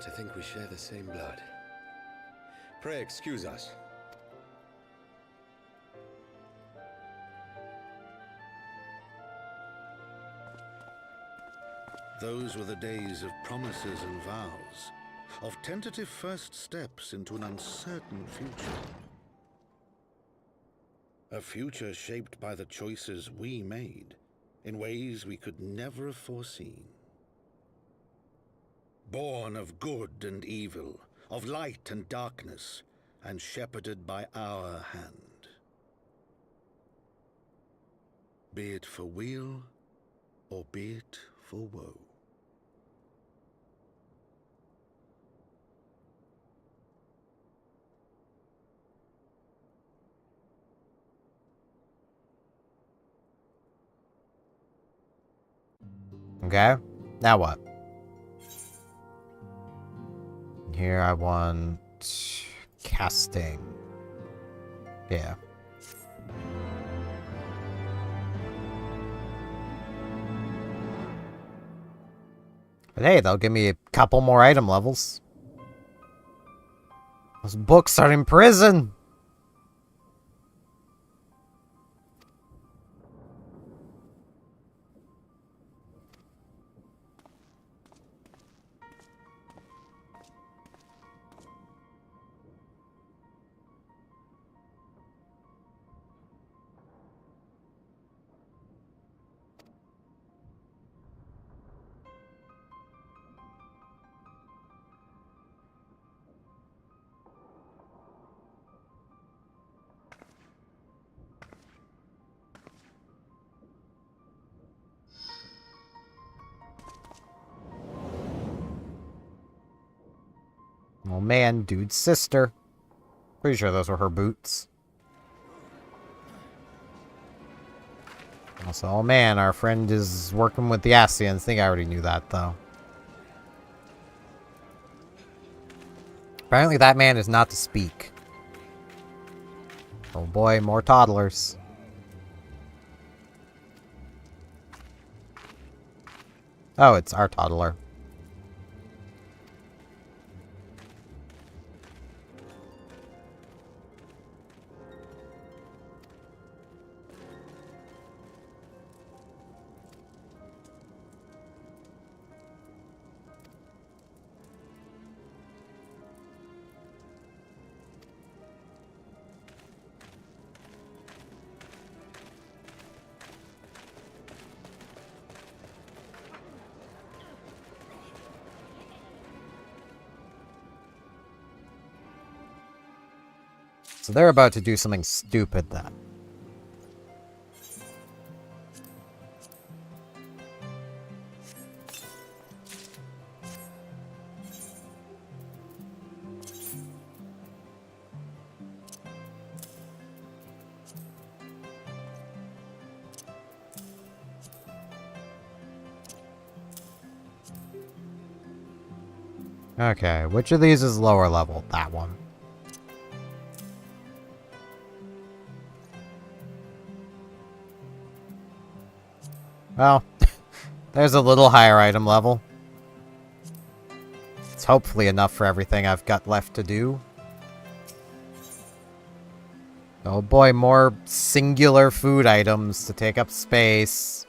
To think we share the same blood. Pray excuse us. Those were the days of promises and vows, of tentative first steps into an uncertain future. A future shaped by the choices we made, in ways we could never have foreseen. Born of good and evil, of light and darkness, and shepherded by our hand. Be it for weal, or be it for woe. Okay, now what? Here I want casting. Yeah. But hey, they'll give me a couple more item levels. Those books are in prison. Oh man, dude's sister. Pretty sure those were her boots. Also, oh man, our friend is working with the Ascians. I think I already knew that, though. Apparently that man is not to speak. Oh boy, more toddlers. Oh, it's our toddler. So they're about to do something stupid then. Okay, which of these is lower level? That one. Well, there's a little higher item level. It's hopefully enough for everything I've got left to do. Oh boy, more singular food items to take up space.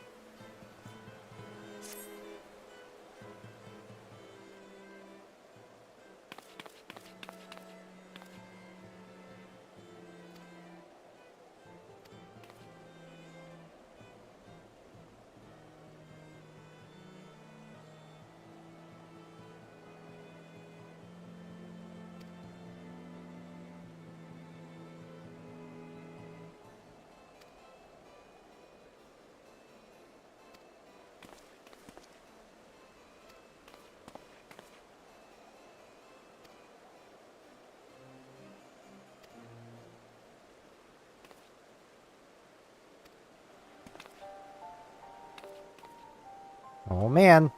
Oh man.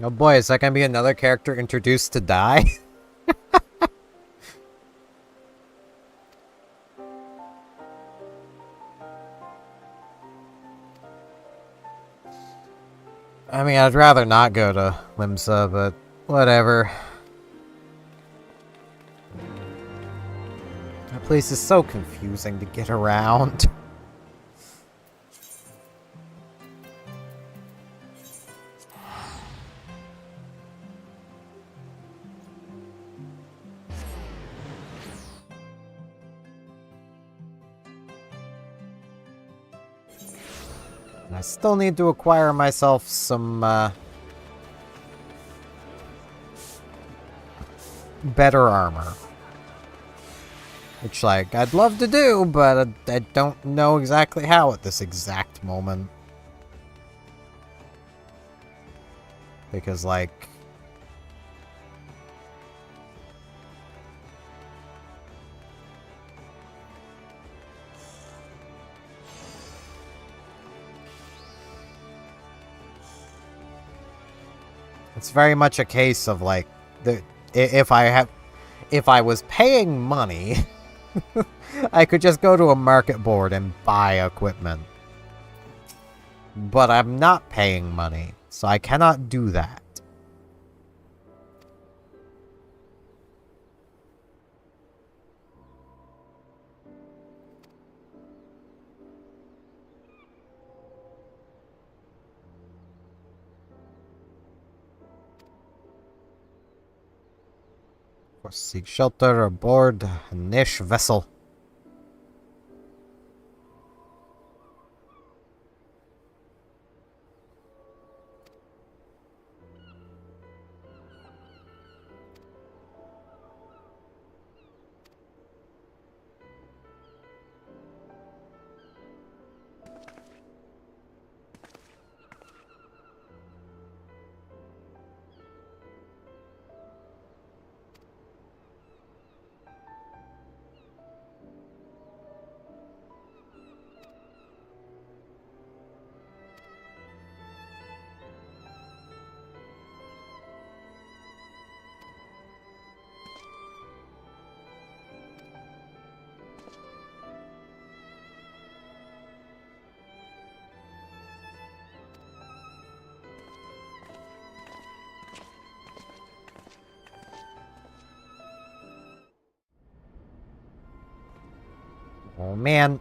Oh boy, is that gonna be another character introduced to die? I mean, I'd rather not go to Limsa, but whatever. That place is so confusing to get around. I still need to acquire myself some, better armor. Which, like, I'd love to do, but I don't know exactly how at this exact moment. Because, like... It's very much a case of, like, if I was paying money, I could just go to a market board and buy equipment. But I'm not paying money, so I cannot do that. Seek shelter aboard a niche vessel. Oh man.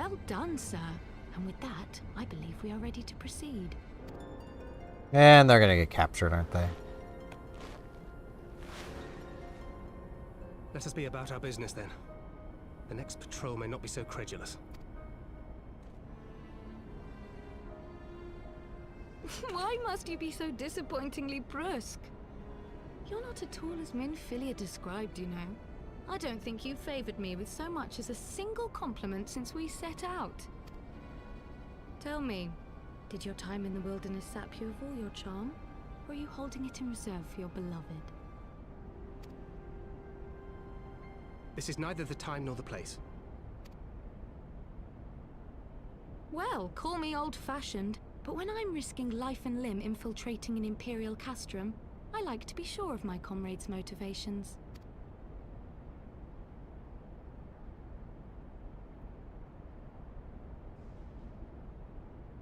Well done, sir. And with that, I believe we are ready to proceed. And they're gonna get captured, aren't they? Let us be about our business then. The next patrol may not be so credulous. Why must you be so disappointingly brusque? You're not at all as Minfilia described, you know. I don't think you've favored me with so much as a single compliment since we set out. Tell me, did your time in the wilderness sap you of all your charm? Or are you holding it in reserve for your beloved? This is neither the time nor the place. Well, call me old-fashioned, but when I'm risking life and limb infiltrating an Imperial castrum, I like to be sure of my comrades' motivations.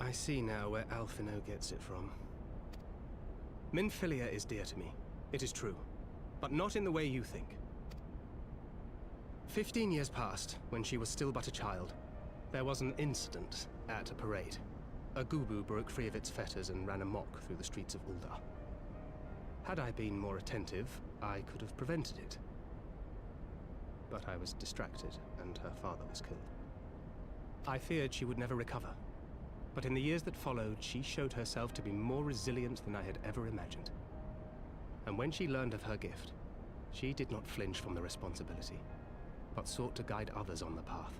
I see now where Alphino gets it from. Minfilia is dear to me, it is true, but not in the way you think. 15 years passed, when she was still but a child. There was an incident at a parade. A Gubu broke free of its fetters and ran amok through the streets of Ul'dah. Had I been more attentive, I could have prevented it. But I was distracted, and her father was killed. I feared she would never recover. But in the years that followed, she showed herself to be more resilient than I had ever imagined. And when she learned of her gift, she did not flinch from the responsibility, but sought to guide others on the path.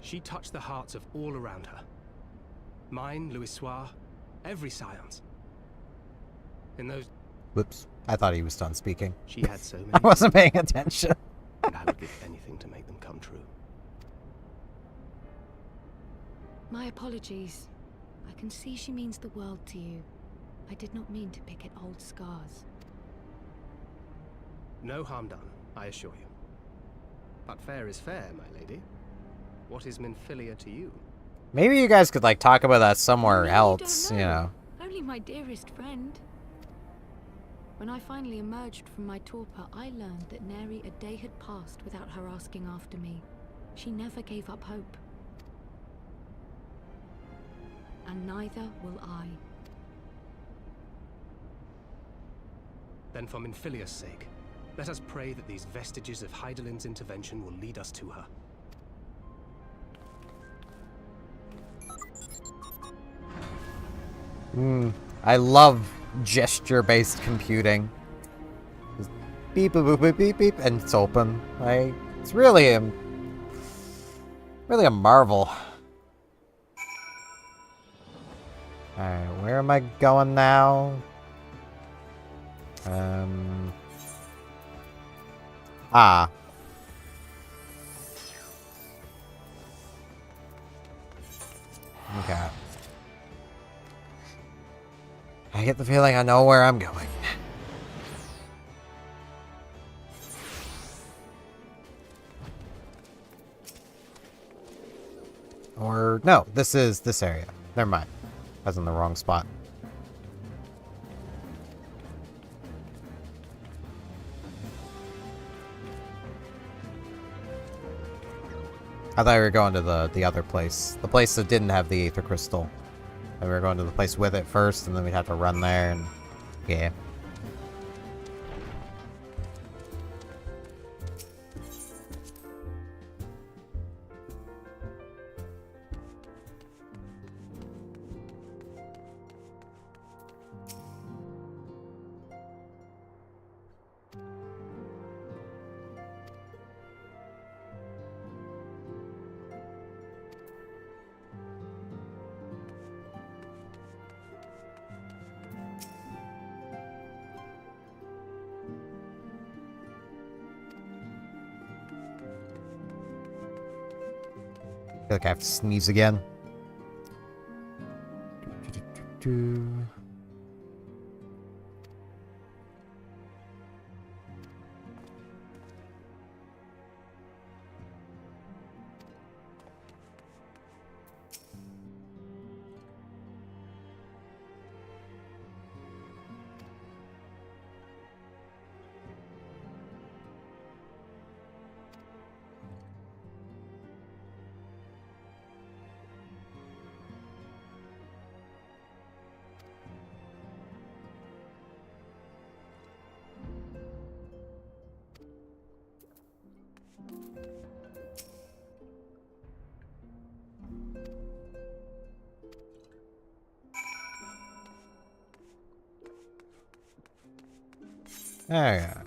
She touched the hearts of all around her. Mine, Louisoix, every science. In those... Whoops. I thought he was done speaking. She had so many. I wasn't paying attention. And I would give anything to make them come true. My apologies. I can see she means the world to you. I did not mean to pick at old scars. No harm done, I assure you. But fair is fair, my lady. What is Minfilia to you? Maybe you guys could, like, talk about that somewhere else, you know. Only my dearest friend. When I finally emerged from my torpor, I learned that nary a day had passed without her asking after me. She never gave up hope. And neither will I. Then for Minfilia's sake, let us pray that these vestiges of Hydaelyn's intervention will lead us to her. I love gesture-based computing. Just beep, boop, boop, beep, beep, beep, and it's open. It's really a marvel. Alright, where am I going now? Okay. I get the feeling I know where I'm going. Or, no, this is this area. Never mind. I was in the wrong spot. I thought we were going to the other place. The place that didn't have the Aether Crystal. And we were going to the place with it first, and then we'd have to run there, and... yeah. I feel like I have to sneeze again. There you go.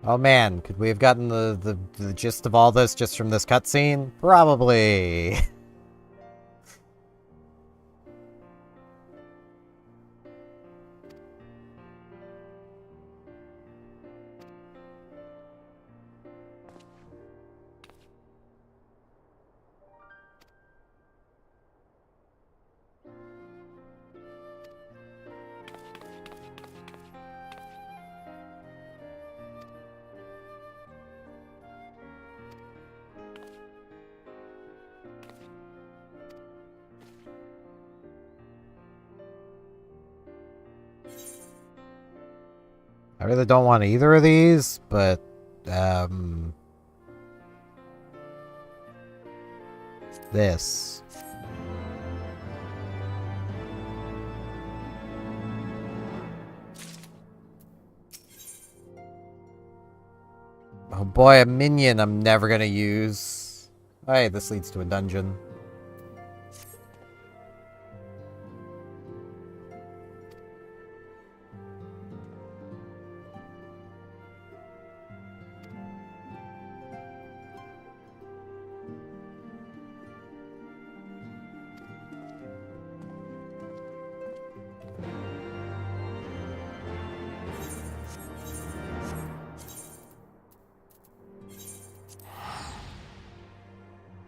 Oh man, could we have gotten the gist of all this just from this cutscene? Probably. I really don't want either of these, but, this. Oh boy, a minion I'm never gonna use. Hey, this leads to a dungeon.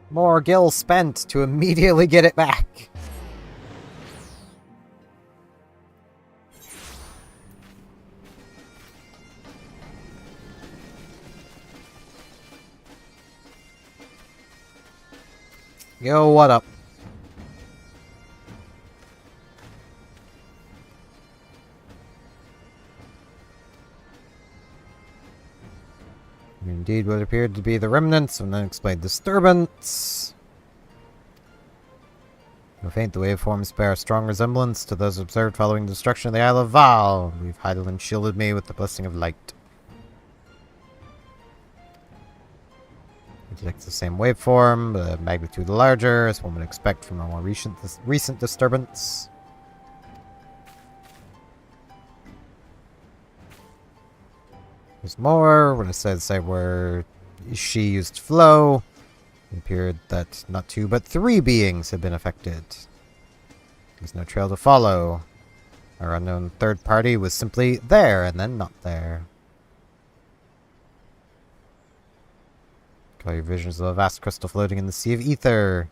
More gil spent to immediately get it back. Yo, what up? Indeed, what appeared to be the remnants of an unexplained disturbance. No faint, the waveforms bear a strong resemblance to those observed following the destruction of the Isle of Val. We've Heidelin shielded me with the blessing of light. It detects the same waveform, but magnitude larger, as one would expect from a more recent disturbance. There's more. When it says where she used flow, it appeared that not 2 but 3 beings had been affected. There's no trail to follow. Our unknown third party was simply there and then not there. Call your visions of a vast crystal floating in the sea of ether.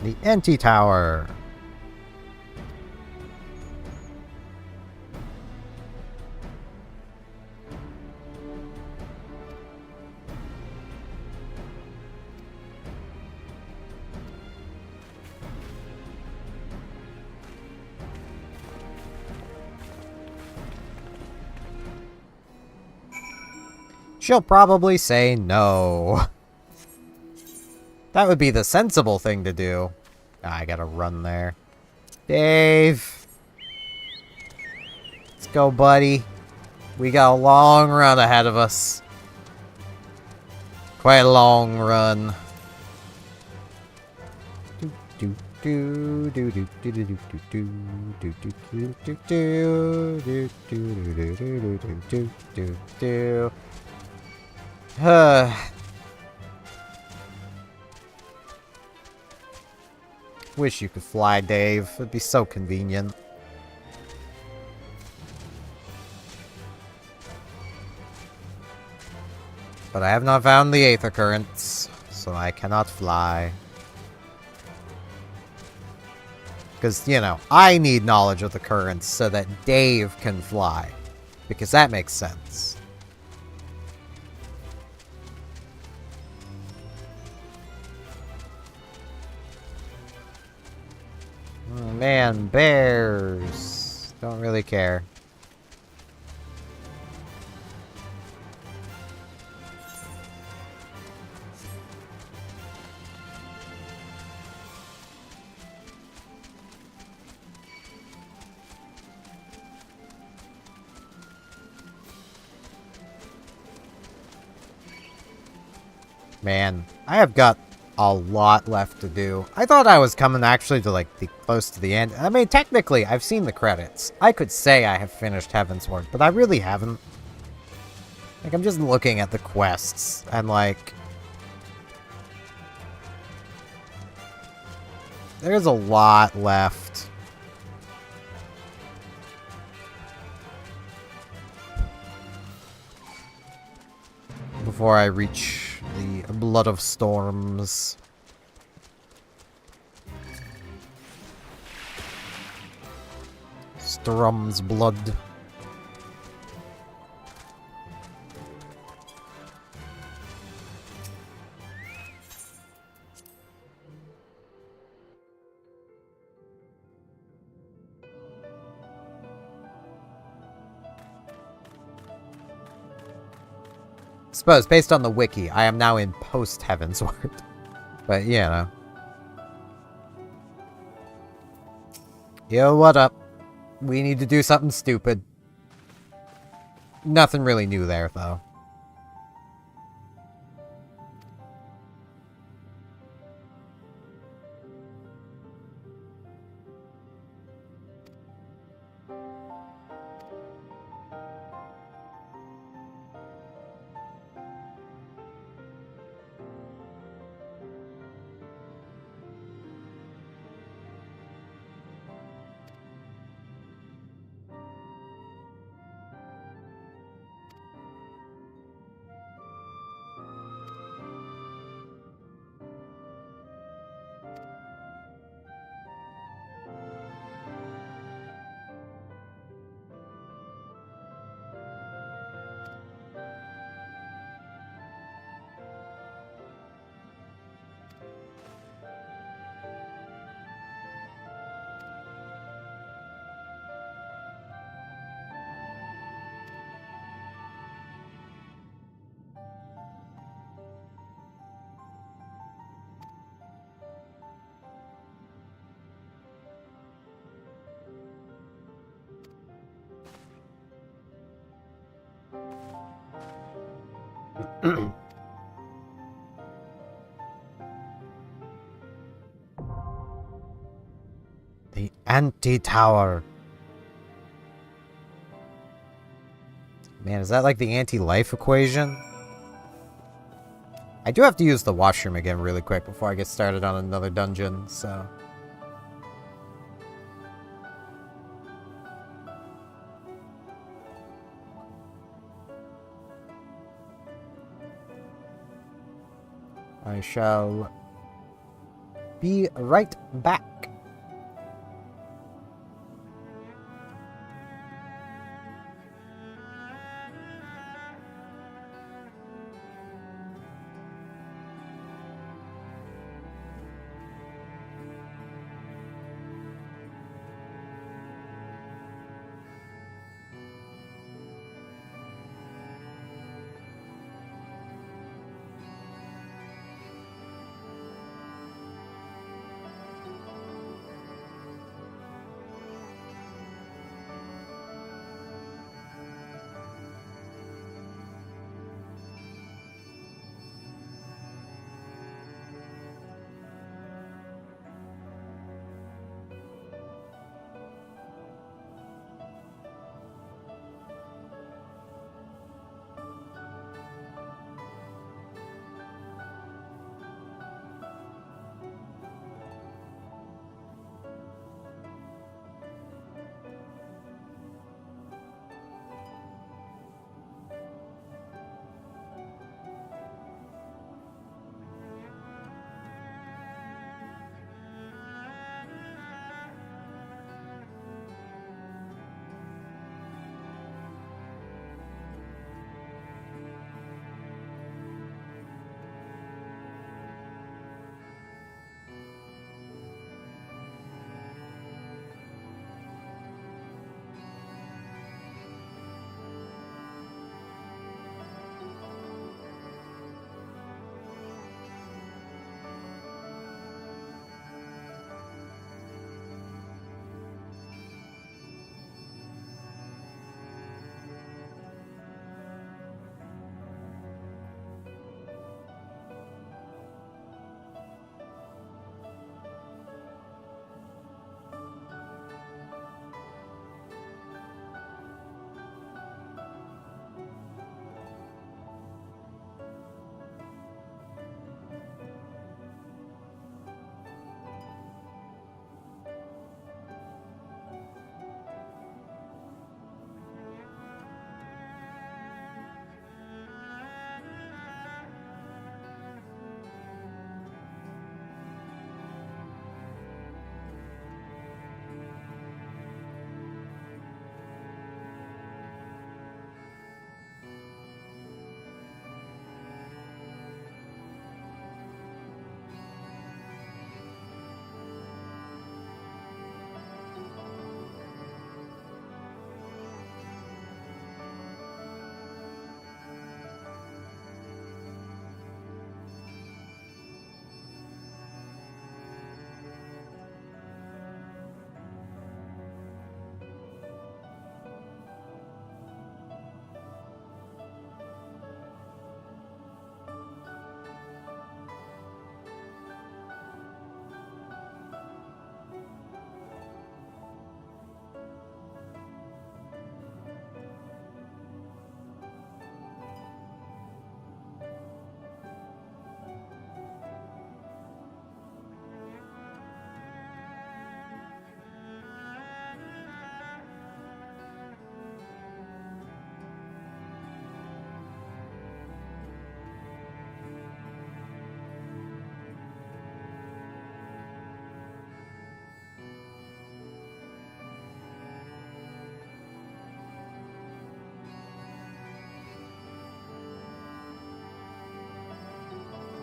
The anti-tower. She'll probably say no. That would be the sensible thing to do. I gotta run there. Dave! Let's go, buddy. We got a long run ahead of us. Quite a long run. Wish you could fly, Dave. It'd be so convenient. But I have not found the Aether Currents, so I cannot fly. Because, you know, I need knowledge of the currents so that Dave can fly. Because that makes sense. Oh man, bears. Don't really care. Man, I have got a lot left to do. I thought I was coming actually to, like, the close to the end. I mean, technically, I've seen the credits. I could say I have finished Heavensward, but I really haven't. Like, I'm just looking at the quests, and, like... there's a lot left. Before I reach the Blood of Storms. Strum's blood. Suppose, based on the wiki, I am now in post-Heavensward. But, you know. Yo, what up? We need to do something stupid. Nothing really new there, though. The anti-tower. Man, is that like the anti-life equation? I do have to use the washroom again really quick before I get started on another dungeon, so... I shall be right back.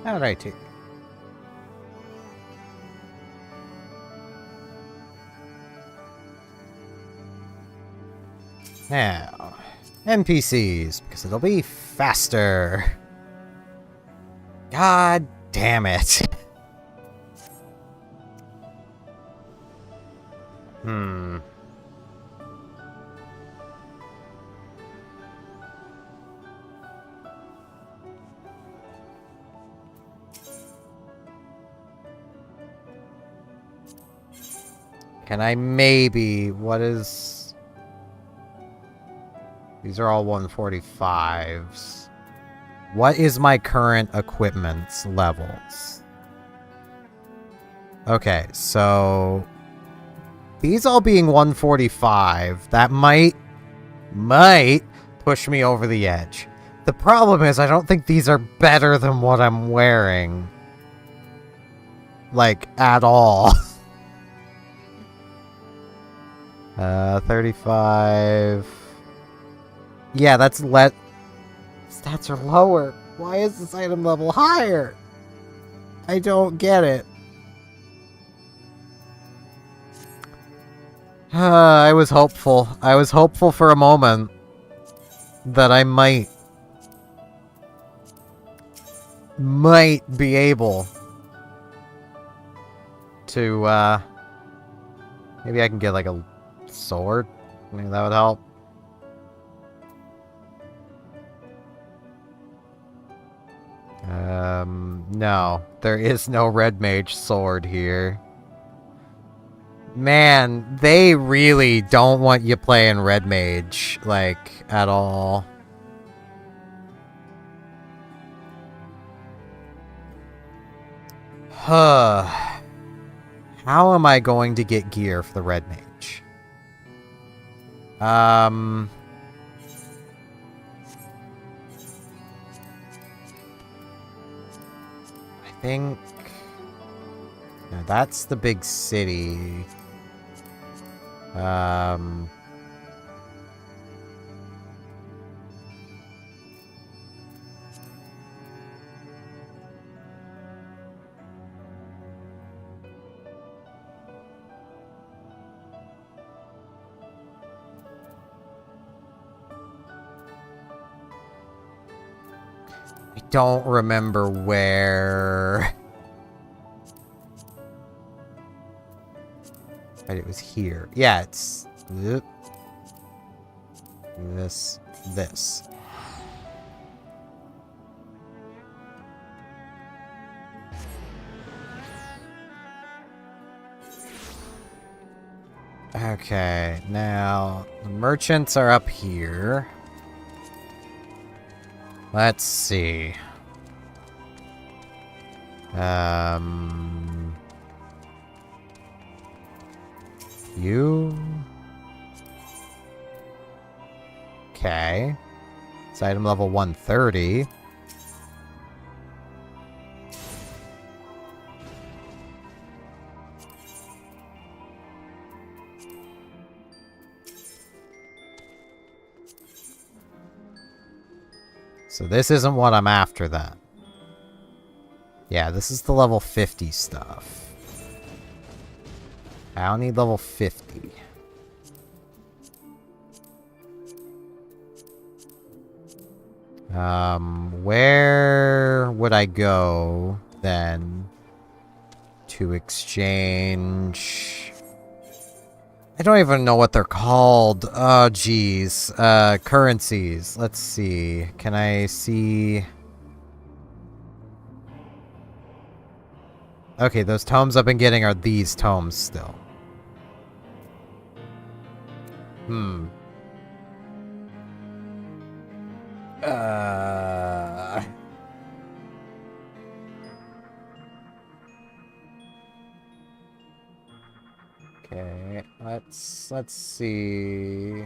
Alrighty. Now, NPCs, because it'll be faster. God damn it. Can I maybe... What is... These are all 145s. What is my current equipment's levels? Okay, so... These all being 145, that might push me over the edge. The problem is I don't think these are better than what I'm wearing. Like, at all. 35... Yeah, that's stats are lower. Why is this item level higher? I don't get it. I was hopeful. I was hopeful for a moment that I might be able to, maybe I can get, like, a sword? Maybe that would help. No. There is no Red Mage sword here. Man, they really don't want you playing Red Mage, like, at all. How am I going to get gear for the Red Mage? I think... No, that's the big city. I don't remember where... But it was here. Yeah, it's... This. Okay, now the merchants are up here. Let's see. You... Okay. It's item level 130. So this isn't what I'm after then. Yeah, this is the level 50 stuff. I don't need level 50. Where would I go then to exchange? I don't even know what they're called. Oh, geez. Currencies. Let's see. Can I see? Okay, those tomes I've been getting are these tomes still. Okay, let's see.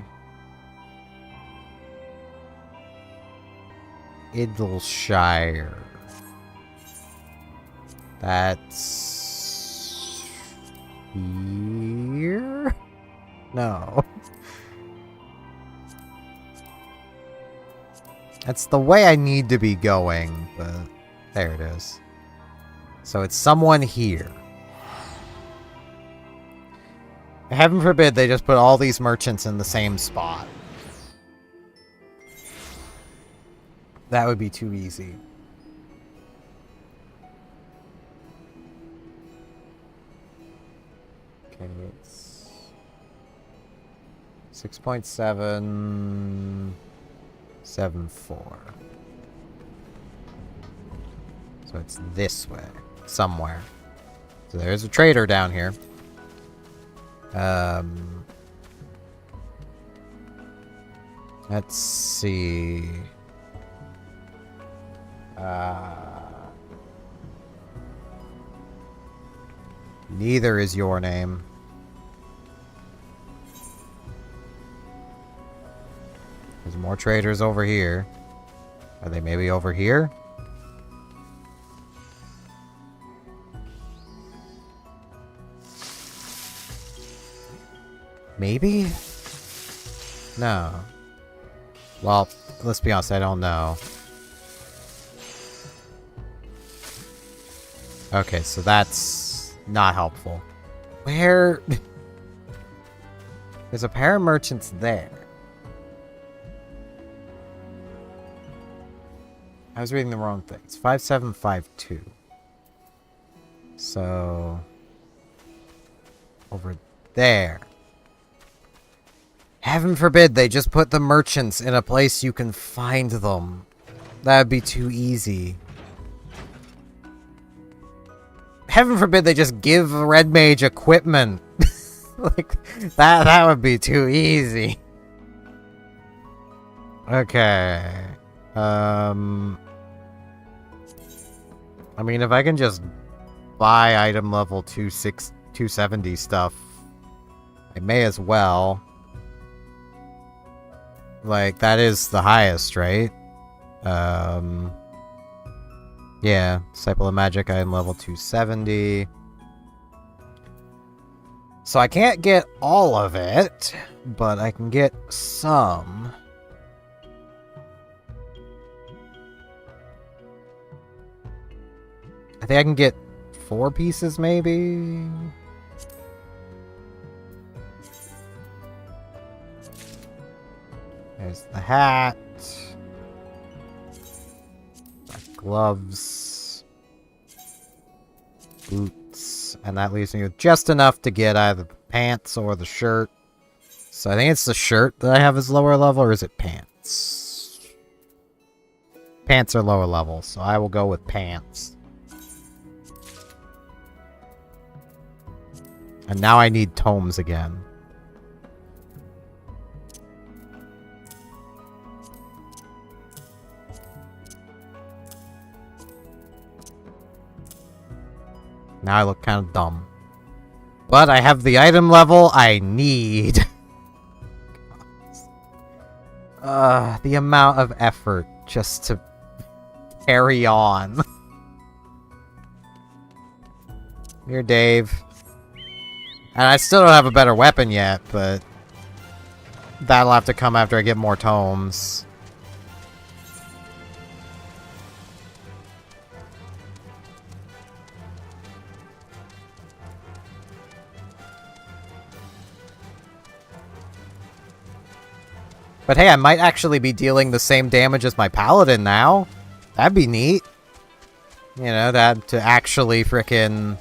Idleshire. That's here? No. That's the way I need to be going, but there it is. So it's someone here. Heaven forbid they just put all these merchants in the same spot. That would be too easy. Okay, it's 6.774. So it's this way, somewhere. So there's a trader down here. Let's see. Neither is your name. There's more traders over here. Are they maybe over here? Maybe? No. Well, let's be honest, I don't know. Okay, so that's not helpful. Where? There's a pair of merchants there. I was reading the wrong thing. It's 5752. So... over there. Heaven forbid they just put the merchants in a place you can find them. That'd be too easy. Heaven forbid they just give Red Mage equipment. Like, that would be too easy. Okay. I mean, if I can just buy item level 270 stuff, I may as well. Like, that is the highest, right? Yeah, Disciple of Magic item level 270. So I can't get all of it, but I can get some. I think I can get 4 pieces, maybe? There's the hat. Gloves. Boots. And that leaves me with just enough to get either the pants or the shirt. So I think it's the shirt that I have as lower level, or is it pants? Pants are lower level, so I will go with pants. And now I need tomes again. Now I look kind of dumb. But I have the item level I need. The amount of effort just to carry on. Here, Dave. And I still don't have a better weapon yet, but that'll have to come after I get more tomes. But hey, I might actually be dealing the same damage as my paladin now. That'd be neat. You know, that to actually frickin'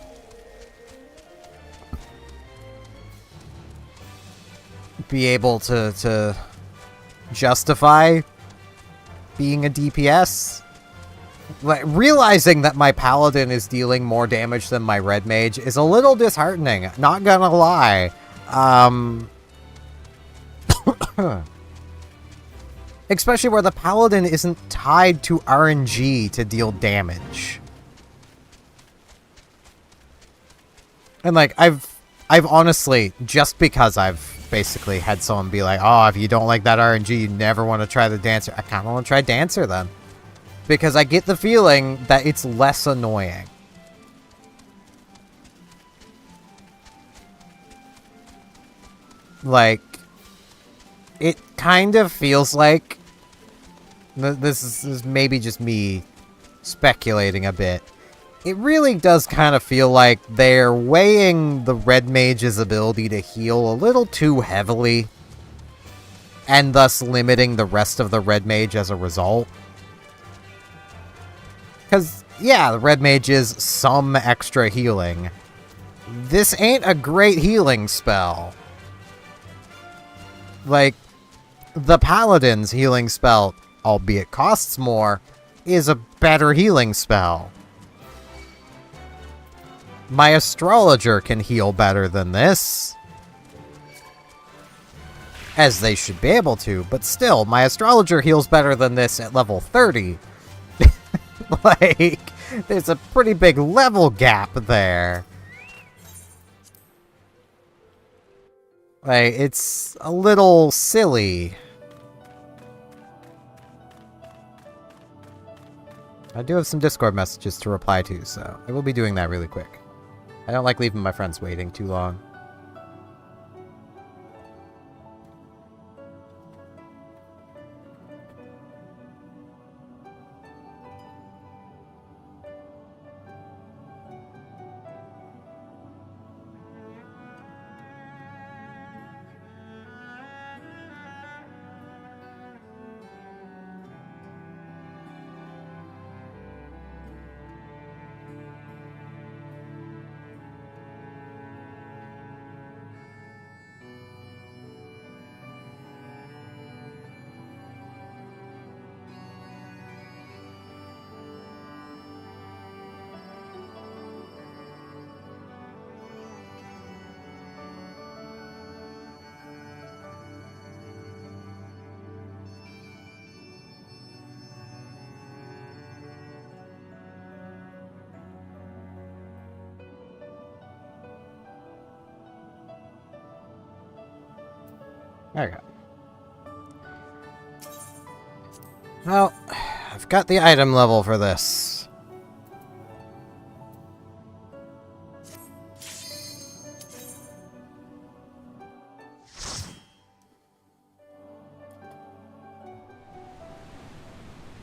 be able to justify being a DPS. Like, realizing that my paladin is dealing more damage than my red mage is a little disheartening, not gonna lie. Especially where the paladin isn't tied to RNG to deal damage. And like, I've honestly, just because I've basically had someone be like, oh, if you don't like that RNG, you never want to try the Dancer. I kind of want to try Dancer then. Because I get the feeling that it's less annoying. Like, it kind of feels like, this is maybe just me speculating a bit. it really does kind of feel like they're weighing the Red Mage's ability to heal a little too heavily, and thus limiting the rest of the Red Mage as a result. Because, yeah, the Red Mage is some extra healing. This ain't a great healing spell. Like, the Paladin's healing spell, albeit costs more, is a better healing spell. My Astrologer can heal better than this. As they should be able to, but still, my Astrologer heals better than this at level 30. Like, there's a pretty big level gap there. Like, it's a little silly. I do have some Discord messages to reply to, so I will be doing that really quick. I don't like leaving my friends waiting too long. There we go. Well, I've got the item level for this.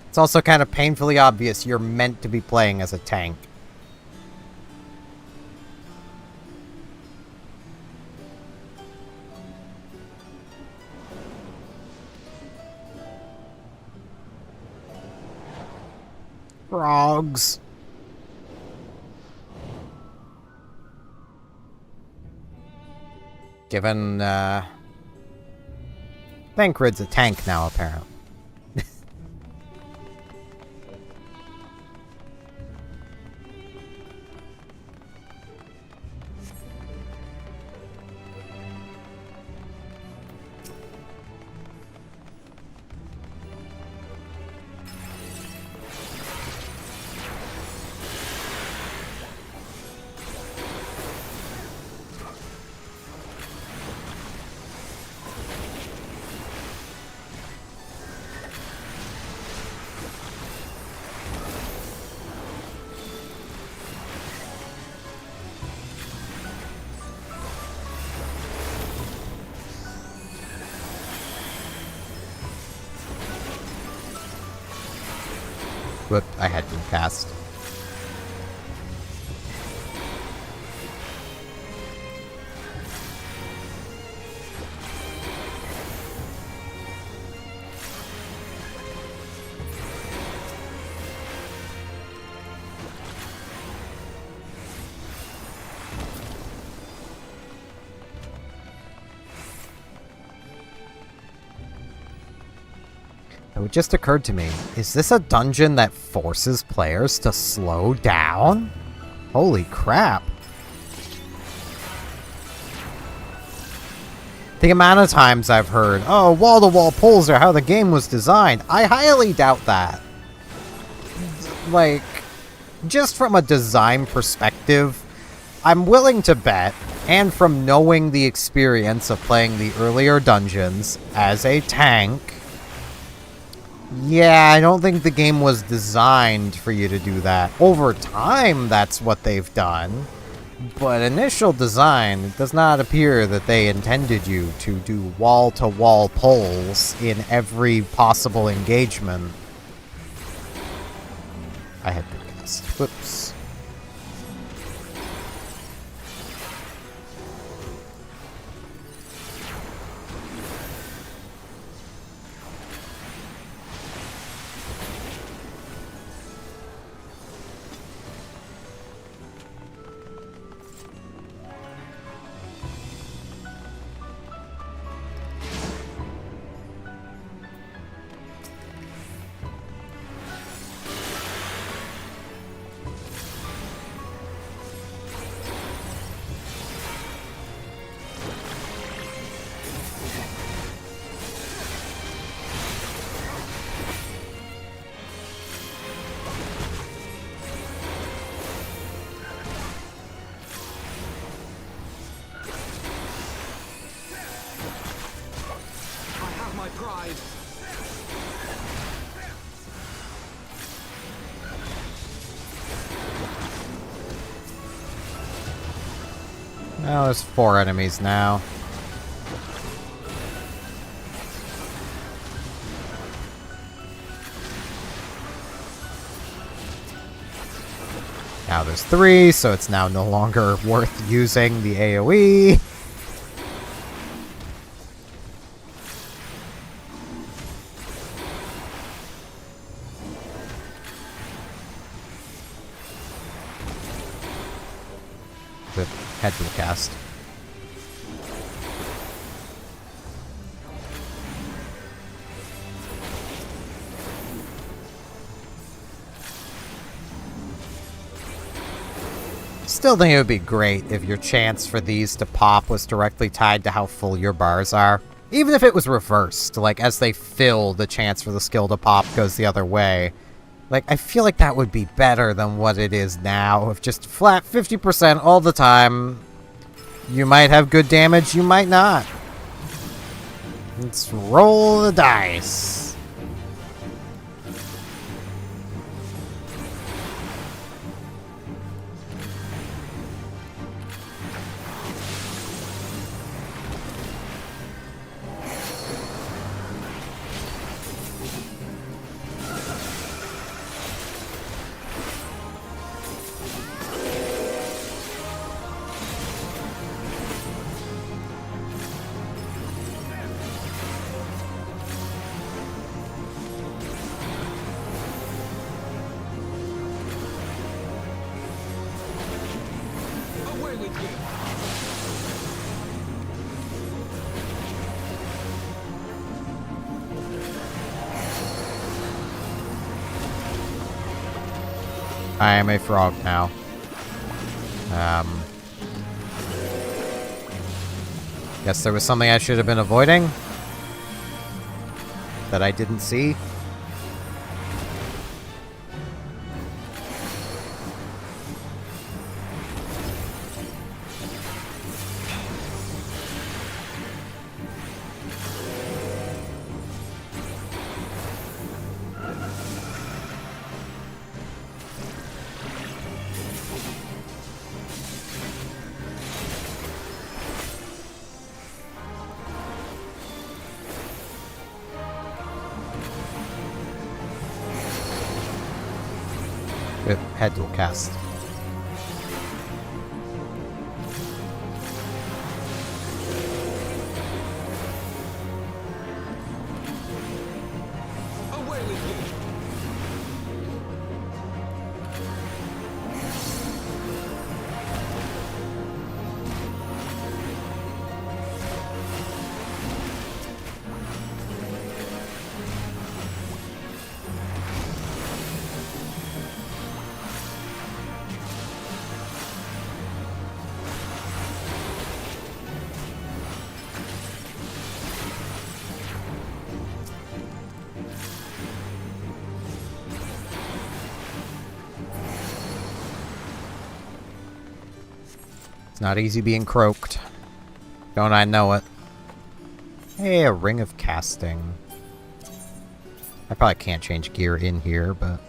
It's also kind of painfully obvious you're meant to be playing as a tank. Frogs. Given, Thancred's a tank now, apparently. Whoop, I had been cast. It just occurred to me, is this a dungeon that forces players to slow down? Holy crap. The amount of times I've heard, oh, wall-to-wall pulls are how the game was designed. I highly doubt that. Like, just from a design perspective, I'm willing to bet, and from knowing the experience of playing the earlier dungeons as a tank, yeah, I don't think the game was designed for you to do that. Over time, that's what they've done. But initial design, it does not appear that they intended you to do wall-to-wall pulls in every possible engagement. I had been cast. Whoops. pride. Well, there's 4 enemies now. Now there's 3, so it's now no longer worth using the AoE. The head will cast. Still think it would be great if your chance for these to pop was directly tied to how full your bars are. Even if it was reversed, like as they fill, the chance for the skill to pop goes the other way. Like, I feel like that would be better than what it is now. If just flat 50% all the time, you might have good damage, you might not. Let's roll the dice. I am a frog now. Guess there was something I should have been avoiding that I didn't see. Head will cast. Away with you. It's not easy being croaked. Don't I know it? Hey, a ring of casting. I probably can't change gear in here, but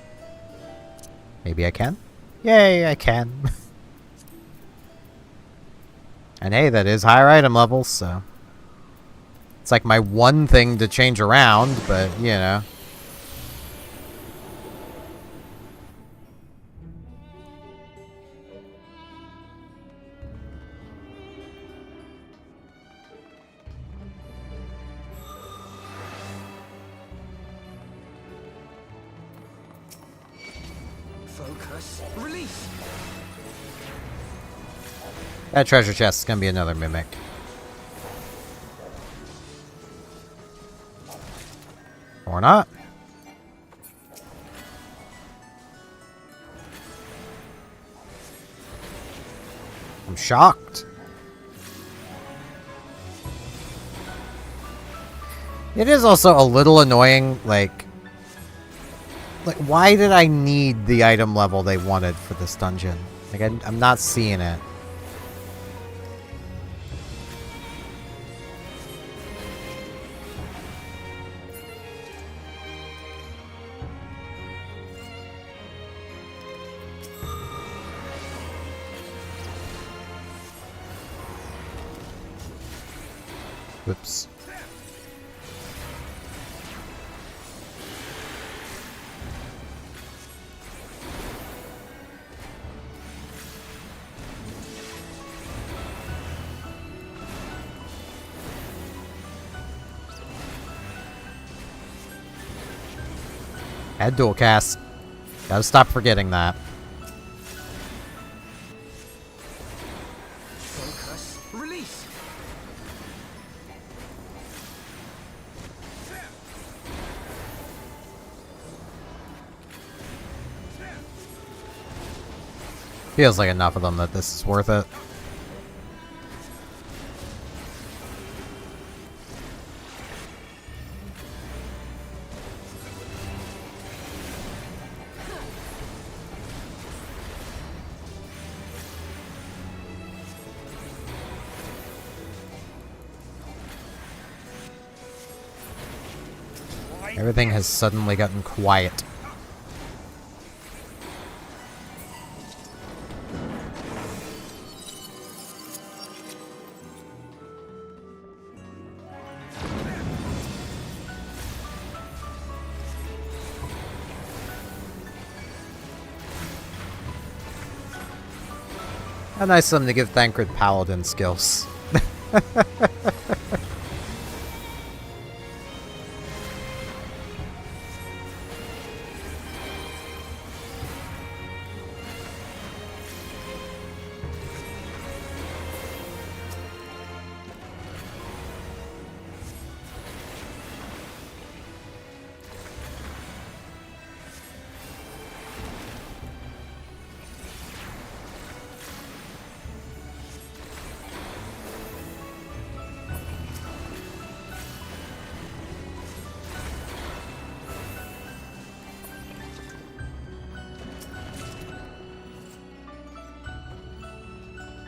maybe I can? Yay, I can. And hey, that is higher item levels, so it's like my one thing to change around, but you know. Focus. Release. That treasure chest is gonna be another mimic. Or not. I'm shocked. It is also a little annoying, like, why did I need the item level they wanted for this dungeon? Like, I'm not seeing it. Whoops. Had dual cast. Gotta stop forgetting that. Focus. Release. Feels like enough of them that this is worth it. Everything has suddenly gotten quiet. A nice of them to give Thancred Paladin skills.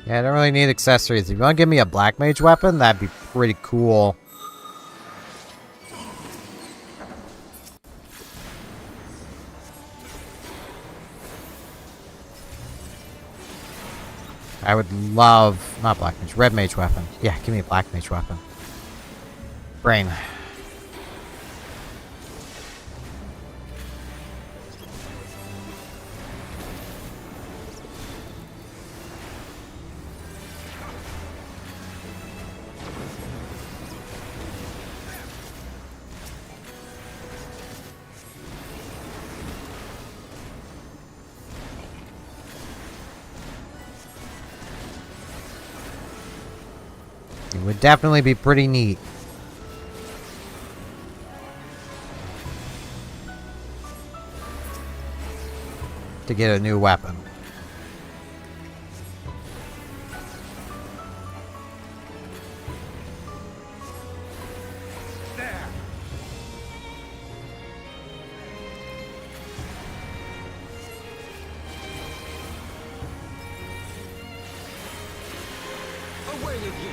Yeah, I don't really need accessories. If you want to give me a Black Mage weapon, that'd be pretty cool. I would love... Not Black Mage, Red Mage weapon. Yeah, give me a Black Mage weapon. Brain. It would definitely be pretty neat. To get a new weapon. Away with you.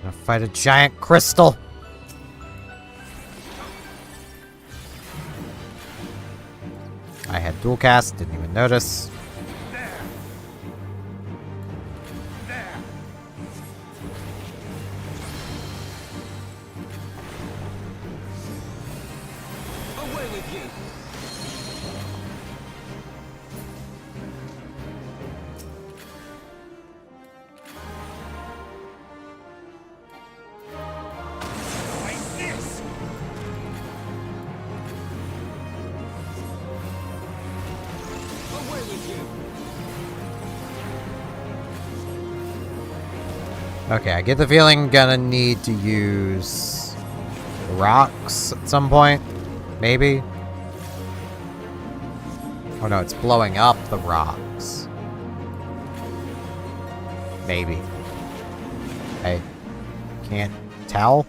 Gonna fight a giant crystal. I had dual cast, didn't even notice. Away with you. Like this. Away with you. Okay, I get the feeling I'm gonna need to use rocks at some point. Maybe. Oh no, it's blowing up the rocks. Maybe. I can't tell.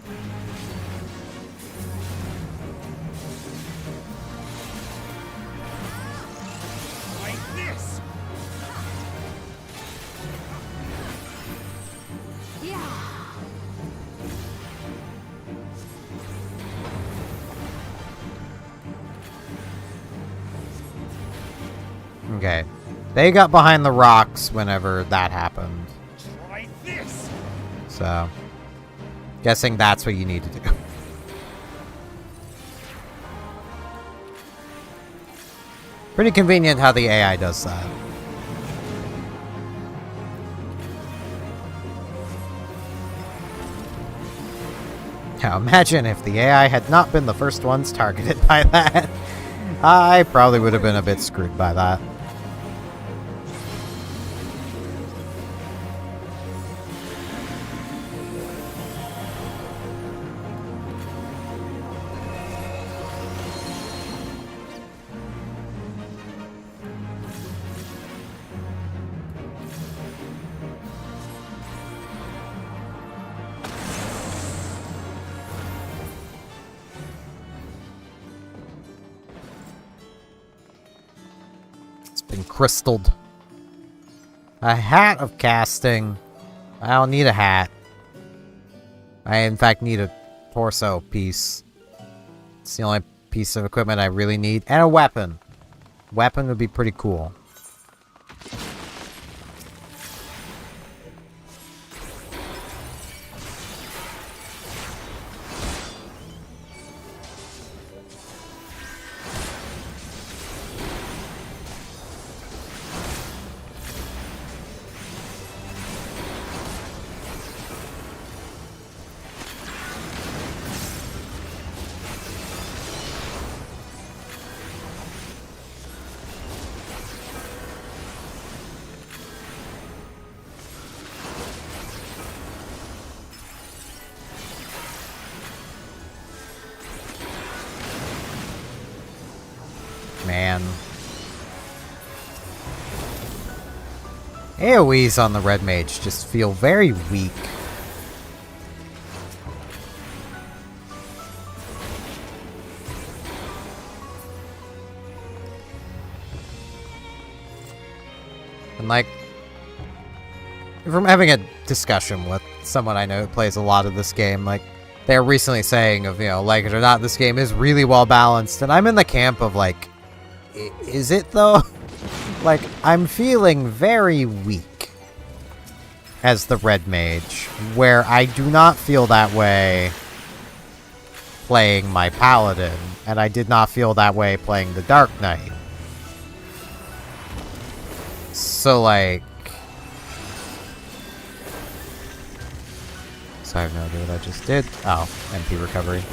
Like this. They got behind the rocks whenever that happened. Try this. So, guessing that's what you need to do. Pretty convenient how the AI does that. Now imagine if the AI had not been the first ones targeted by that. I probably would have been a bit screwed by that. Crystalled. A hat of casting. I don't need a hat. I, in fact, need a torso piece. It's the only piece of equipment I really need. And a weapon. Weapon would be pretty cool. Man. AoEs on the Red Mage just feel very weak. And like, from having a discussion with someone I know who plays a lot of this game, like, they're recently saying of, you know, like it or not, this game is really well balanced, and I'm in the camp of like, is it though? Like, I'm feeling very weak as the Red Mage, where I do not feel that way playing my Paladin, and I did not feel that way playing the Dark Knight. So, like... So I have no idea what I just did. Oh, MP recovery.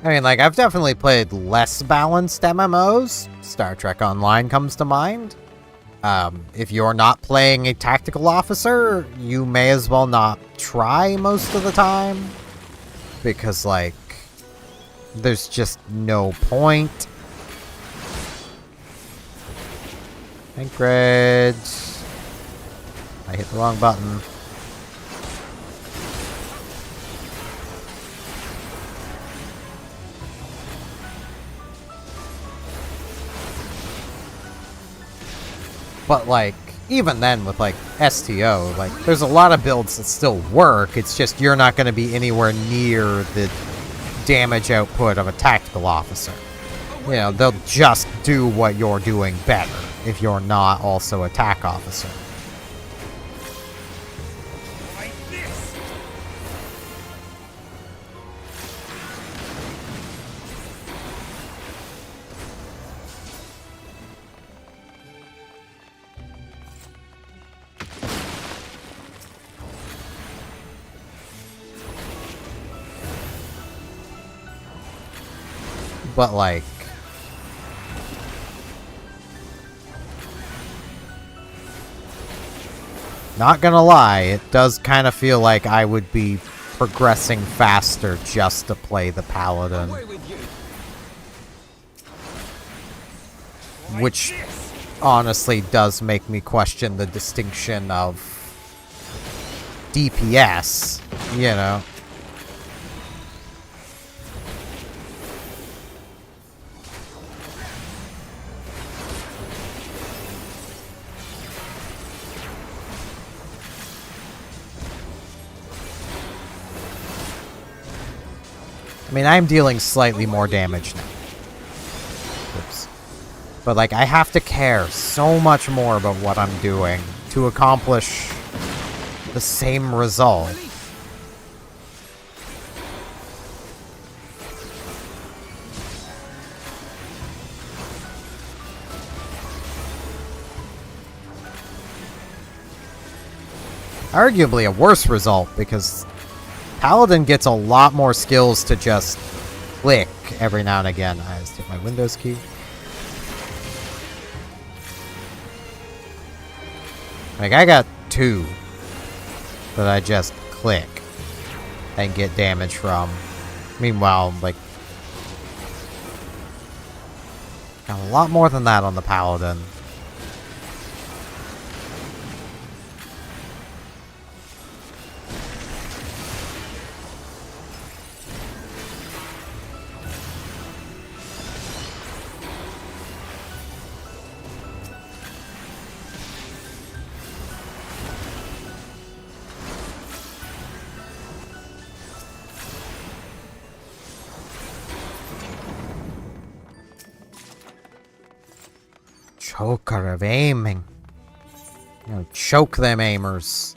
I mean, like, I've definitely played less balanced MMOs. Star Trek Online comes to mind. If you're not playing a tactical officer, you may as well not try most of the time. Because, like, there's just no point. Thancred. I hit the wrong button. But, like, even then with, like, STO, like, there's a lot of builds that still work. It's just you're not going to be anywhere near the damage output of a tactical officer. You know, they'll just do what you're doing better if you're not also a TAC officer. But, like, not gonna lie, it does kind of feel like I would be progressing faster just to play the Paladin. Which honestly does make me question the distinction of DPS, you know. I mean, I'm dealing slightly more damage now. Oops. But, like, I have to care so much more about what I'm doing to accomplish the same result. Arguably a worse result, because Paladin gets a lot more skills to just click every now and again. I just hit my Windows key. Like, I got 2 that I just click and get damage from. Meanwhile, like, got a lot more than that on the Paladin. Choker of aiming. You know, choke them aimers.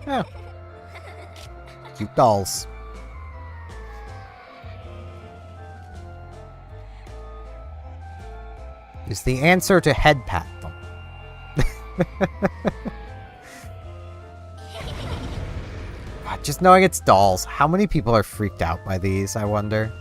Yeah. Cute dolls. Is the answer to head pat them. God, just knowing it's dolls. How many people are freaked out by these, I wonder?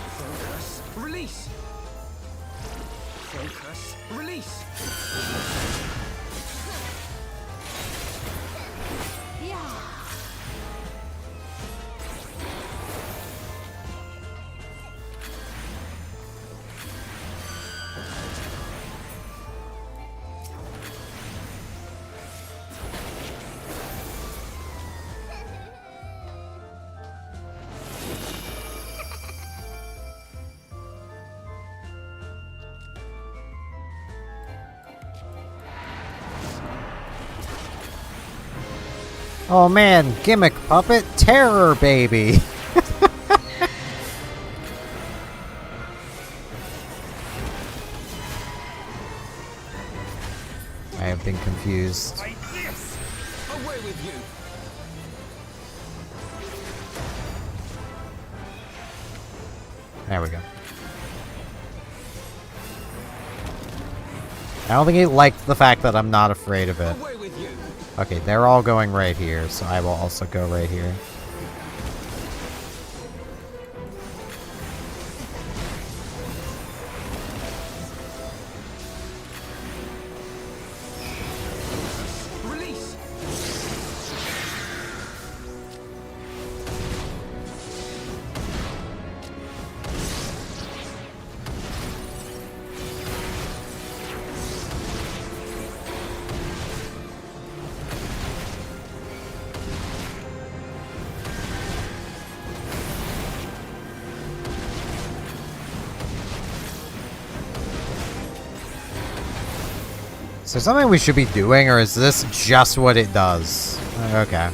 Focus. Release. Focus. Release. Oh man, gimmick puppet, terror baby. I have been confused. Like this. Away with you. There we go. I don't think he liked the fact that I'm not afraid of it. Away with you. Okay, they're all going right here, so I will also go right here. Release. Is there something we should be doing, or is this just what it does? Okay.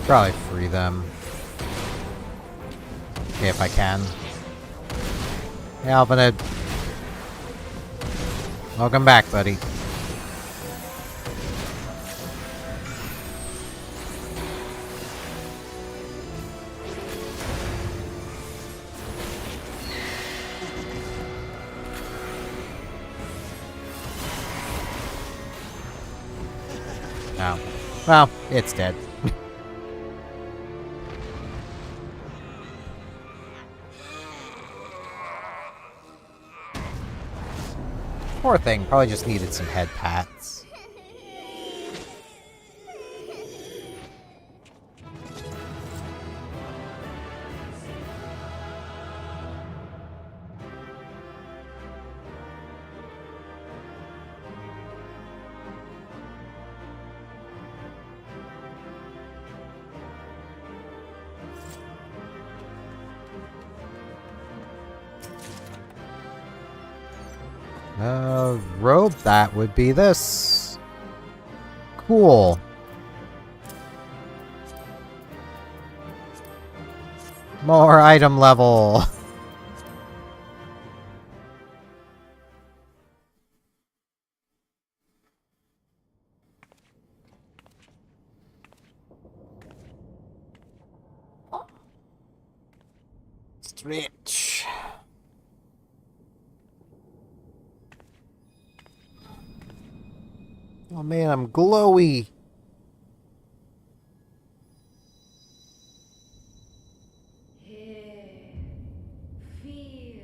Probably free them. Okay, if I can. Hey, Alvinid. Welcome back, buddy. Oh. Well, it's dead. Poor thing, probably just needed some head pats. Robe, that would be this. Cool. More item level. Stretch. Oh man, I'm glowy. Hear, feel,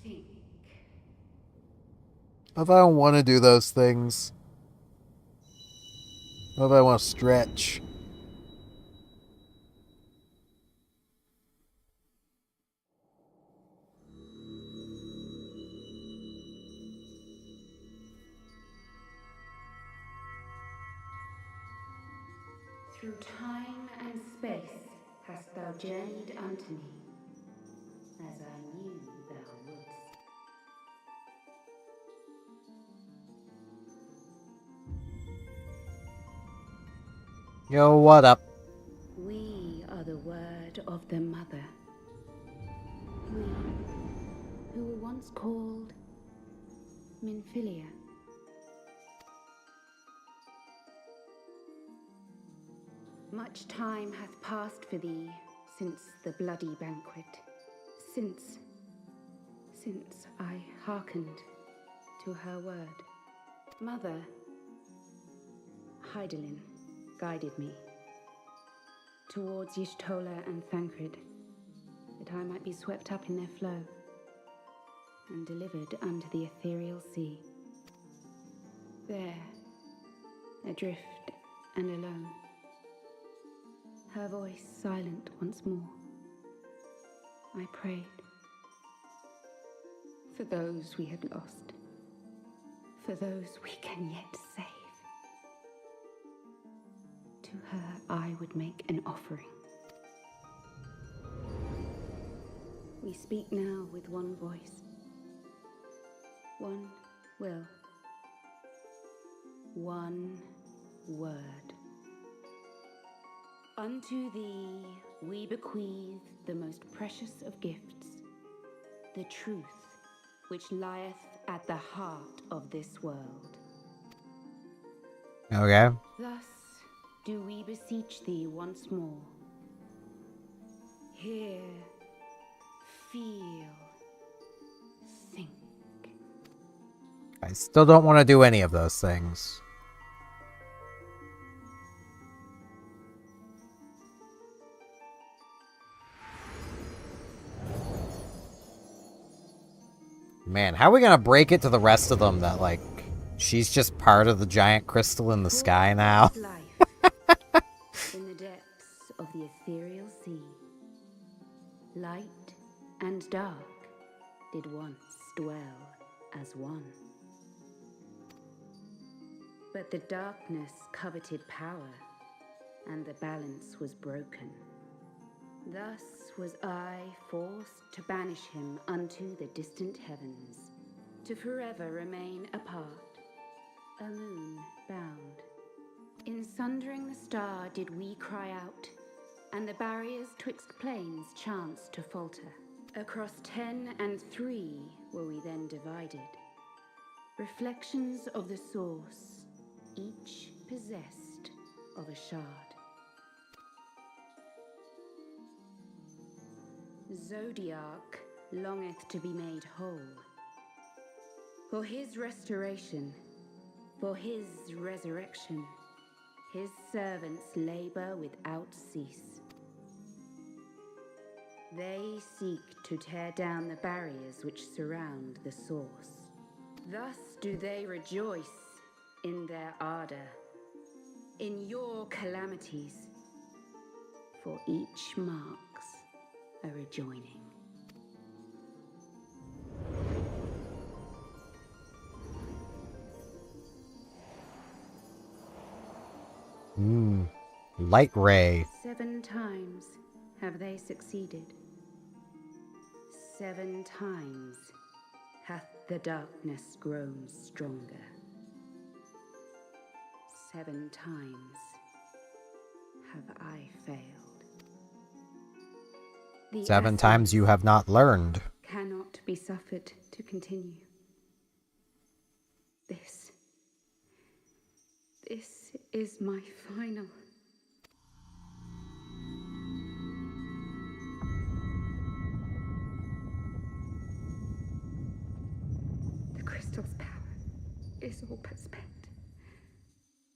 think. What if I don't want to do those things? What if I want to stretch? Through time and space hast thou journeyed unto me, as I knew thou wouldst. Yo, what up? We are the word of the mother. We, who were once called Minfilia. Much time hath passed for thee since the bloody banquet, since I hearkened to her word. Mother, Hydaelyn guided me towards Y'shtola and Thancred, that I might be swept up in their flow and delivered unto the ethereal sea. There, adrift and alone, her voice silent once more, I prayed for those we had lost, for those we can yet save. To her I would make an offering. We speak now with one voice, one will, one word. Unto thee we bequeath the most precious of gifts, the truth which lieth at the heart of this world. Okay. Thus do we beseech thee once more. Hear, feel, think. I still don't want to do any of those things. Man, how are we gonna break it to the rest of them that, like, she's just part of the giant crystal in the sky now? In the depths of the ethereal sea, light and dark did once dwell as one. But the darkness coveted power, and the balance was broken. Thus was I forced to banish him unto the distant heavens, to forever remain apart, a moon bound. In sundering the star did we cry out, and the barriers twixt planes chanced to falter. Across 10 and 3 were we then divided. Reflections of the source, each possessed of a shard. Zodiac longeth to be made whole. For his restoration, for his resurrection, his servants labor without cease. They seek to tear down the barriers which surround the source. Thus do they rejoice in their ardor, in your calamities, for each marks a rejoining. Light ray. 7 times have they succeeded. 7 times hath the darkness grown stronger. 7 times have I failed. The 7 times you have not learned. Cannot be suffered to continue. This is my final. The crystal's power is all but spent.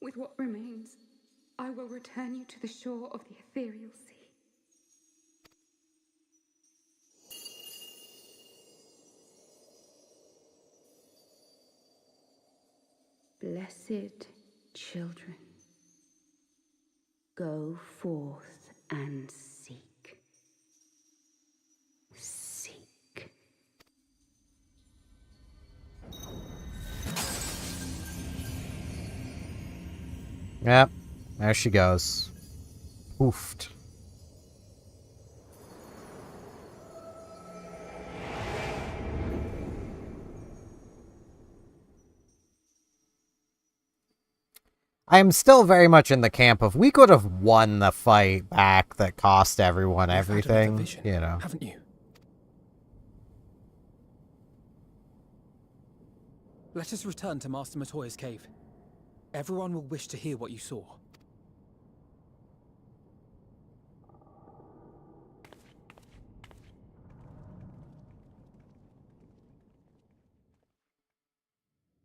With what remains, I will return you to the shore of the ethereal sea. Blessed children, go forth and seek. Seek. Yep, there she goes. Oofed. I am still very much in the camp of we could have won the fight back that cost everyone everything, vision, you know. Haven't you? Let us return to Master Matoya's cave. Everyone will wish to hear what you saw.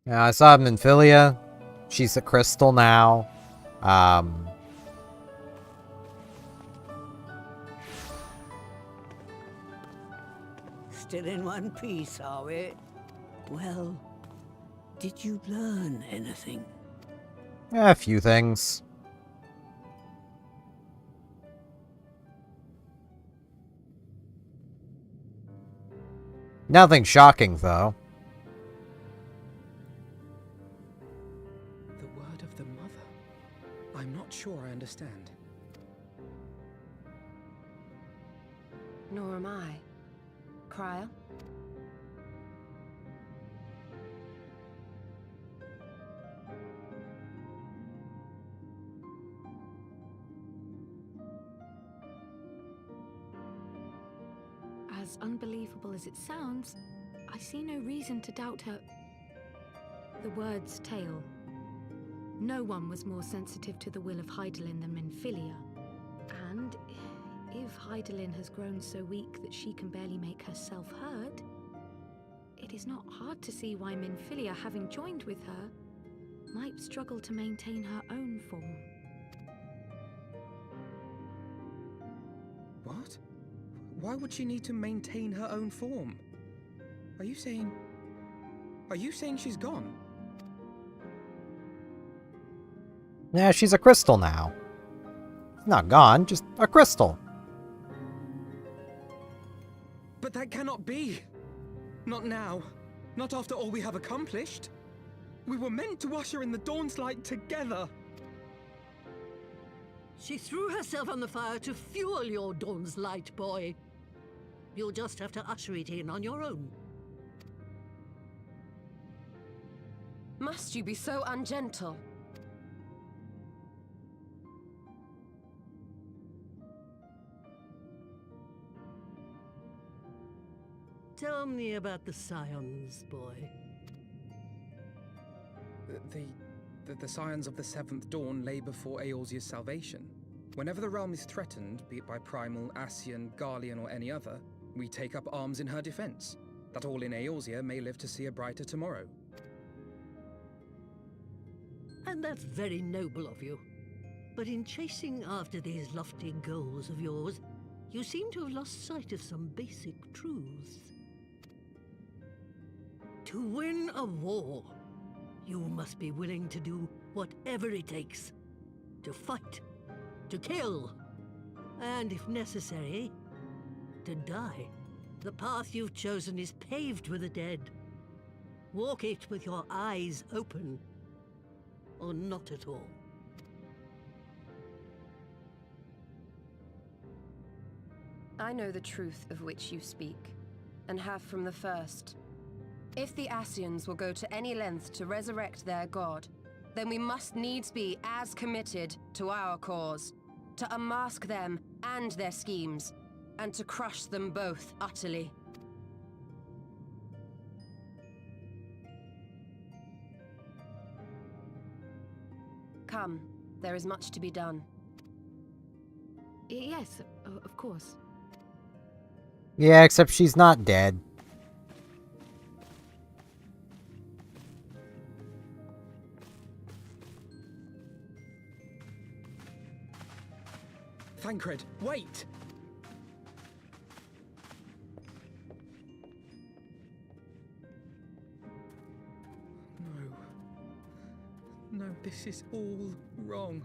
Yeah, I saw Minfilia. She's a crystal now. Still in one piece, are we? Well, did you learn anything? A few things. Nothing shocking, though. The word of the mother. I'm not sure I understand. Nor am I. Cryo? As unbelievable as it sounds, I see no reason to doubt her. The word's tale. No one was more sensitive to the will of Hydaelyn than Minfilia. And if Hydaelyn has grown so weak that she can barely make herself heard, it is not hard to see why Minfilia, having joined with her, might struggle to maintain her own form. What? Why would she need to maintain her own form? Are you saying she's gone? Yeah, she's a crystal now. Not gone, just a crystal. But that cannot be. Not now. Not after all we have accomplished. We were meant to usher in the dawn's light together. She threw herself on the fire to fuel your dawn's light, boy. You'll just have to usher it in on your own. Must you be so ungentle? Tell me about the Scions, boy. The scions of the Seventh Dawn lay before Eorzea's salvation. Whenever the realm is threatened, be it by Primal, Ascian, Garlean, or any other, we take up arms in her defense, that all in Eorzea may live to see a brighter tomorrow. And that's very noble of you. But in chasing after these lofty goals of yours, you seem to have lost sight of some basic truths. To win a war, you must be willing to do whatever it takes. To fight, to kill, and if necessary, to die. The path you've chosen is paved with the dead. Walk it with your eyes open, or not at all. I know the truth of which you speak, and have from the first. If the Ascians will go to any length to resurrect their god, then we must needs be as committed to our cause, to unmask them and their schemes, and to crush them both utterly. Come, there is much to be done. Yes, of course. Yeah, except she's not dead. Thancred, wait! No, this is all wrong.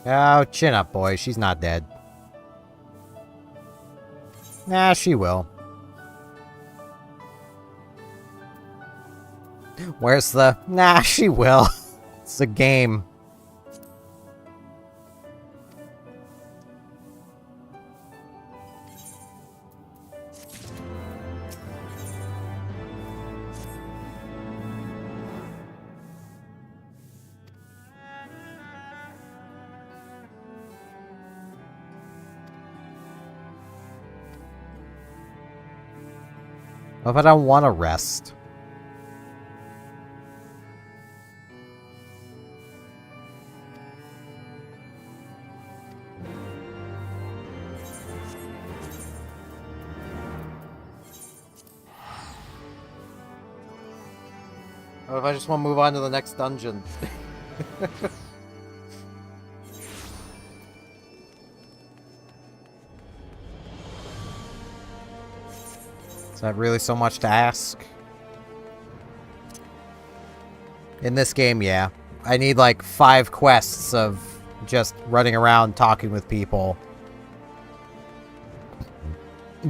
Oh, chin up, boy. She's not dead. Nah, she will. Where's the... Nah, she will. It's a game. What if I don't want to rest? What if I just want to move on to the next dungeon? Is that really so much to ask? In this game, yeah. I need like 5 quests of just running around talking with people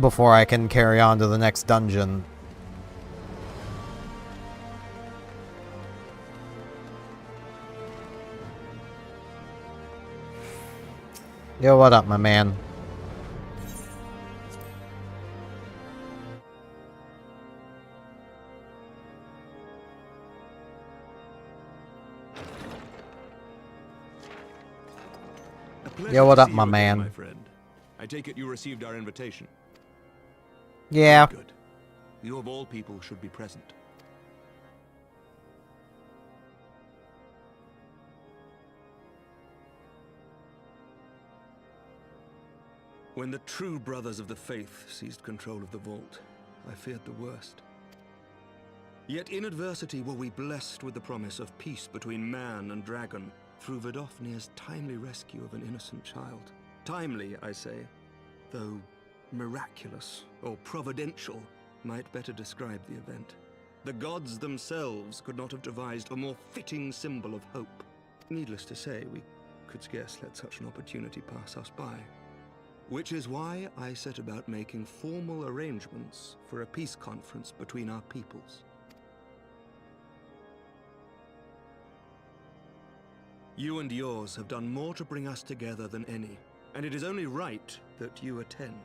before I can carry on to the next dungeon. Yo, what up, my man? Yo, what up, my man? My friend. I take it you received our invitation. Yeah. Good. You of all people should be present. When the true brothers of the faith seized control of the vault, I feared the worst. Yet in adversity were we blessed with the promise of peace between man and dragon through Vidofnir's timely rescue of an innocent child. Timely, I say, though miraculous or providential might better describe the event. The gods themselves could not have devised a more fitting symbol of hope. Needless to say, we could scarce let such an opportunity pass us by. Which is why I set about making formal arrangements for a peace conference between our peoples. You and yours have done more to bring us together than any, and it is only right that you attend.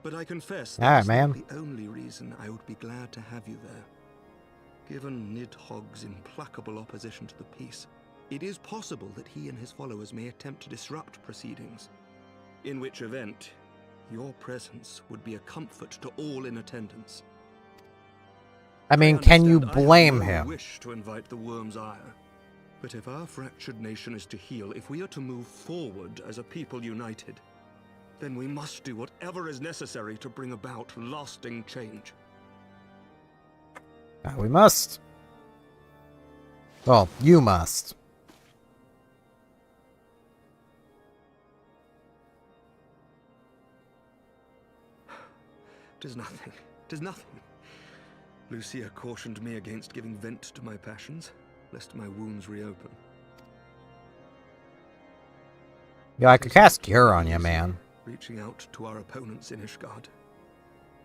But I confess that's not the only reason I would be glad to have you there. Given Nidhogg's implacable opposition to the peace, it is possible that he and his followers may attempt to disrupt proceedings. In which event, your presence would be a comfort to all in attendance. I mean, can you blame I have no him? wish to invite the worm's ire. But if our fractured nation is to heal, if we are to move forward as a people united, then we must do whatever is necessary to bring about lasting change. We must. Well, you must. Tis nothing. Tis nothing. Lucia cautioned me against giving vent to my passions, lest my wounds reopen. Yeah, I could cast Cure on you, man. Reaching out to our opponents in Ishgard,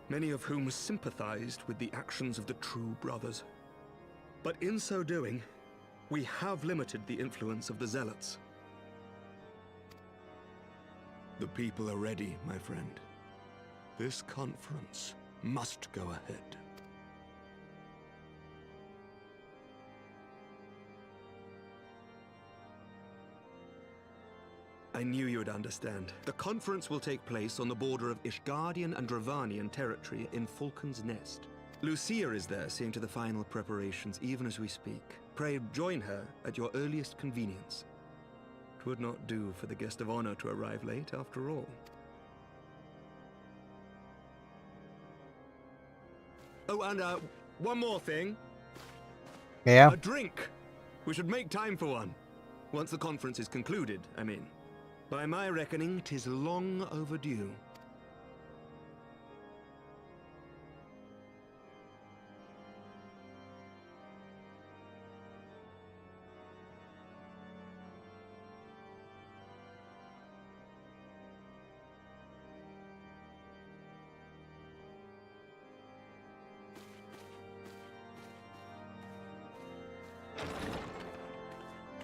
many of whom sympathized with the actions of the True Brothers. But in so doing, we have limited the influence of the Zealots. The people are ready, my friend. This conference must go ahead. I knew you would understand. The conference will take place on the border of Ishgardian and Dravanian territory in Falcon's Nest. Lucia is there seeing to the final preparations even as we speak. Pray join her at your earliest convenience. It would not do for the guest of honor to arrive late after all. Oh, and one more thing. Yeah? A drink! We should make time for one. Once the conference is concluded, I mean. By my reckoning, 'tis long overdue.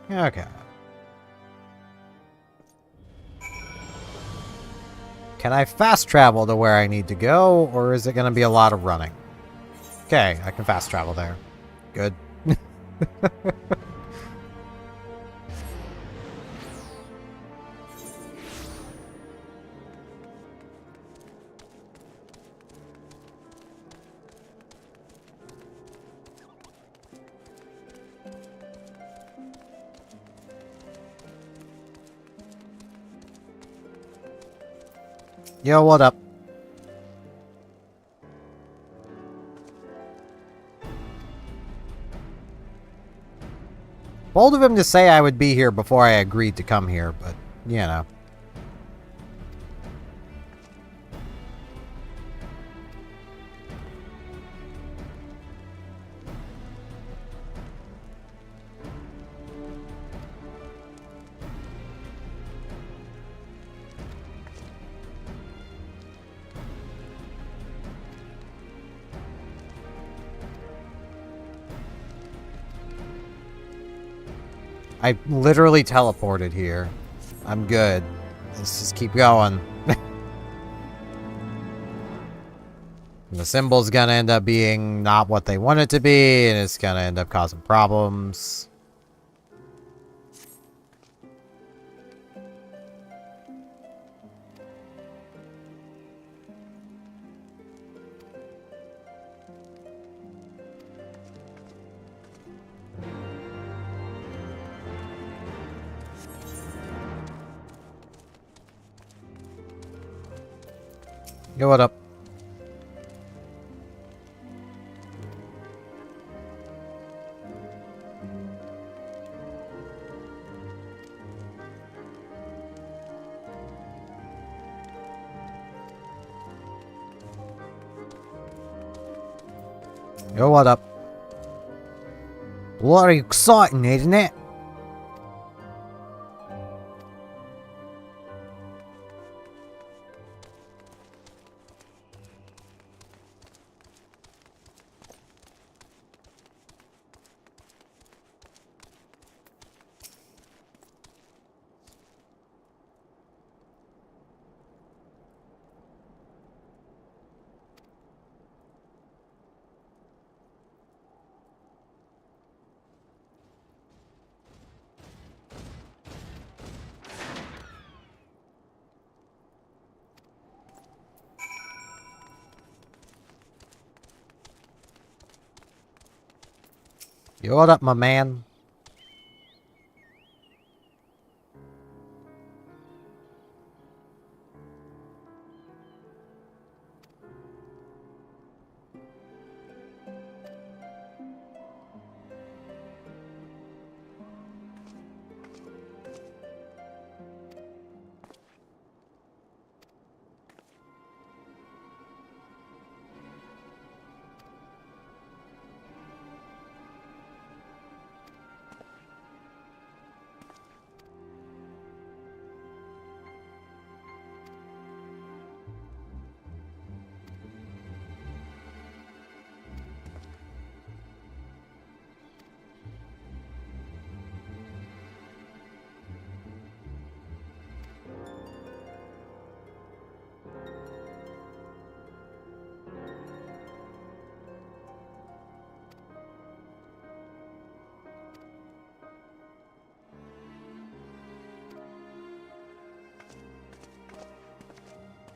Okay. Can I fast travel to where I need to go, or is it going to be a lot of running? Okay, I can fast travel there. Good. Yo, what up? Bold of him to say I would be here before I agreed to come here, but, you know. I literally teleported here. I'm good. Let's just keep going. The symbol's gonna end up being not what they want it to be, and it's gonna end up causing problems. Yo, what up? Yo, what up? Bloody exciting, isn't it? You what up, my man?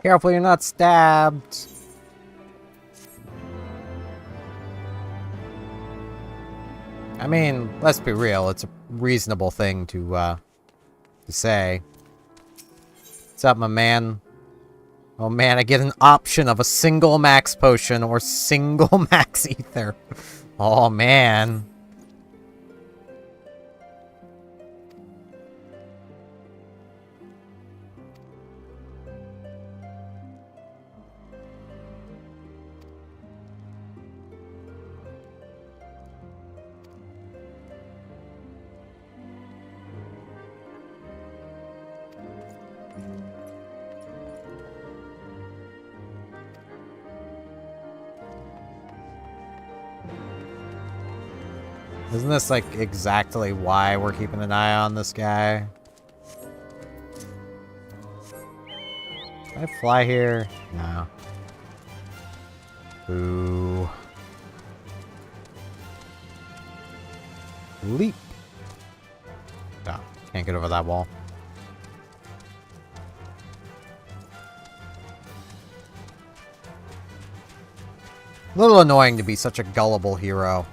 Careful, you're not stabbed. I mean, let's be real. It's a reasonable thing to say. What's up, my man? Oh man, I get an option of a single max potion or single max ether. Oh man. Isn't this, like, exactly why we're keeping an eye on this guy? Can I fly here? No. Ooh. Leap. No, can't get over that wall. A little annoying to be such a gullible hero.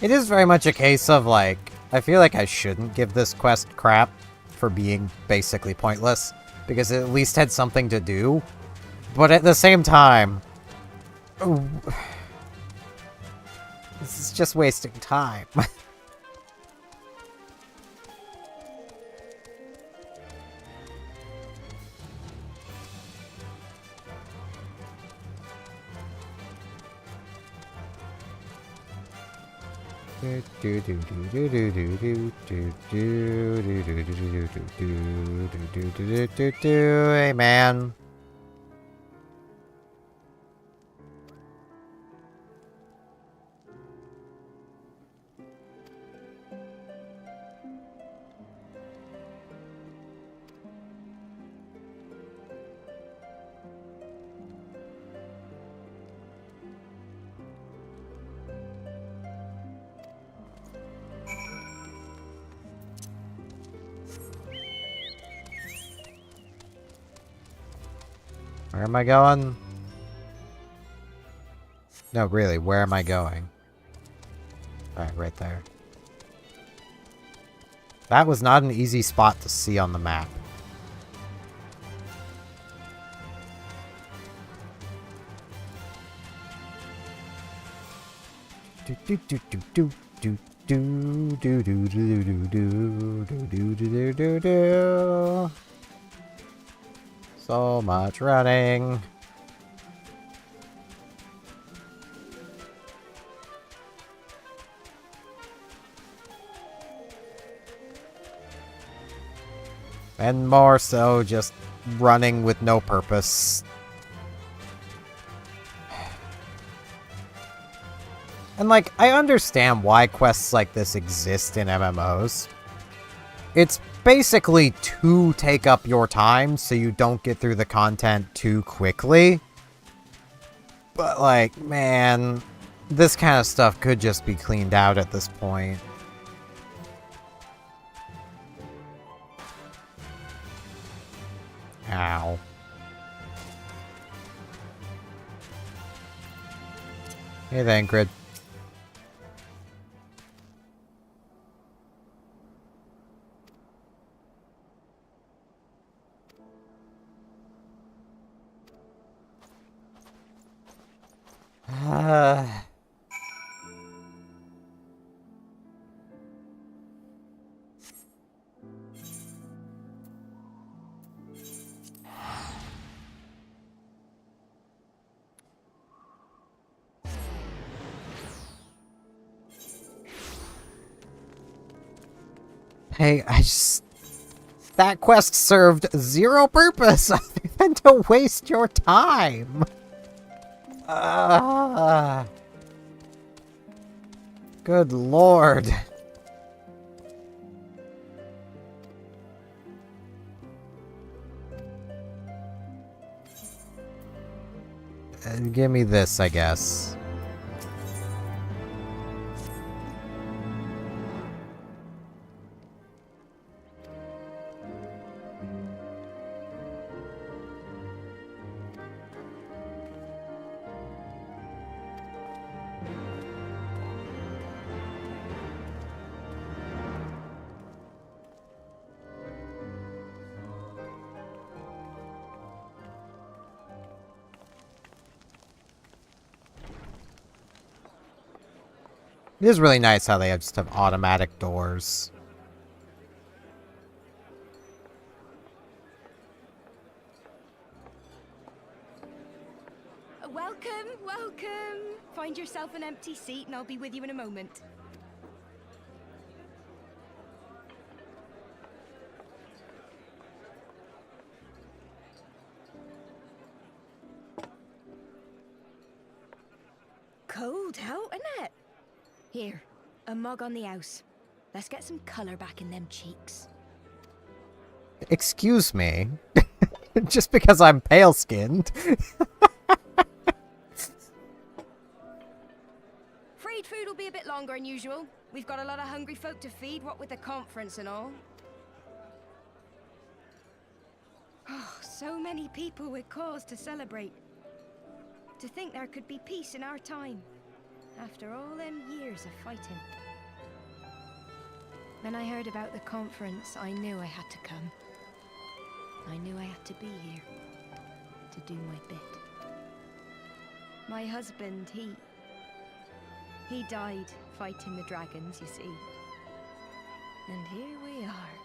It is very much a case of, like, I feel like I shouldn't give this quest crap for being basically pointless, because it at least had something to do. But at the same time, this is just wasting time. Hey, man. Where am I going? No, really, where am I going? Alright, right there. That was not an easy spot to see on the map. Do do do do do do do do do do do do do do do do. So much running. And more so just running with no purpose. And like, I understand why quests like this exist in MMOs. It's basically to take up your time so you don't get through the content too quickly. But like, man, this kind of stuff could just be cleaned out at this point. Ow. Hey there, Ingrid. Hey, that quest served zero purpose other than to waste your time. Good lord. Give me this, I guess. It is really nice how they just have automatic doors. Welcome, welcome. Find yourself an empty seat and I'll be with you in a moment. Cold out, isn't it? Here, a mug on the house. Let's get some colour back in them cheeks. Excuse me. Just because I'm pale-skinned. Freed food will be a bit longer than usual. We've got a lot of hungry folk to feed, what with the conference and all. Oh, so many people with cause to celebrate. To think there could be peace in our time. After all them years of fighting. When I heard about the conference, I knew I had to come. I knew I had to be here. To do my bit. My husband, he died fighting the dragons, you see. And here we are.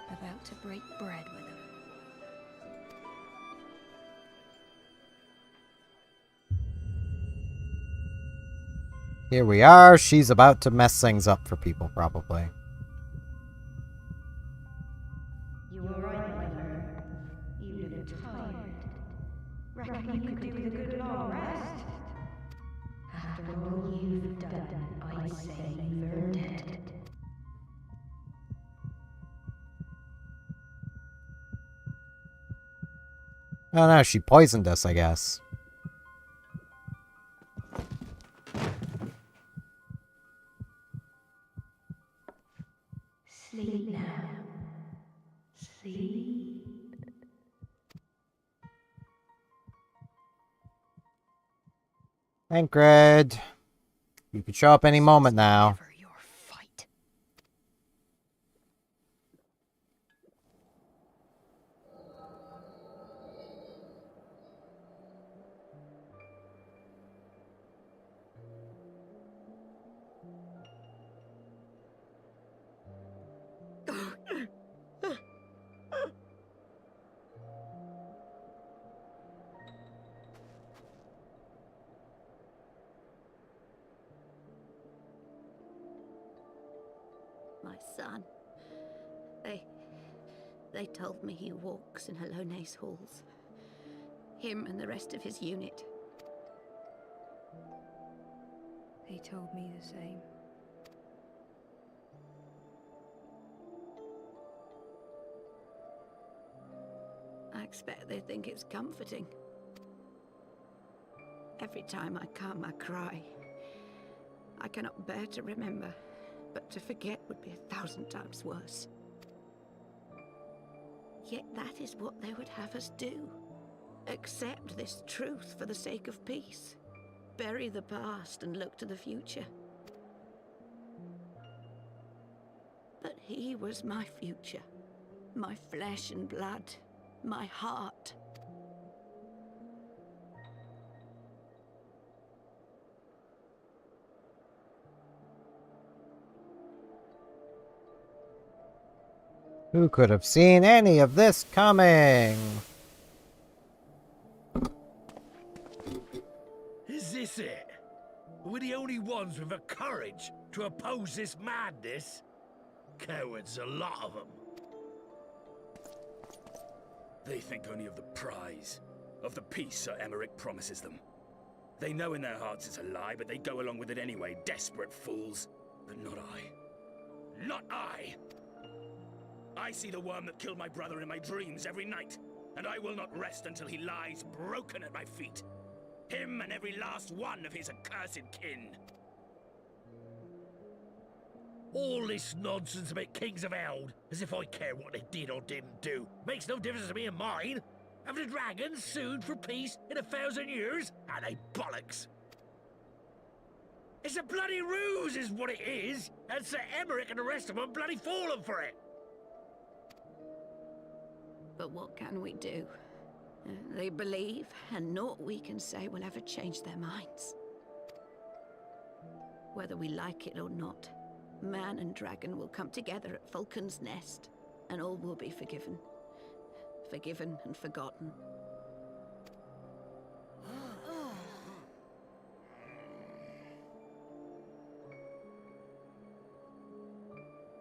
About to break bread with him. Here we are. She's about to mess things up for people, probably. You were right, my lord. You look tired. Reckon you could do with a good long rest? After all you've done, I'd say you've earned it. Oh no, she poisoned us, I guess. Sleep now. Sleep. Tancred, you could show up any moment now. My son. They told me he walks in Halone's halls. Him and the rest of his unit. They told me the same. I expect they think it's comforting. Every time I come, I cry. I cannot bear to remember, but to forget would be 1,000 times worse. Yet that is what they would have us do. Accept this truth for the sake of peace. Bury the past and look to the future. But he was my future. My flesh and blood. My heart. Who could have seen any of this coming? Is this it? We're the only ones with the courage to oppose this madness? Cowards, a lot of them. They think only of the prize, of the peace Sir Emmerich promises them. They know in their hearts it's a lie, but they go along with it anyway, desperate fools. But not I. Not I! I see the worm that killed my brother in my dreams every night, and I will not rest until he lies broken at my feet. Him and every last one of his accursed kin. All this nonsense about Kings of Eld, as if I care what they did or didn't do. Makes no difference to me and mine. Have the dragons sued for peace in 1,000 years? Are they bollocks? It's a bloody ruse is what it is, and Sir Emmerich and the rest of them bloody fallen for it. But what can we do? They believe, and naught we can say will ever change their minds. Whether we like it or not, man and dragon will come together at Vulcan's Nest, and all will be forgiven. Forgiven and forgotten.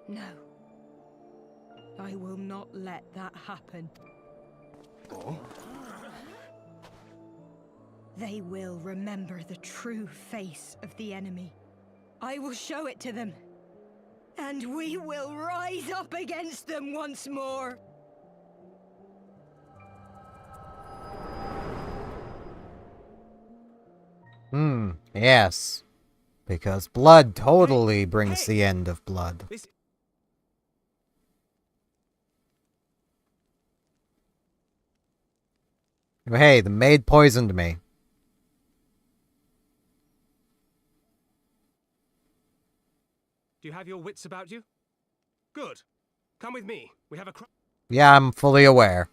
No. I will not let that happen. Oh? They will remember the true face of the enemy. I will show it to them. And we will rise up against them once more. Yes. Because blood totally brings the end of blood. Hey, the maid poisoned me. Do you have your wits about you? Good. Come with me. We have a Yeah, I'm fully aware.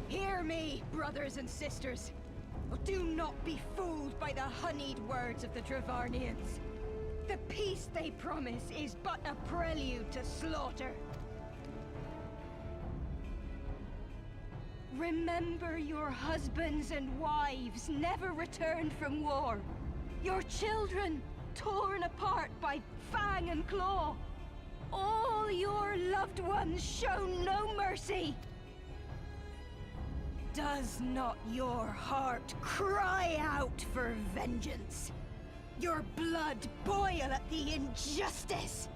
Hear me, brothers and sisters. Do not be fooled by the honeyed words of the Dravarnians. The peace they promise is but a prelude to slaughter. Remember your husbands and wives never returned from war. Your children torn apart by fang and claw. All your loved ones shown no mercy. Does not your heart cry out for vengeance? your blood boil at the injustice.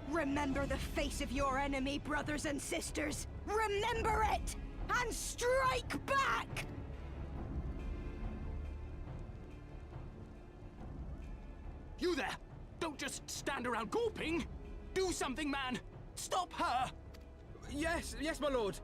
Remember the face of your enemy, brothers and sisters. Remember it, and strike back! You there! Don't just stand around gawping! Do something, man! Stop her! Yes, my lord.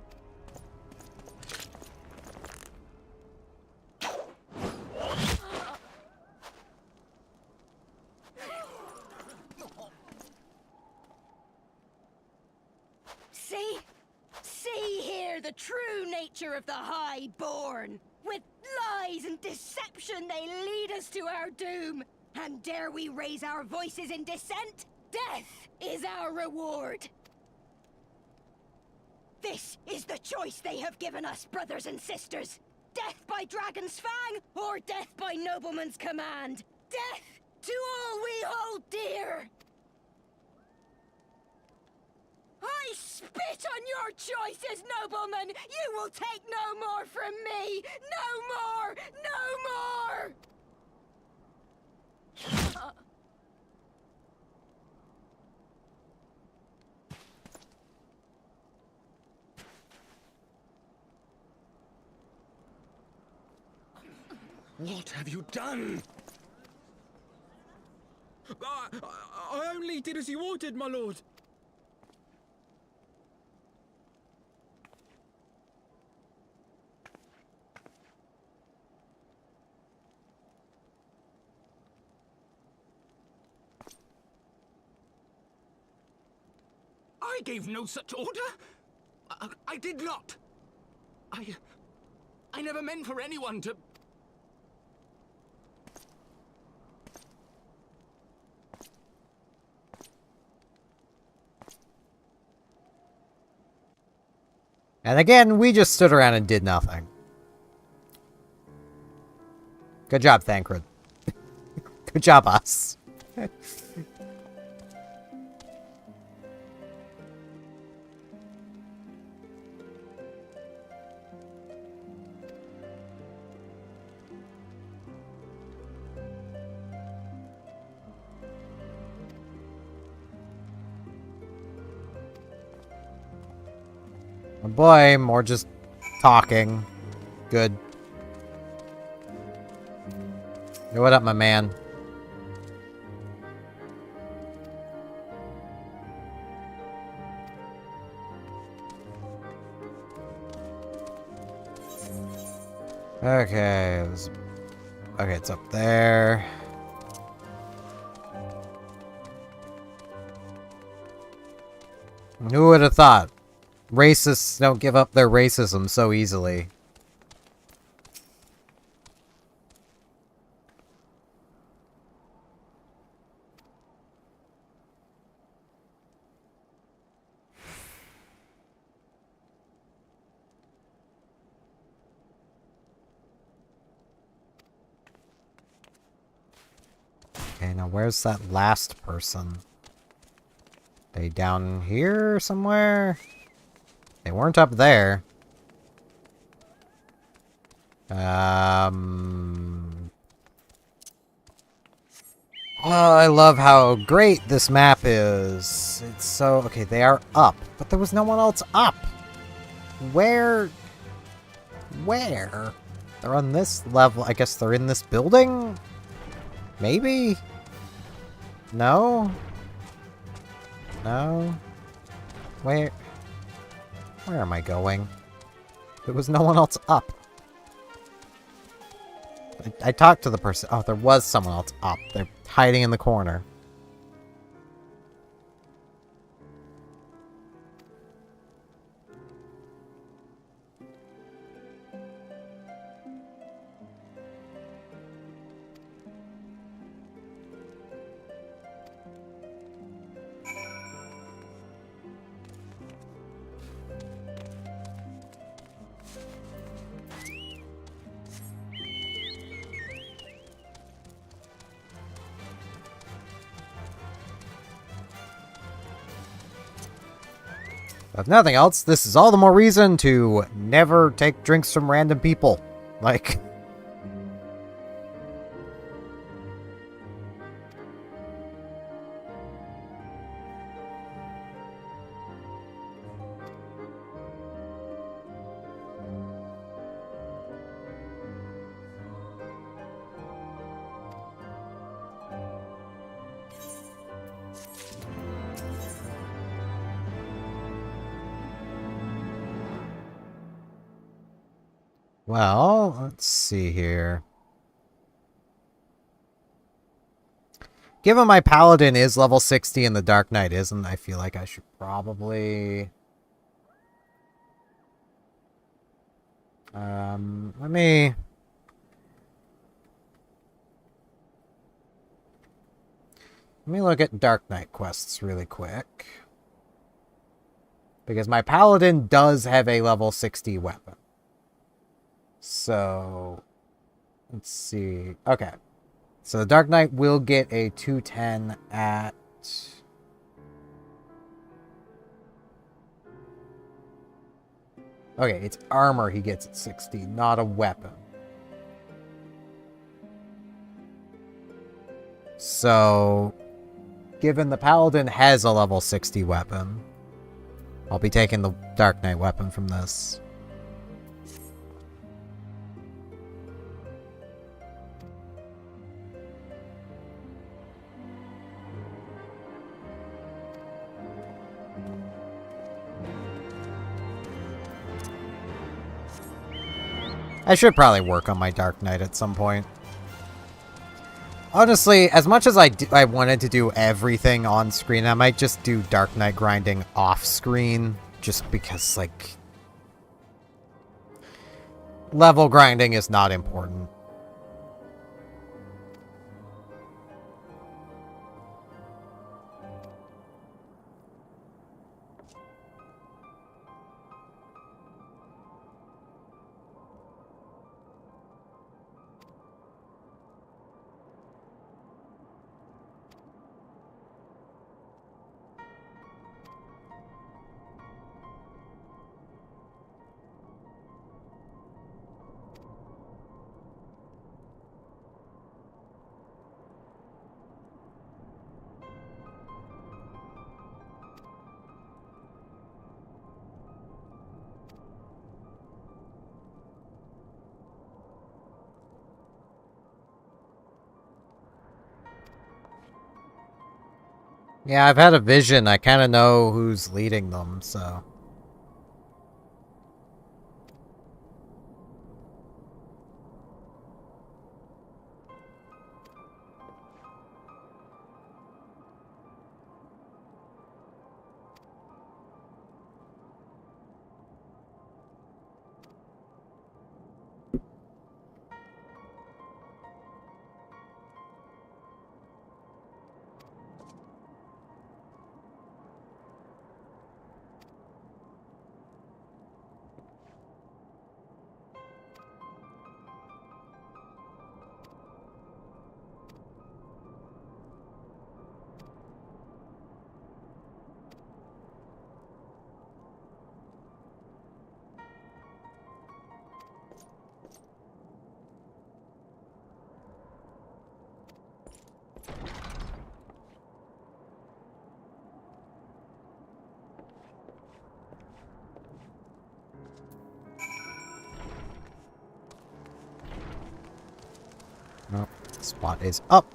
See here the true nature of the Highborn. With lies and deception they lead us to our doom. And dare we raise our voices in dissent? Death is our reward. This is the choice they have given us, brothers and sisters. Death by dragon's fang, or death by nobleman's command. Death to all we hold dear. I spit on your choices, noblemen! You will take no more from me! No more! No more! What have you done? I only did as you ordered, my lord. I gave no such order. I did not. I never meant for anyone to... And again, we just stood around and did nothing. Good job, Thancred. Good job, us. Oh boy, more just talking. Good. Hey, what up, my man? Okay, okay, it's up there. Who would have thought? Racists don't give up their racism so easily. Okay, now where's that last person? They down here somewhere? They weren't up there. Oh, I love how great this map is. It's so... Okay, they are up. But there was no one else up. Where? Where? They're on this level. I guess they're in this building? Maybe? No? No? Where am I going? There was no one else up. I talked to the person. Oh, there was someone else up. They're hiding in the corner. If nothing else, this is all the more reason to never take drinks from random people. Like... Well, let's see here. Given my paladin is level 60 and the Dark Knight isn't, I feel like I should probably... Let me look at Dark Knight quests really quick. Because my paladin does have a level 60 weapon. So, let's see. Okay. So the Dark Knight will get a 210 at... Okay, it's armor he gets at 60, not a weapon. So, given the Paladin has a level 60 weapon, I'll be taking the Dark Knight weapon from this. I should probably work on my Dark Knight at some point. Honestly, as much as I wanted to do everything on screen, I might just do Dark Knight grinding off screen, just because, like, level grinding is not important. Yeah, I've had a vision. I kind of know who's leading them, so... No, spot is up.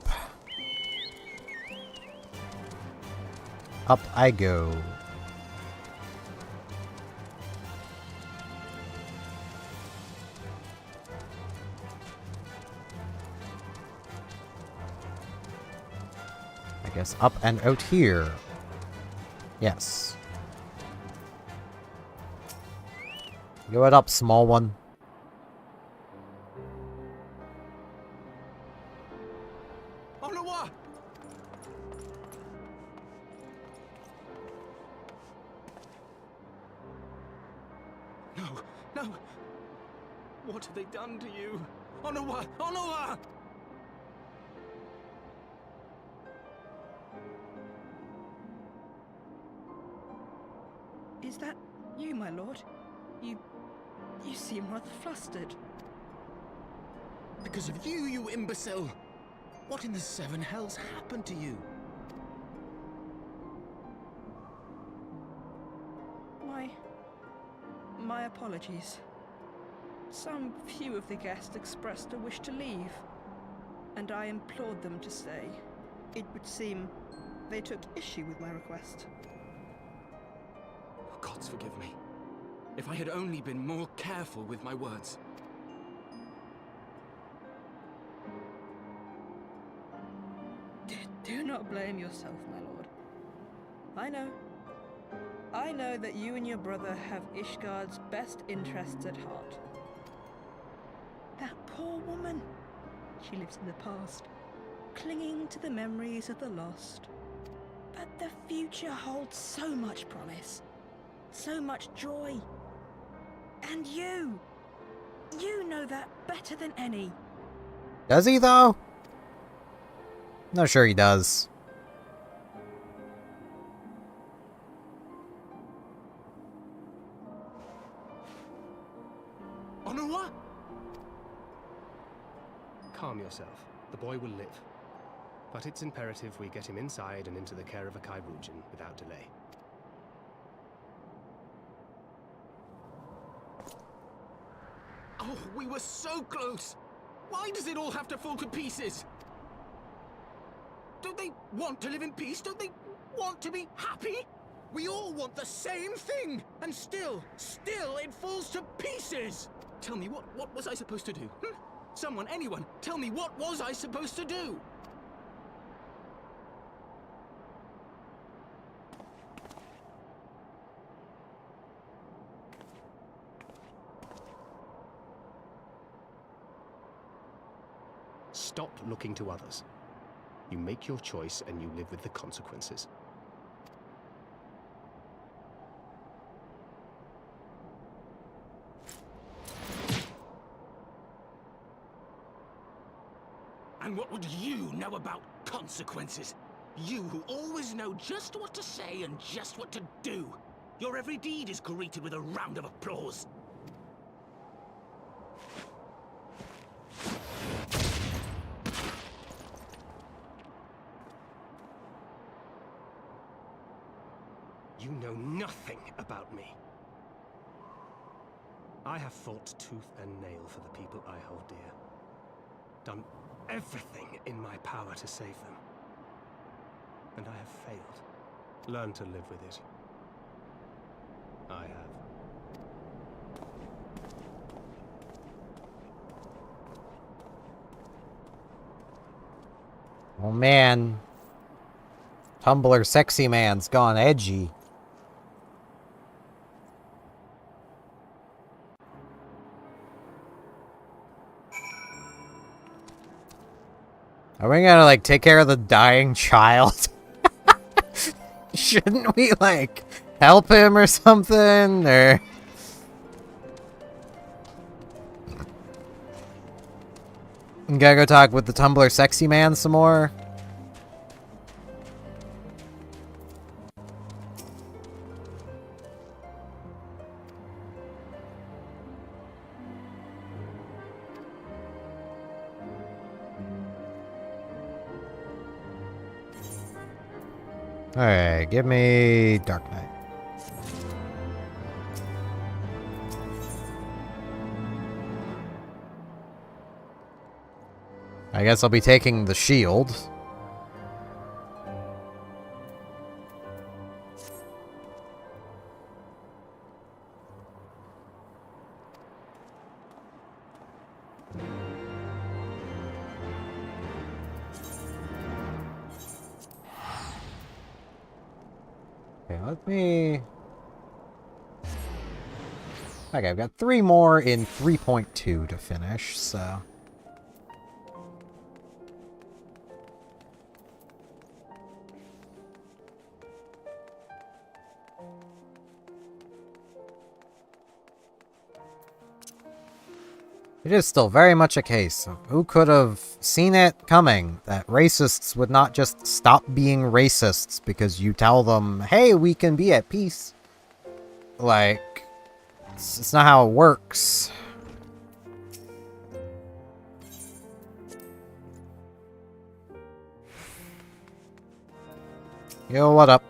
Up I go. I guess up and out here. Yes. Go it up, small one. What have they done to you? Onawa! Onawa! Is that you, my lord? You seem rather flustered. Because of you, you imbecile! What in the seven hells happened to you? My apologies. Some few of the guests expressed a wish to leave, and I implored them to stay. It would seem they took issue with my request. Oh, gods forgive me. If I had only been more careful with my words. Do not blame yourself, my lord. I know. I know that you and your brother have Ishgard's best interests at heart. That poor woman. She lives in the past, clinging to the memories of the lost. But the future holds so much promise, so much joy. And you know that better than any. Does he, though? Not sure he does. Honora? Calm yourself. The boy will live. But it's imperative we get him inside and into the care of a Kairoujan without delay. Oh, we were so close! Why does it all have to fall to pieces? Don't they want to live in peace? Don't they want to be happy? We all want the same thing! And still it falls to pieces! Tell me, what was I supposed to do? Someone, anyone, tell me, what was I supposed to do? Stop looking to others. You make your choice and you live with the consequences. And what would you know about consequences? You who always know just what to say and just what to do. Your every deed is greeted with a round of applause. You know nothing about me. I have fought tooth and nail for the people I hold dear. Done everything in my power to save them. And I have failed. Learn to live with it. I have. Oh man. Tumblr sexy man's gone edgy. Are we gonna, like, take care of the dying child? Shouldn't we, like, help him or something? Or... gotta go talk with the Tumblr sexy man some more? Alright, give me Dark Knight. I guess I'll be taking the shield. Okay, let me... Okay, I've got 3 more in 3.2 to finish, so... It is still very much a case of who could have seen it coming, that racists would not just stop being racists because you tell them, hey, we can be at peace. Like, it's not how it works. Yo, what up?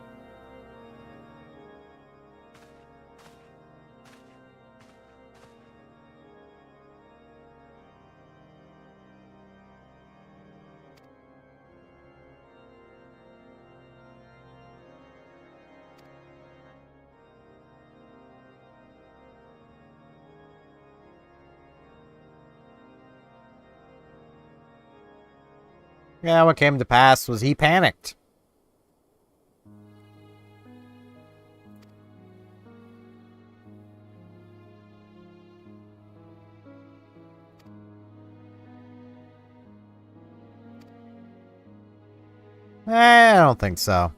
Yeah, what came to pass was he panicked. I don't think so.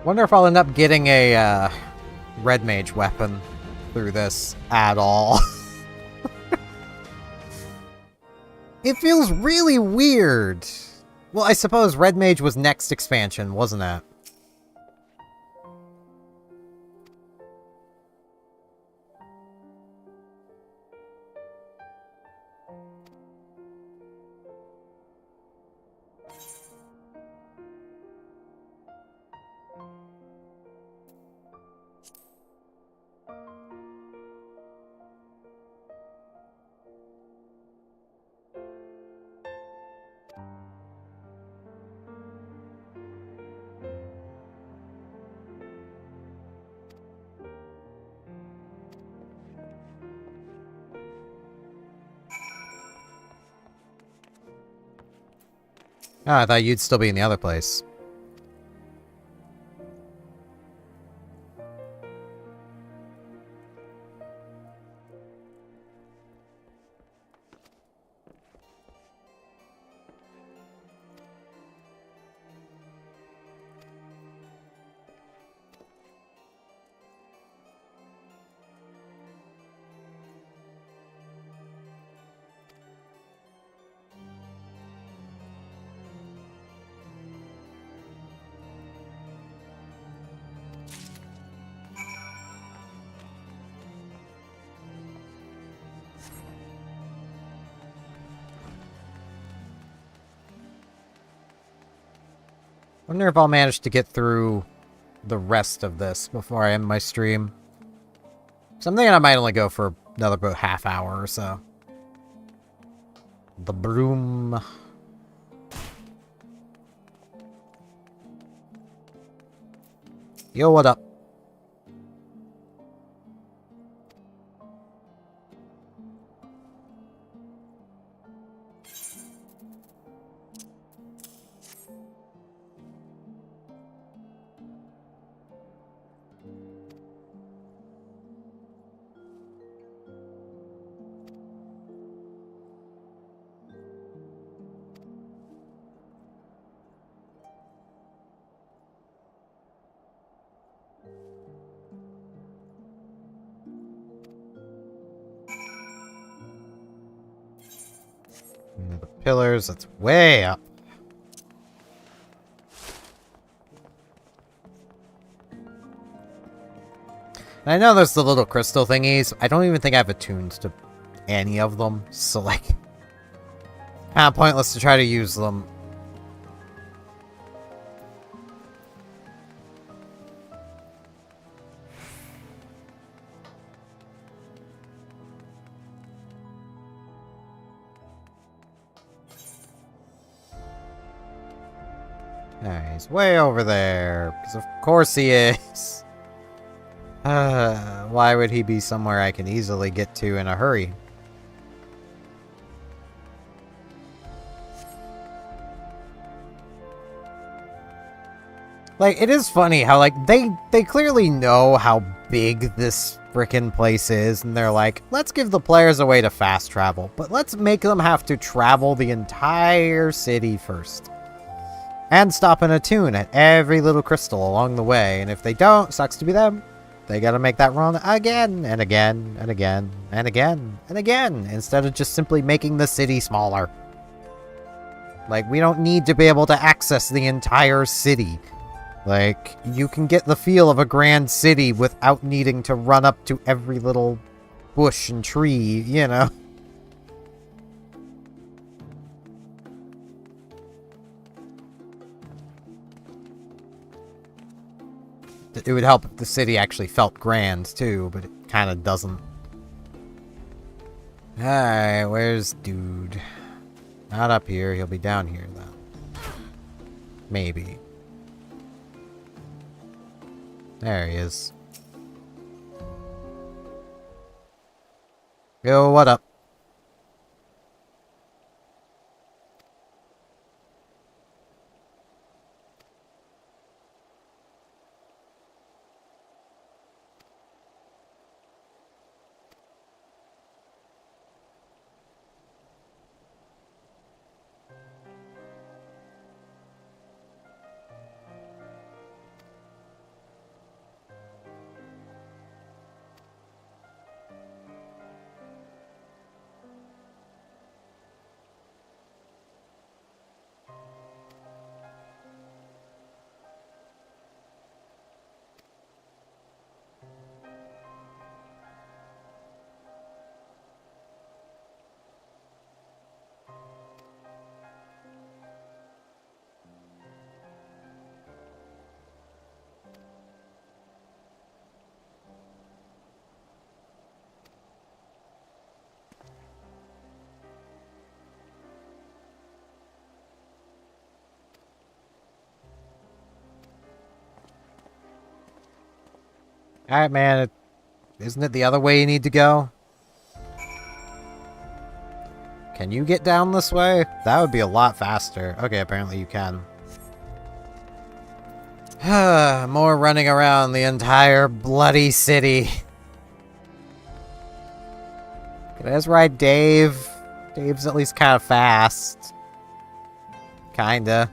Wonder if I'll end up getting a Red Mage weapon through this at all. It feels really weird. Well, I suppose Red Mage was next expansion, wasn't it? Oh, I thought you'd still be in the other place. Wonder if I'll manage to get through the rest of this before I end my stream. So I'm thinking I might only go for another about half hour or so. The broom. Yo, what up? The pillars, that's way up. I know there's the little crystal thingies. I don't even think I've attuned to any of them. So, like, kind of pointless to try to use them. He's way over there. Because of course he is. Why would he be somewhere I can easily get to in a hurry? Like, it is funny how, like, they clearly know how big this frickin' place is, and they're like, let's give the players a way to fast travel, but let's make them have to travel the entire city first. And stop and attune at every little crystal along the way, and if they don't, sucks to be them. They gotta make that run again, and again, and again, and again, and again, instead of just simply making the city smaller. Like, we don't need to be able to access the entire city. Like, you can get the feel of a grand city without needing to run up to every little bush and tree, you know? It would help if the city actually felt grand, too, but it kind of doesn't. Alright, where's dude? Not up here, he'll be down here, though. Maybe. There he is. Yo, what up? Alright, man. Isn't it the other way you need to go? Can you get down this way? That would be a lot faster. Okay, apparently you can. More running around the entire bloody city. Can I just ride Dave? Dave's at least kind of fast. Kinda.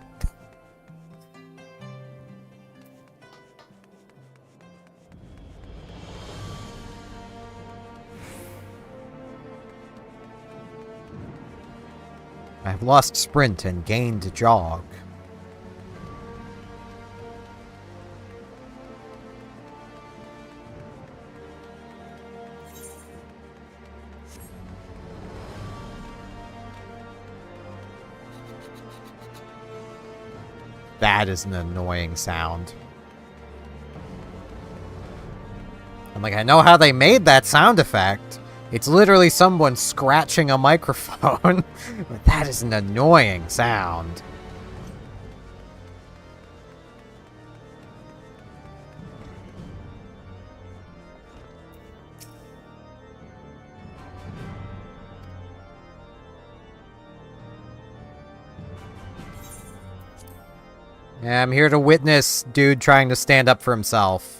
I've lost sprint and gained jog. That is an annoying sound. I'm like, I know how they made that sound effect. It's literally someone scratching a microphone. But that is an annoying sound. Yeah, I'm here to witness dude trying to stand up for himself.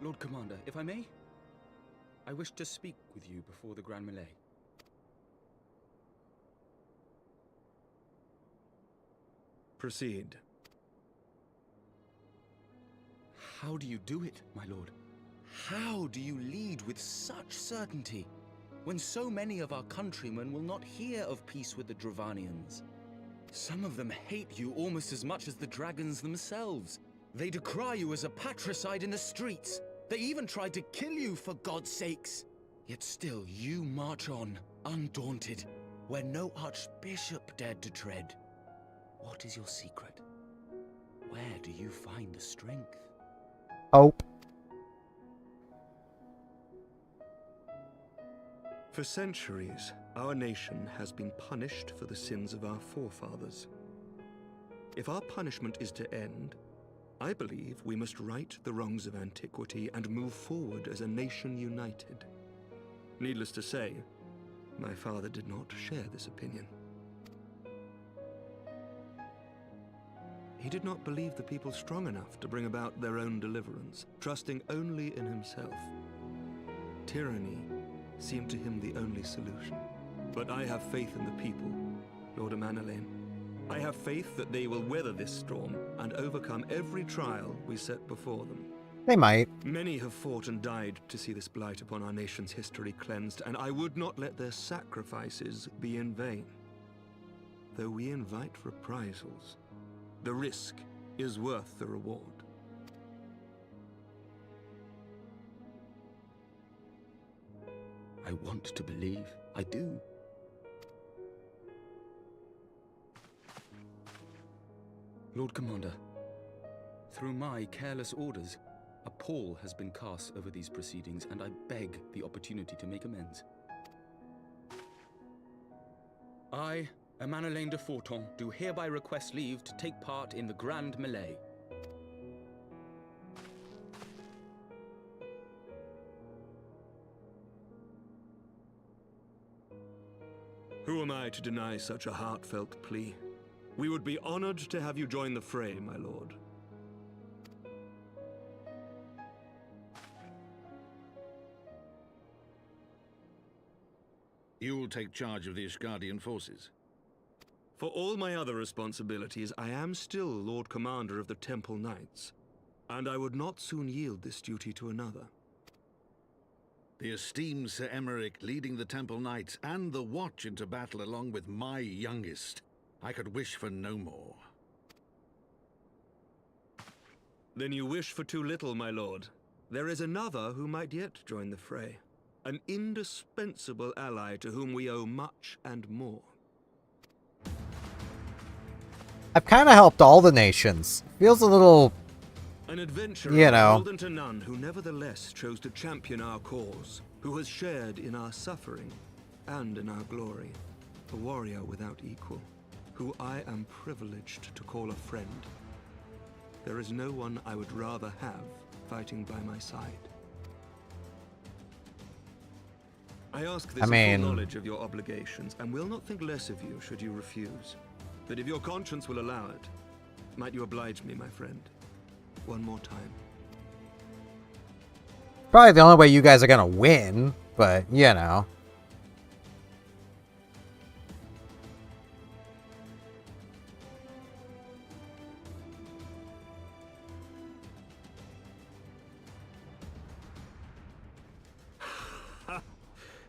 Lord Commander, if I may, I wish to speak with you before the Grand Melee. Proceed. How do you do it, my lord? How do you lead with such certainty, when so many of our countrymen will not hear of peace with the Dravanians? Some of them hate you almost as much as the dragons themselves. They decry you as a patricide in the streets. They even tried to kill you, for God's sakes. Yet still you march on, undaunted, where no archbishop dared to tread. What is your secret? Where do you find the strength? Hope. For centuries, our nation has been punished for the sins of our forefathers. If our punishment is to end, I believe we must right the wrongs of antiquity and move forward as a nation united. Needless to say, my father did not share this opinion. He did not believe the people strong enough to bring about their own deliverance, trusting only in himself. Tyranny seemed to him the only solution. But I have faith in the people, Lord Amanalain. I have faith that they will weather this storm and overcome every trial we set before them. They might. Many have fought and died to see this blight upon our nation's history cleansed, and I would not let their sacrifices be in vain. Though we invite reprisals, the risk is worth the reward. I want to believe. I do. Lord Commander, through my careless orders, a pall has been cast over these proceedings, and I beg the opportunity to make amends. I, Amanalain de Forton, do hereby request leave to take part in the Grand Melee. Who am I to deny such a heartfelt plea? We would be honored to have you join the fray, my lord. You'll take charge of the Ishgardian forces? For all my other responsibilities, I am still Lord Commander of the Temple Knights, and I would not soon yield this duty to another. The esteemed Sir Emeric leading the Temple Knights and the Watch into battle along with my youngest. I could wish for no more. Then you wish for too little, my lord. There is another who might yet join the fray. An indispensable ally to whom we owe much and more. I've kind of helped all the nations. Feels a little, An adventurer beholden to none who nevertheless chose to champion our cause, who has shared in our suffering and in our glory. A warrior without equal, who I am privileged to call a friend. There is no one I would rather have fighting by my side. I ask this in full knowledge of your obligations, and will not think less of you should you refuse. But if your conscience will allow it, might you oblige me, my friend, one more time? probably the only way you guys are gonna win, but you know.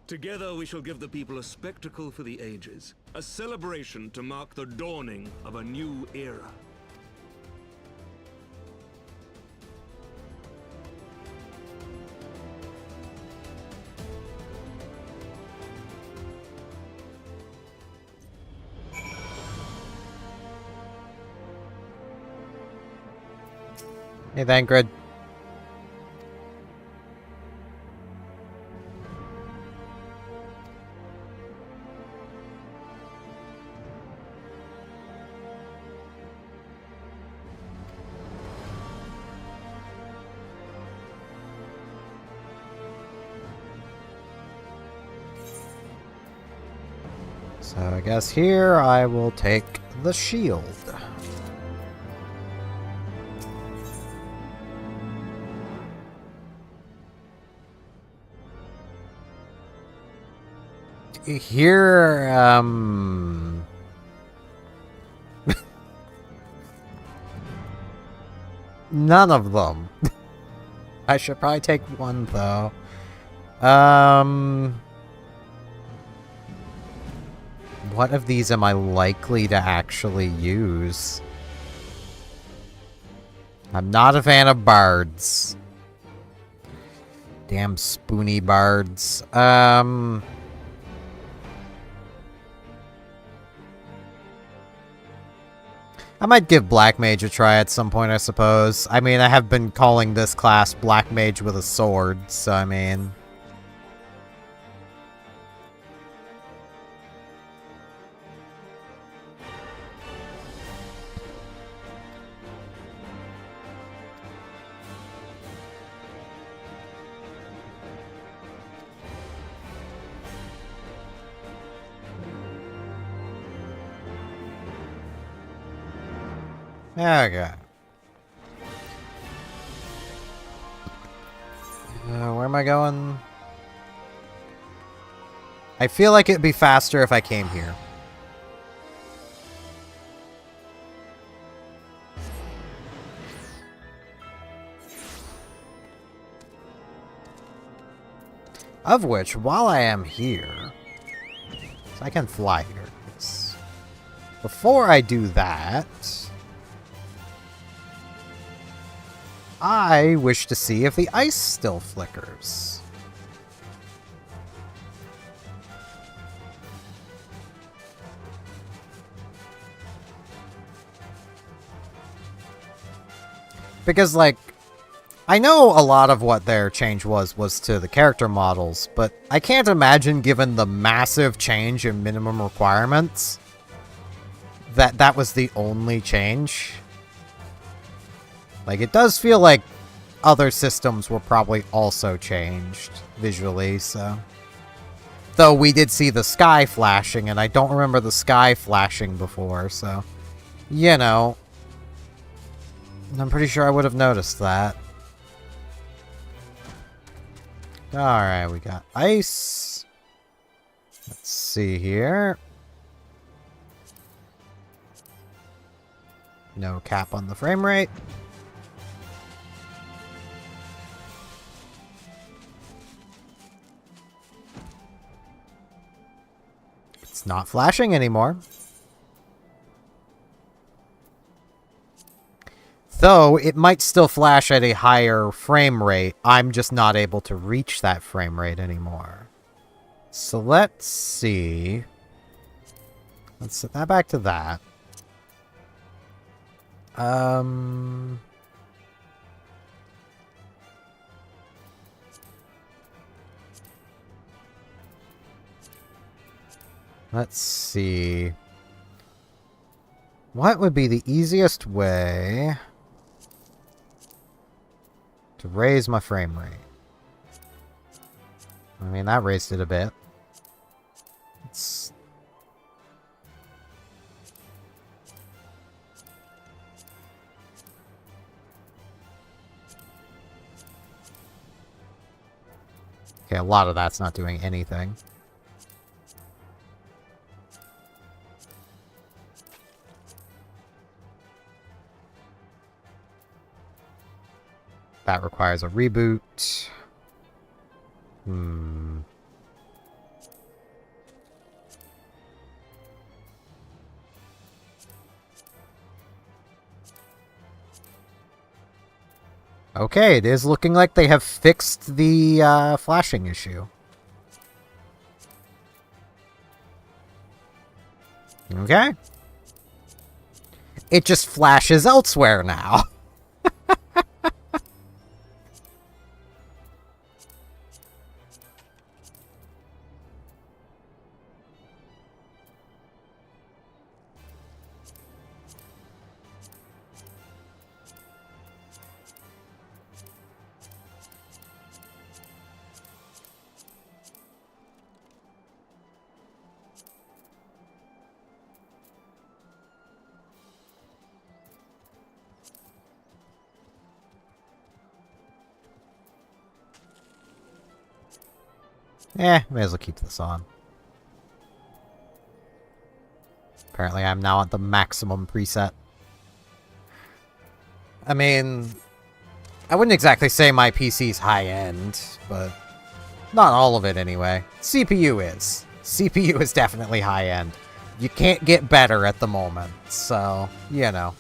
Together we shall give the people a spectacle for the ages, a celebration to mark the dawning of a new era. Hey, Thancred. So I guess here I will take the shield. Here, none of them. I should probably take one, though. What of these am I likely to actually use? I'm not a fan of bards. Damn spoony bards. I might give Black Mage a try at some point, I suppose. I mean, I have been calling this class Black Mage with a sword, so I mean... Okay. Where am I going? I feel like it'd be faster if I came here. Of which, while I am here, so I can fly here. Before I do that, I wish to see if the ice still flickers. Because, like, I know a lot of what their change was to the character models, but I can't imagine, given the massive change in minimum requirements, that was the only change. Like, it does feel like other systems were probably also changed visually, so... Though we did see the sky flashing, and I don't remember the sky flashing before, so... You know... I'm pretty sure I would have noticed that. Alright, we got ice. Let's see here. No cap on the frame rate. It's not flashing anymore. Though, it might still flash at a higher frame rate. I'm just not able to reach that frame rate anymore. So let's see. Let's set that back to that. Let's see. What would be the easiest way to raise my frame rate? I mean, that raised it a bit. It's... Okay, a lot of that's not doing anything. That requires a reboot. Okay, it is looking like they have fixed the flashing issue. Okay. It just flashes elsewhere now. May as well keep this on. Apparently I'm now at the maximum preset. I mean, I wouldn't exactly say my PC's high-end, but not all of it anyway. CPU is. CPU is definitely high-end. You can't get better at the moment, so, you know.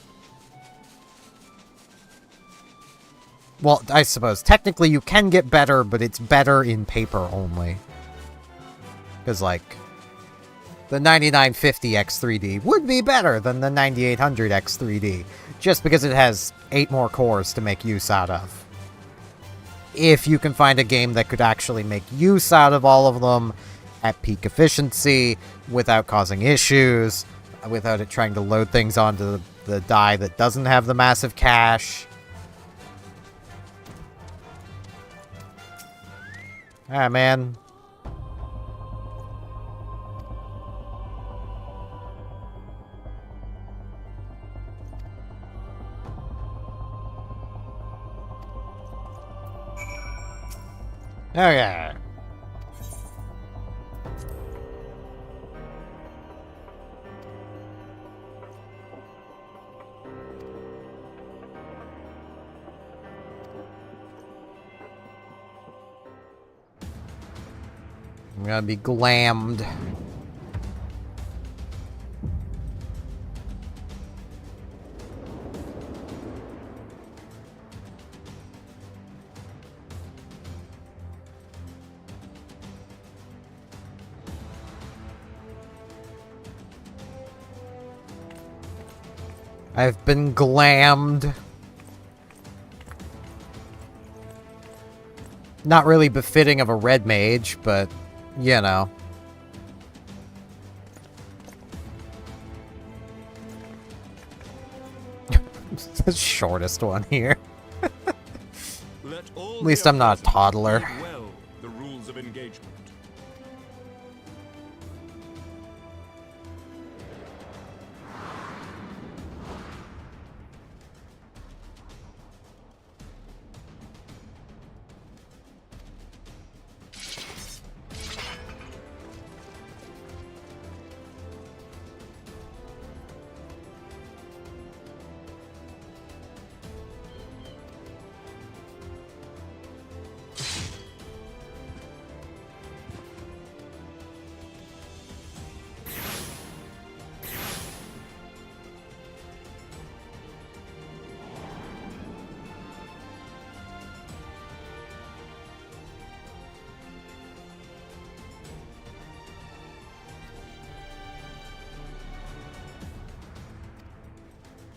Well, I suppose, technically you can get better, but it's better in paper only. Because, like, the 9950 X3D would be better than the 9800 X3D, just because it has 8 more cores to make use out of. If you can find a game that could actually make use out of all of them at peak efficiency, without causing issues, without it trying to load things onto the die that doesn't have the massive cache. Ah, man. Okay. I'm gonna be glammed. I've been glammed. Not really befitting of a Red Mage, but, you know. The shortest one here. At least I'm not a toddler. Well, the rules of engagement.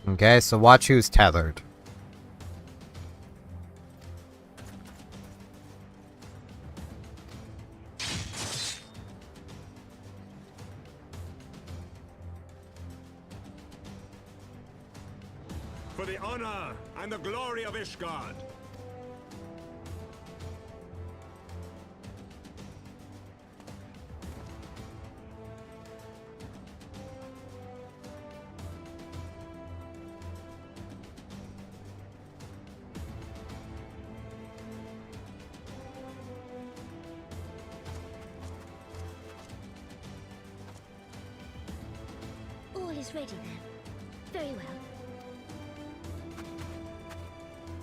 Okay, so watch who's tethered. For the honor and the glory of Ishgard. All is ready then. Very well.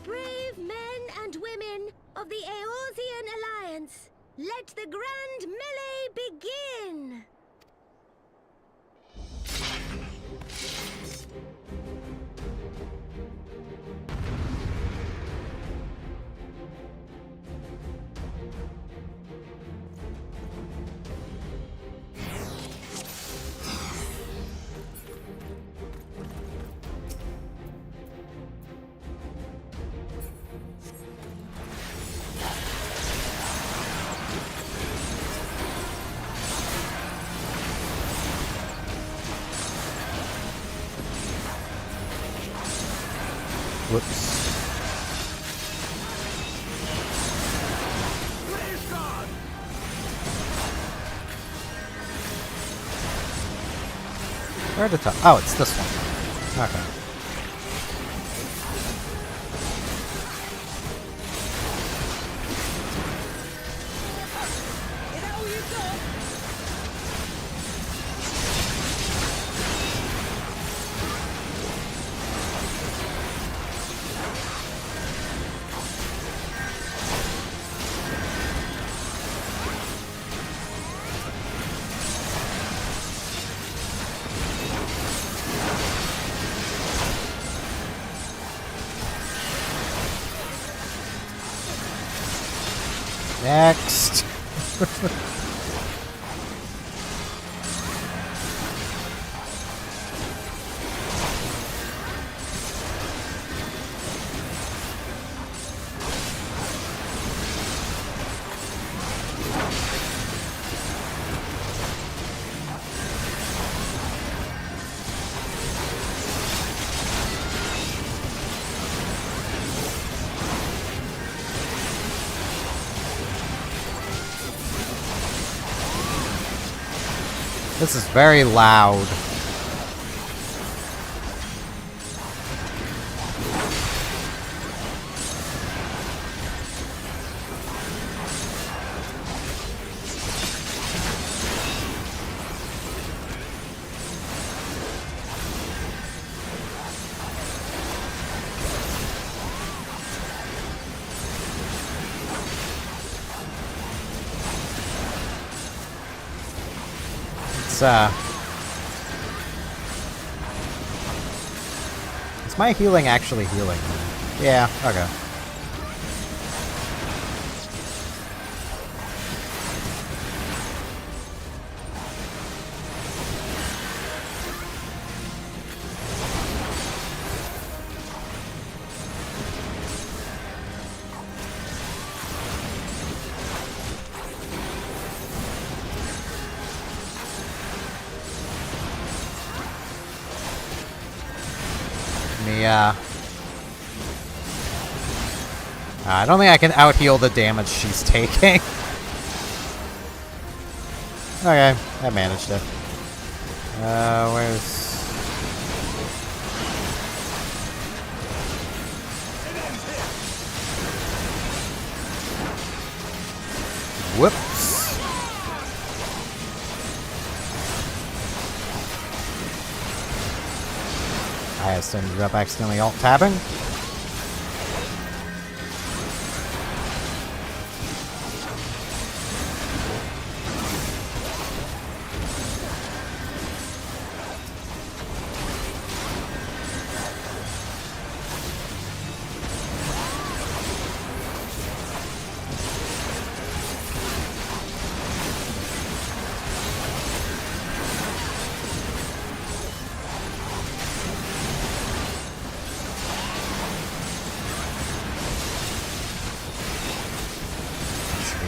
Brave men and women of the Eorzean Alliance, let the grand melee begin! Whoops. Where to top? Oh, it's this one. Okay. Next. This is very loud. Is my healing actually healing? Yeah, okay. I don't think I can out-heal the damage she's taking. Okay, I managed it. Where's... Whoops. I just ended up accidentally alt-tabbing.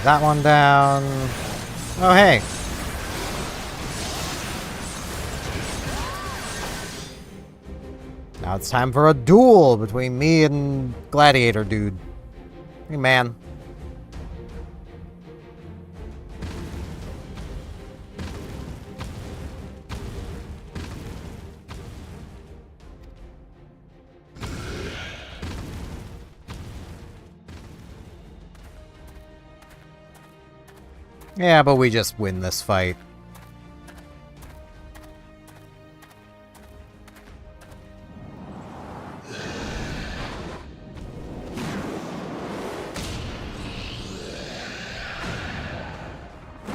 That one down. Oh, hey. Now it's time for a duel between me and Gladiator Dude. Hey, man. Yeah, but we just win this fight.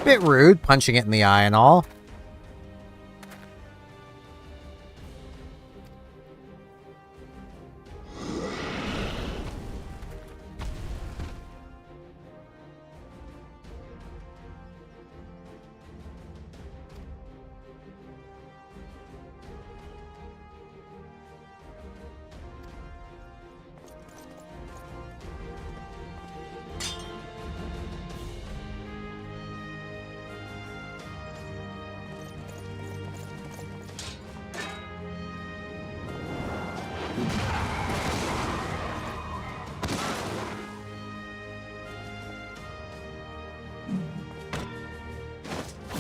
Bit rude, punching it in the eye and all.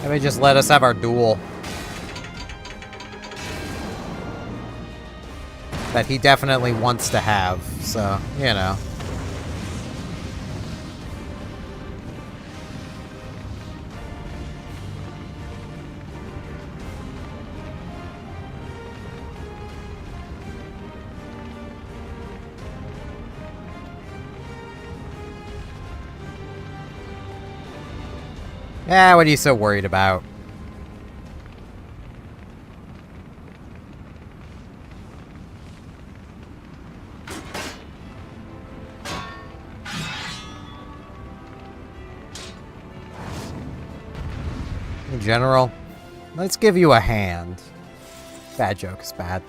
Maybe just let us have our duel. That he definitely wants to have, so, you know. Yeah, what are you so worried about? Hey, General, let's give you a hand. Bad joke is bad.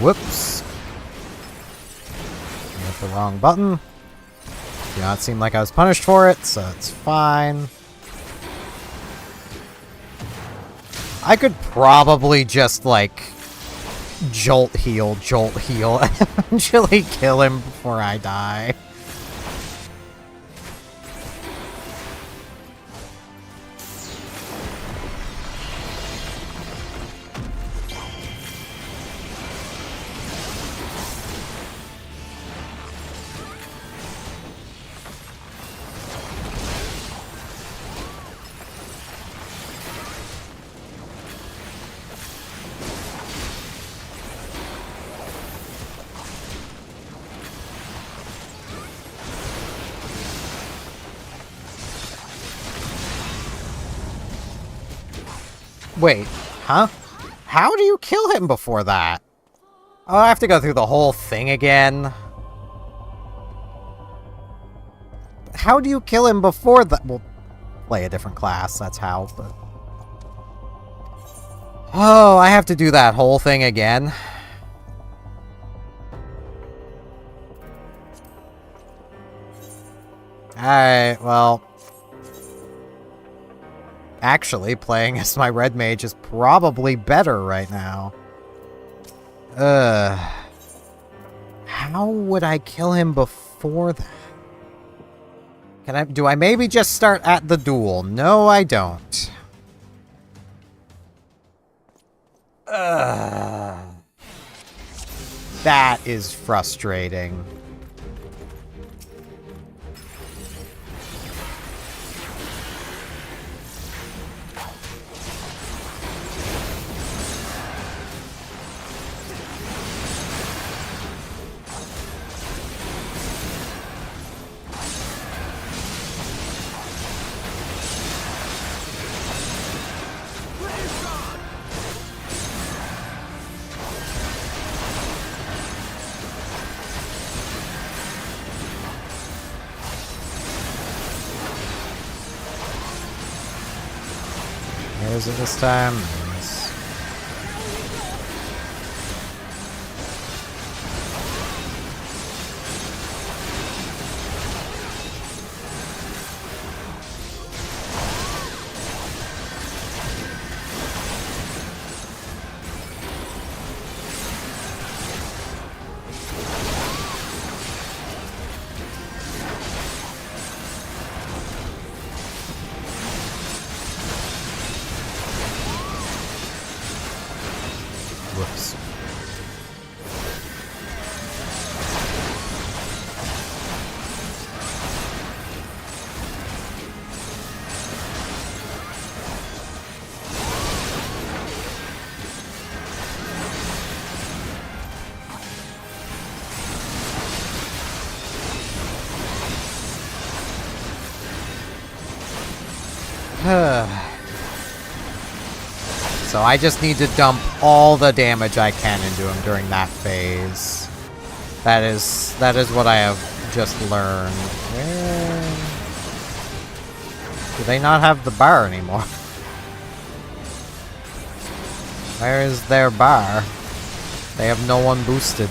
Whoops. Hit the wrong button. Did not seem like I was punished for it, so it's fine. I could probably just, like, jolt heal, and eventually kill him before I die. Wait, huh? How do you kill him before that? Oh, I have to go through the whole thing again. How do you kill him before that? We'll play a different class, that's how, but... Oh, I have to do that whole thing again. Alright, well... Actually, playing as my Red Mage is probably better right now. How would I kill him before that? Do I maybe just start at the duel? No, I don't. That is frustrating. Is it this time? Yes. Whoops. So I just need to dump all the damage I can into him during that phase. That is what I have just learned. Do they not have the bar anymore? Where is their bar? They have no one boosted.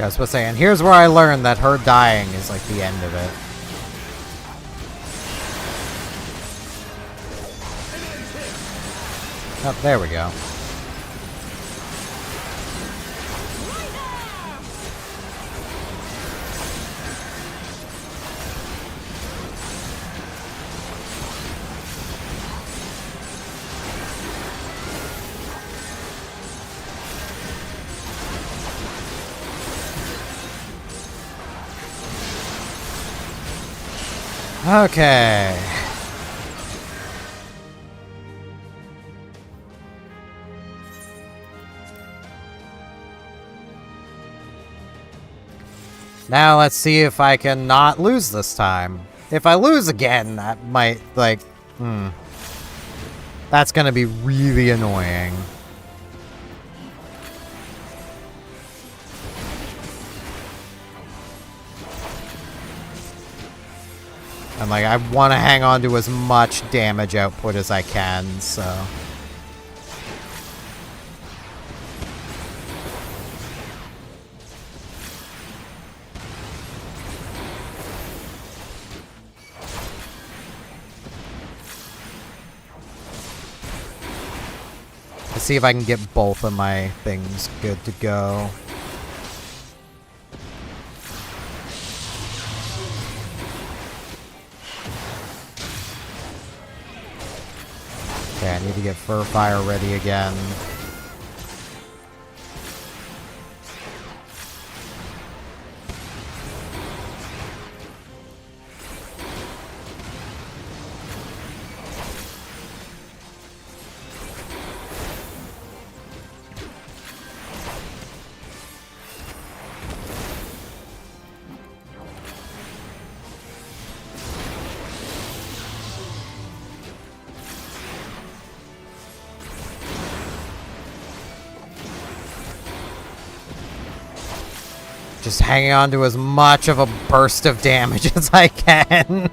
I was supposed to say, and here's where I learned that her dying is like the end of it. Oh, there we go. Okay. Now let's see if I can not lose this time. If I lose again, that might, like, that's gonna be really annoying. And, like, I want to hang on to as much damage output as I can, so... Let's see if I can get both of my things good to go. Okay, I need to get Fur Fire ready again. Just hanging on to as much of a burst of damage as I can.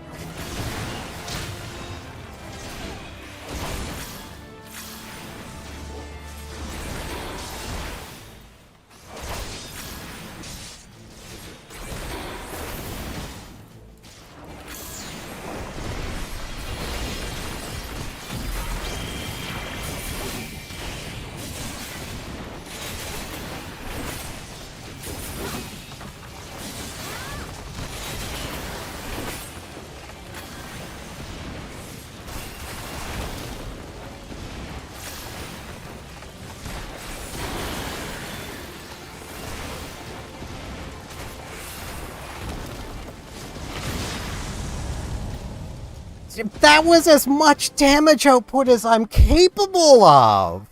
That was as much damage output as I'm capable of!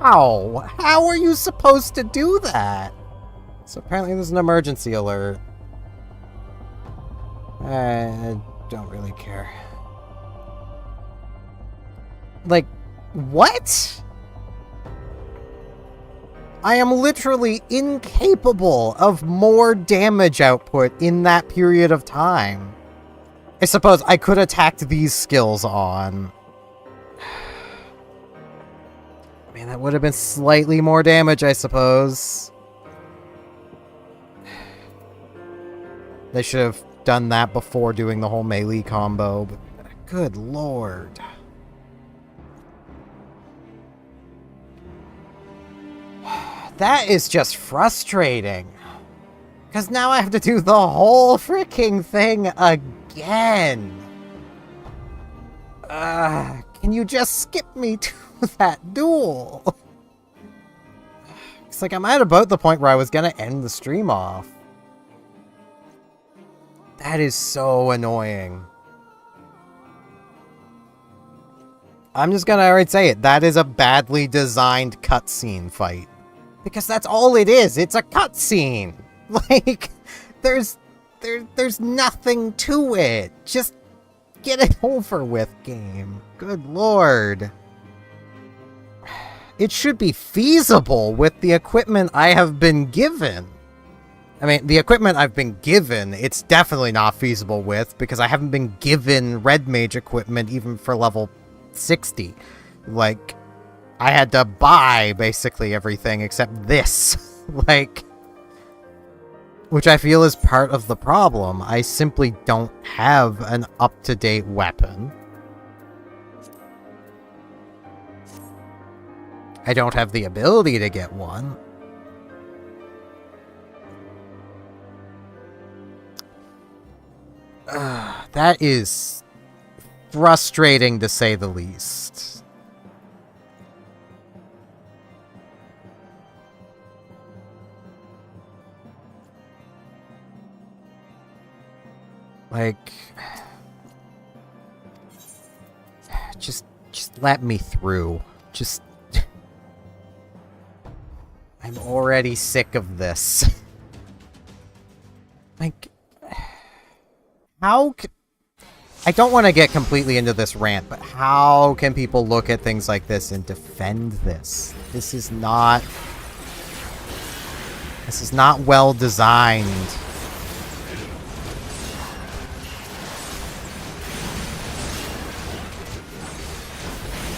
How? How are you supposed to do that? So apparently there's an emergency alert. I don't really care. Like, what? I am literally incapable of more damage output in that period of time. I suppose I could attack these skills on. Man, that would have been slightly more damage, I suppose. They should have done that before doing the whole melee combo, but good lord. That is just frustrating. Because now I have to do the whole freaking thing again. Can you just skip me to that duel? It's like I'm at about the point where I was gonna end the stream off. That is so annoying. I'm just gonna already say it. That is a badly designed cutscene fight. Because that's all it is. It's a cutscene. Like, there's nothing to it. Just get it over with, game. Good lord. It should be feasible with the equipment I have been given. I mean, the equipment I've been given, it's definitely not feasible with, because I haven't been given Red Mage equipment even for level 60. Like, I had to buy basically everything except this. Like, which I feel is part of the problem. I simply don't have an up-to-date weapon. I don't have the ability to get one. That is frustrating to say the least. Like, just let me through. Just, I'm already sick of this. Like, how can... I don't want to get completely into this rant, but how can people look at things like this and defend this? This is not well designed.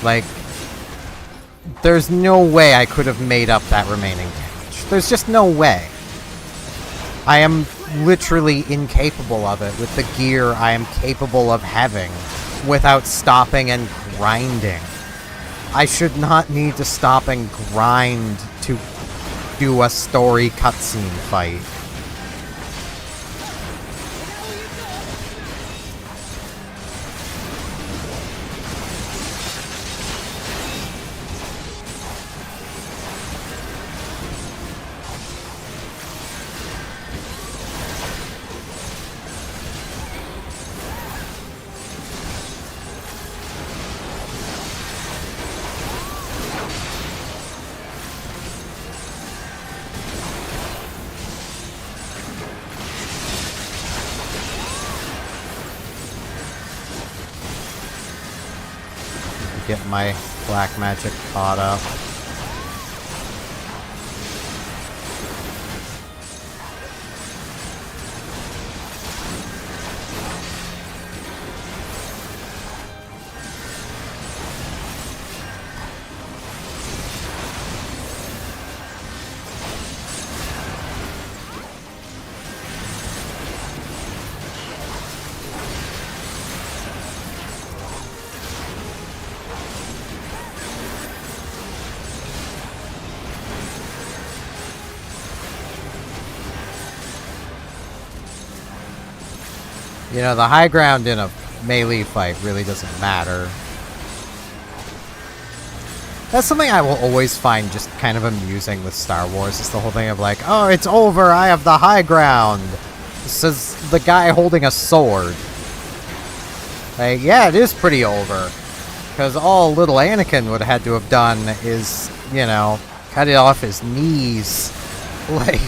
Like, there's no way I could have made up that remaining damage. There's just no way. I am literally incapable of it with the gear I am capable of having without stopping and grinding. I should not need to stop and grind to do a story cutscene fight. Get my black magic caught up. You know, the high ground in a melee fight really doesn't matter. That's something I will always find just kind of amusing with Star Wars, is the whole thing of like, oh, it's over, I have the high ground. Says the guy holding a sword. Like, yeah, it is pretty over. Because all little Anakin would have had to have done is, you know, cut it off his knees. Like...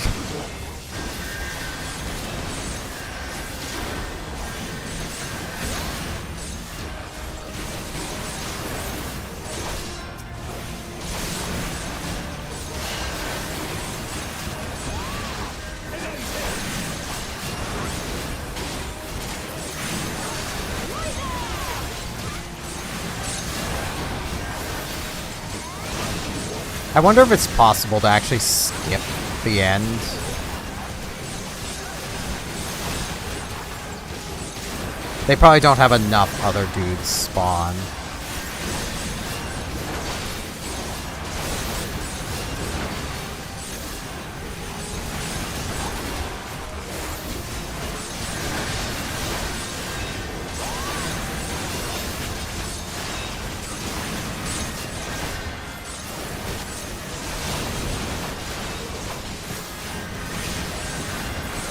I wonder if it's possible to actually skip the end. They probably don't have enough other dudes spawn.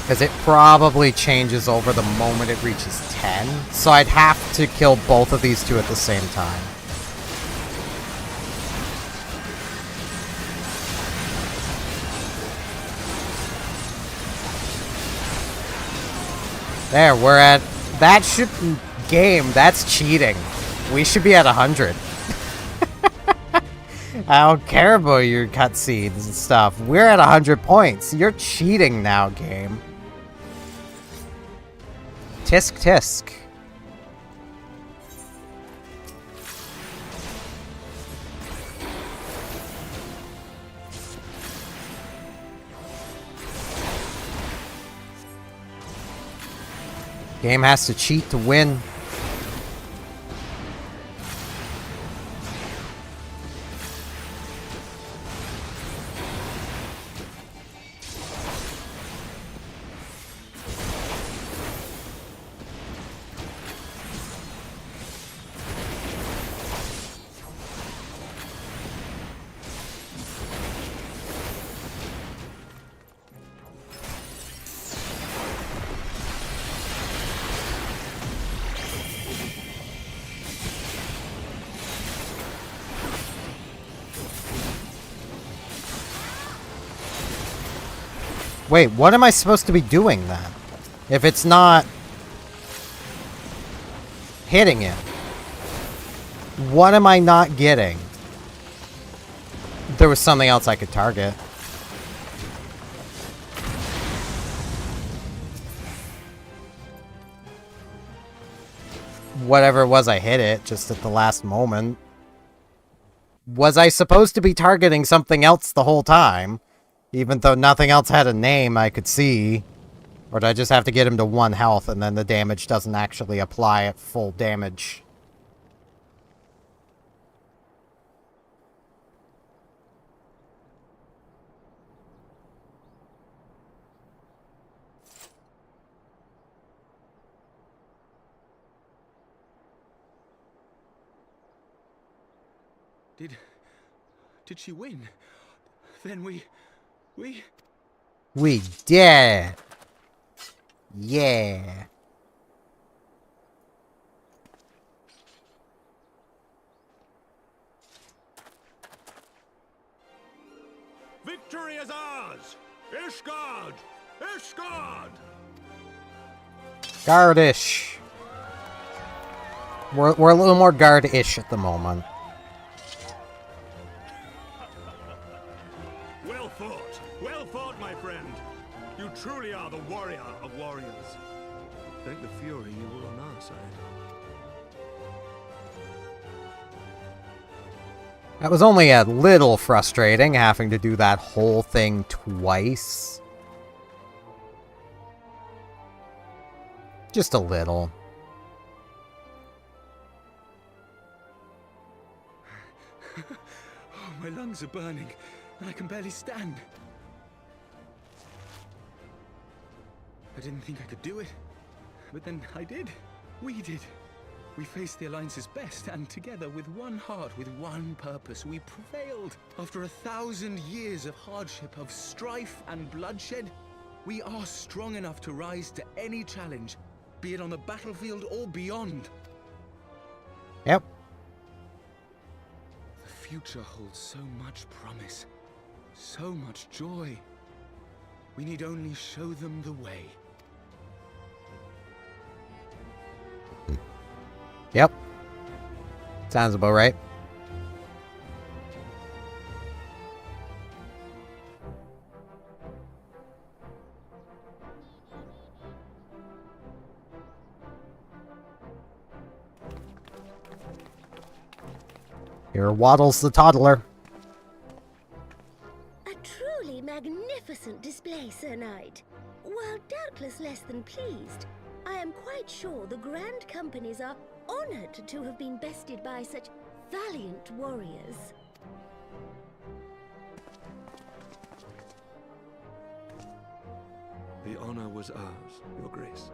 Because it probably changes over the moment it reaches 10. So I'd have to kill both of these two at the same time. There, we're at... That should... Game, that's cheating. We should be at 100. I don't care about your cutscenes and stuff. We're at 100 points. You're cheating now, game. Tisk tisk. Game has to cheat to win. Wait, what am I supposed to be doing then? If it's not hitting it. What am I not getting? There was something else I could target. Whatever it was, I hit it just at the last moment. Was I supposed to be targeting something else the whole time? Even though nothing else had a name I could see. Or did I just have to get him to 1 health and then the damage doesn't actually apply at full damage? Did she win? Then we did. Yeah. Victory is ours! Ishgard! Ishgard! Guard-ish. We're a little more guard-ish at the moment. Well fought, my friend. You truly are the warrior of warriors. Thank the Fury you were on our side. That was only a little frustrating, having to do that whole thing twice. Just a little. Oh, my lungs are burning, and I can barely stand. I didn't think I could do it, but then I did. We did. We faced the Alliance's best, and together, with one heart, with one purpose, we prevailed. After 1,000 years of hardship, of strife and bloodshed, we are strong enough to rise to any challenge, be it on the battlefield or beyond. Yep. The future holds so much promise, so much joy. We need only show them the way. Yep. Sounds about right. Here waddles the toddler. A truly magnificent display, Sir Knight. While doubtless less than pleased, I am quite sure the Grand Companies are honored to have been bested by such valiant warriors. The honor was ours, Your Grace.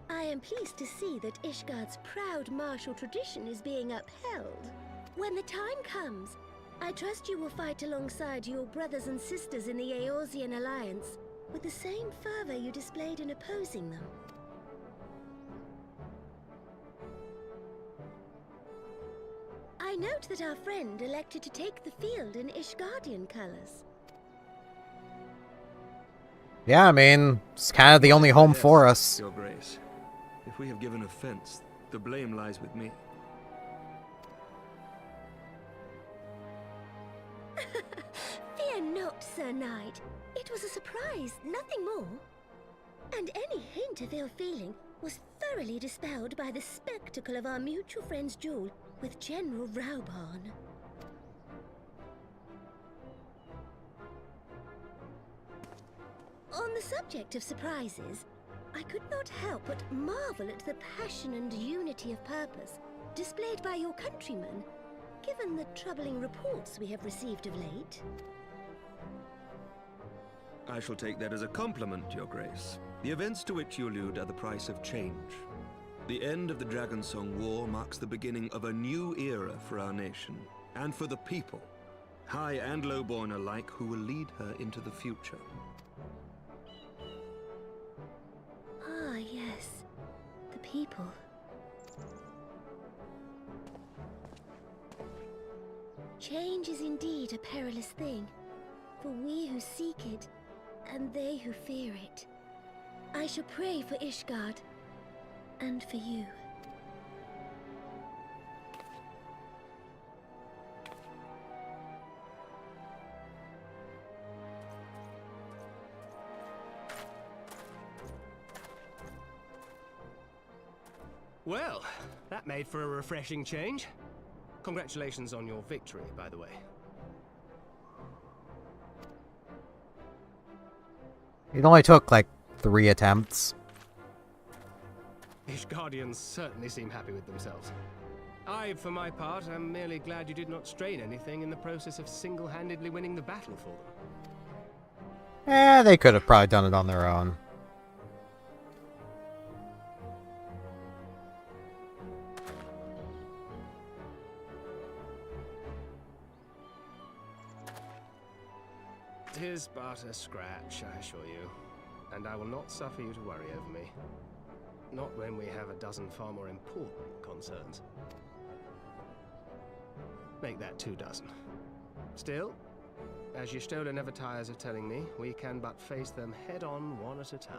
I am pleased to see that Ishgard's proud martial tradition is being upheld. When the time comes, I trust you will fight alongside your brothers and sisters in the Eorzean Alliance with the same fervor you displayed in opposing them. I note that our friend elected to take the field in Ishgardian colors. Yeah, I mean, it's kind of the only home for us. Your Grace. If we have given offense, the blame lies with me. Fear not, Sir Knight. It was a surprise, nothing more. And any hint of ill feeling was thoroughly dispelled by the spectacle of our mutual friend's duel with General Raubarn. On the subject of surprises, I could not help but marvel at the passion and unity of purpose displayed by your countrymen, given the troubling reports we have received of late. I shall take that as a compliment, Your Grace. The events to which you allude are the price of change. The end of the Dragonsong War marks the beginning of a new era for our nation, and for the people, high and lowborn alike, who will lead her into the future. Ah, yes. The people. Change is indeed a perilous thing, for we who seek it, and they who fear it. I shall pray for Ishgard, and for you. Well, that made for a refreshing change. Congratulations on your victory, by the way. It only took, like, 3 attempts. Ishgardians certainly seem happy with themselves. I, for my part, am merely glad you did not strain anything in the process of single-handedly winning the battle for them. They could have probably done it on their own. Tis but a scratch, I assure you, and I will not suffer you to worry over me. Not when we have a dozen far more important concerns. Make that 2 dozen. Still, as Y'shtola never tires of telling me, we can but face them head-on, one at a time.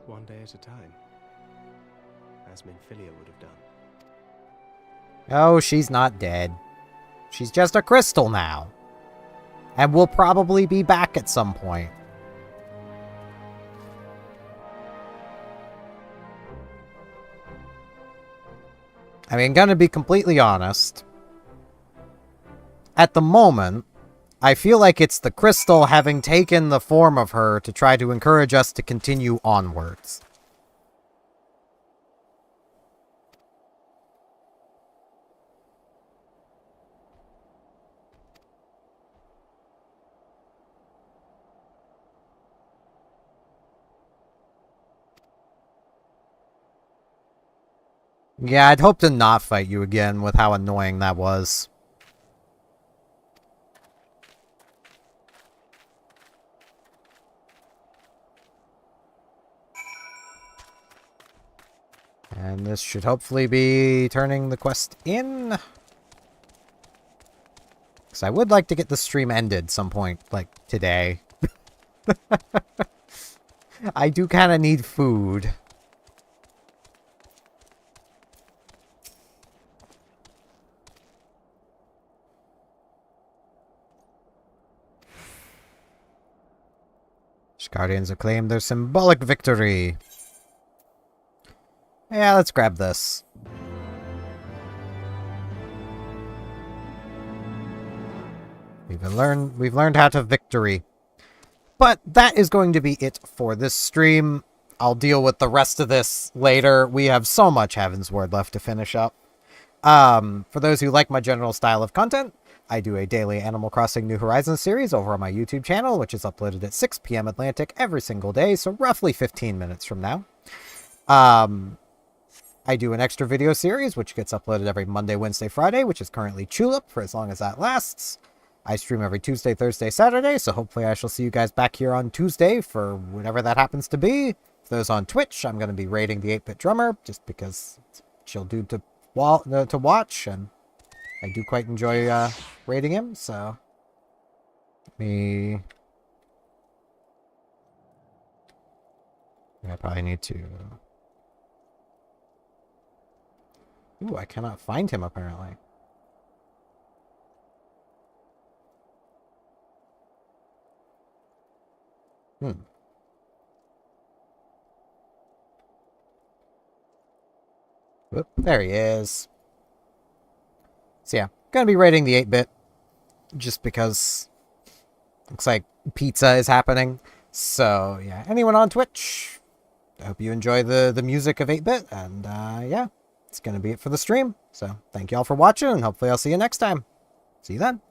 One day at a time. As Minfilia would have done. Oh, she's not dead. She's just a crystal now. And will probably be back at some point. I mean, gonna be completely honest. At the moment, I feel like it's the crystal having taken the form of her to try to encourage us to continue onwards. Yeah, I'd hope to not fight you again with how annoying that was. And this should hopefully be turning the quest in. Because I would like to get the stream ended some point, like, today. I do kind of need food. Guardians have claimed their symbolic victory. Yeah, let's grab this. We've learned how to victory. But that is going to be it for this stream. I'll deal with the rest of this later. We have so much Heavensward left to finish up. For those who like my general style of content, I do a daily Animal Crossing New Horizons series over on my YouTube channel, which is uploaded at 6 p.m. Atlantic every single day, so roughly 15 minutes from now. I do an extra video series, which gets uploaded every Monday, Wednesday, Friday, which is currently Tulip, for as long as that lasts. I stream every Tuesday, Thursday, Saturday, so hopefully I shall see you guys back here on Tuesday for whatever that happens to be. For those on Twitch, I'm going to be raiding the 8-Bit Drummer, just because it's a chill dude to watch, and I do quite enjoy raiding him, so... I probably need to... Ooh, I cannot find him, apparently. Whoop, there he is. So yeah, gonna be raiding the 8-Bit. Just because... Looks like pizza is happening. So, yeah, anyone on Twitch, I hope you enjoy the music of 8-Bit, and yeah, it's going to be it for the stream. So, thank you all for watching, and hopefully I'll see you next time. See you then.